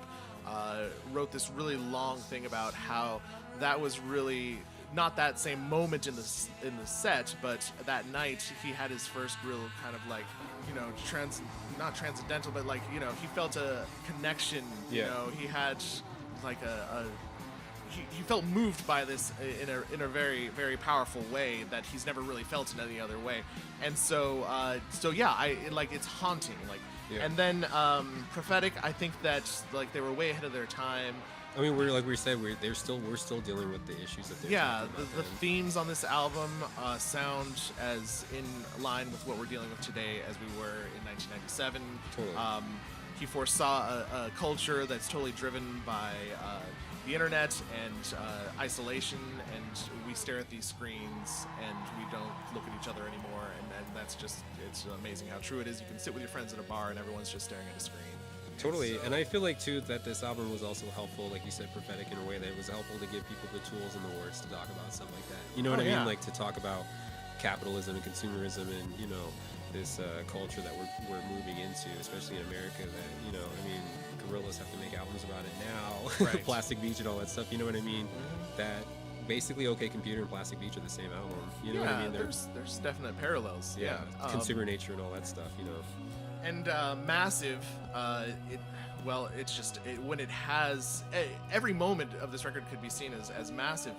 wrote this really long thing about how that was really not that same moment in the set, but that night he had his first real kind of like, you know, not transcendental, but like, you know, he felt a connection. You know, he had like he felt moved by this in a very, very powerful way that he's never really felt in any other way. And so it's haunting. Like, and then prophetic. I think that like they were way ahead of their time. I mean, we're still dealing with the issues that they're talking about. The themes on this album sound as in line with what we're dealing with today as we were in 1997. Totally. He foresaw a culture that's totally driven by the internet and isolation, and we stare at these screens and we don't look at each other anymore, and that's just, it's amazing how true it is. You can sit with your friends at a bar and everyone's just staring at a screen. Totally. And I feel like too that this album was also helpful, like you said, prophetic in a way that it was helpful to give people the tools and the words to talk about stuff like that. You know what I mean? Like to talk about capitalism and consumerism and, you know, this culture that we're moving into, especially in America, that, you know, I mean, Gorillaz have to make albums about it now, Plastic Beach and all that stuff, you know what I mean? That basically OK Computer and Plastic Beach are the same album. You know what I mean? There's definite parallels. Yeah, consumer nature and all that stuff, you know. And Massive, it's just when it has every moment of this record could be seen as massive.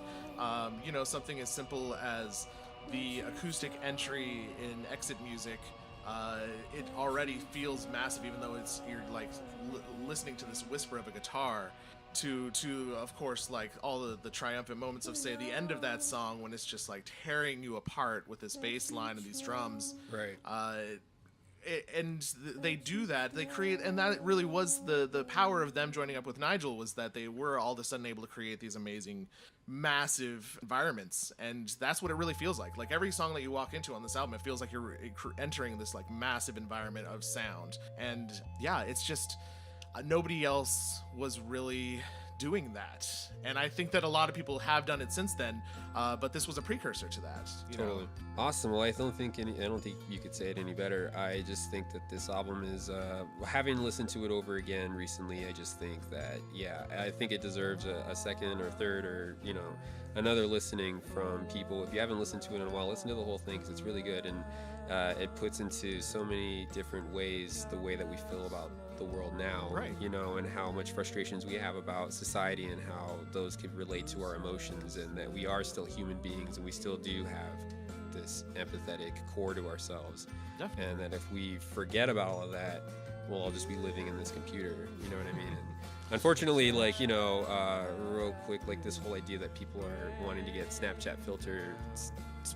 You know, something as simple as the acoustic entry in Exit Music. It already feels massive, even though you're like listening to this whisper of a guitar. To of course, like all the triumphant moments of, say, the end of that song when it's just like tearing you apart with this bass line and these drums. Right. And they do that. They create, and that really was the power of them joining up with Nigel, was that they were all of a sudden able to create these amazing, massive environments, and that's what it really feels like. Like every song that you walk into on this album, it feels like you're entering this like massive environment of sound. And yeah, it's just nobody else was really doing that, and I think that a lot of people have done it since then, but this was a precursor to that. Totally. Awesome. Well, I don't think you could say it any better. I just think that this album is, having listened to it over again recently, I just think that, yeah, I think it deserves a second or third or, you know, another listening from people. If you haven't listened to it in a while, listen to the whole thing, because it's really good, and it puts into so many different ways the way that we feel about the world now, right? You know, and how much frustrations we have about society and how those could relate to our emotions, and that we are still human beings and we still do have this empathetic core to ourselves. Definitely. And that if we forget about all of that, we'll all just be living in this computer, you know what I mean? And unfortunately, like, you know, real quick, like this whole idea that people are wanting to get Snapchat filter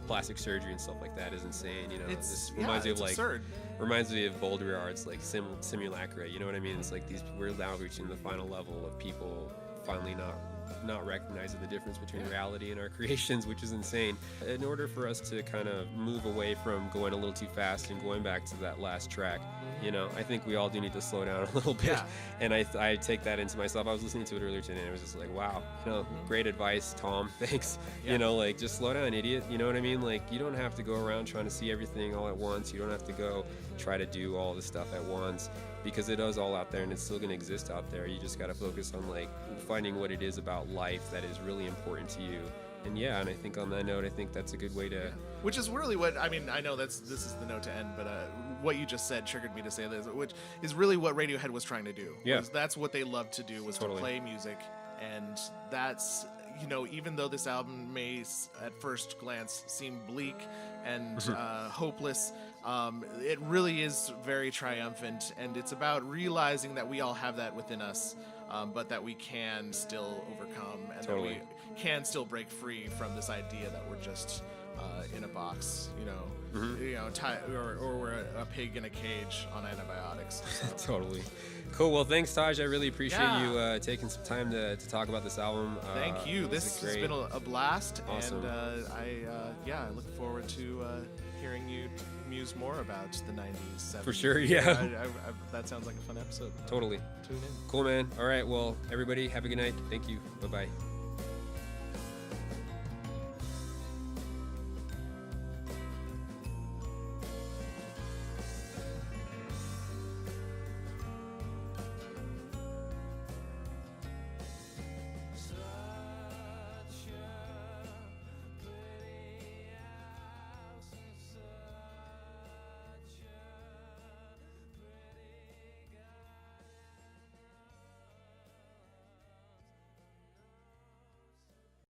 plastic surgery and stuff like that is insane. You know, this reminds me of like absurd. Reminds me of Bougaloo's like simulacra. You know what I mean? It's like we're now reaching the final level of people finally not recognizing the difference between reality and our creations, which is insane. In order for us to kind of move away from going a little too fast and going back to that last track, you know, I think we all do need to slow down a little bit. Yeah. And I take that into myself. I was listening to it earlier today and I was just like, wow, you know, great advice, Tom. Thanks. Yeah. You know, like, just slow down, idiot. You know what I mean? Like, you don't have to go around trying to see everything all at once. You don't have to go try to do all the stuff at once, because it is all out there and it's still going to exist out there. You just got to focus on like finding what it is about life that is really important to you. And yeah, and I think on that note, I think that's a good way to... Which is really what, I mean, I know this is the note to end, but what you just said triggered me to say this, which is really what Radiohead was trying to do. Yeah. That's what they loved to do, was totally. To play music. And that's, you know, even though this album may at first glance seem bleak and hopeless, it really is very triumphant, and it's about realizing that we all have that within us, but that we can still overcome, and that we can still break free from this idea that we're just in a box, you know, you know, or we're a pig in a cage on antibiotics. So. Totally. Cool. Well, thanks, Tadj. I really appreciate you taking some time to talk about this album. Thank you. This has been a blast. Awesome. And I look forward to hearing you muse more about the 90s, 70s. For sure, yeah. That sounds like a fun episode. Totally. Tune in. Cool, man. All right. Well, everybody, have a good night. Thank you. Bye-bye.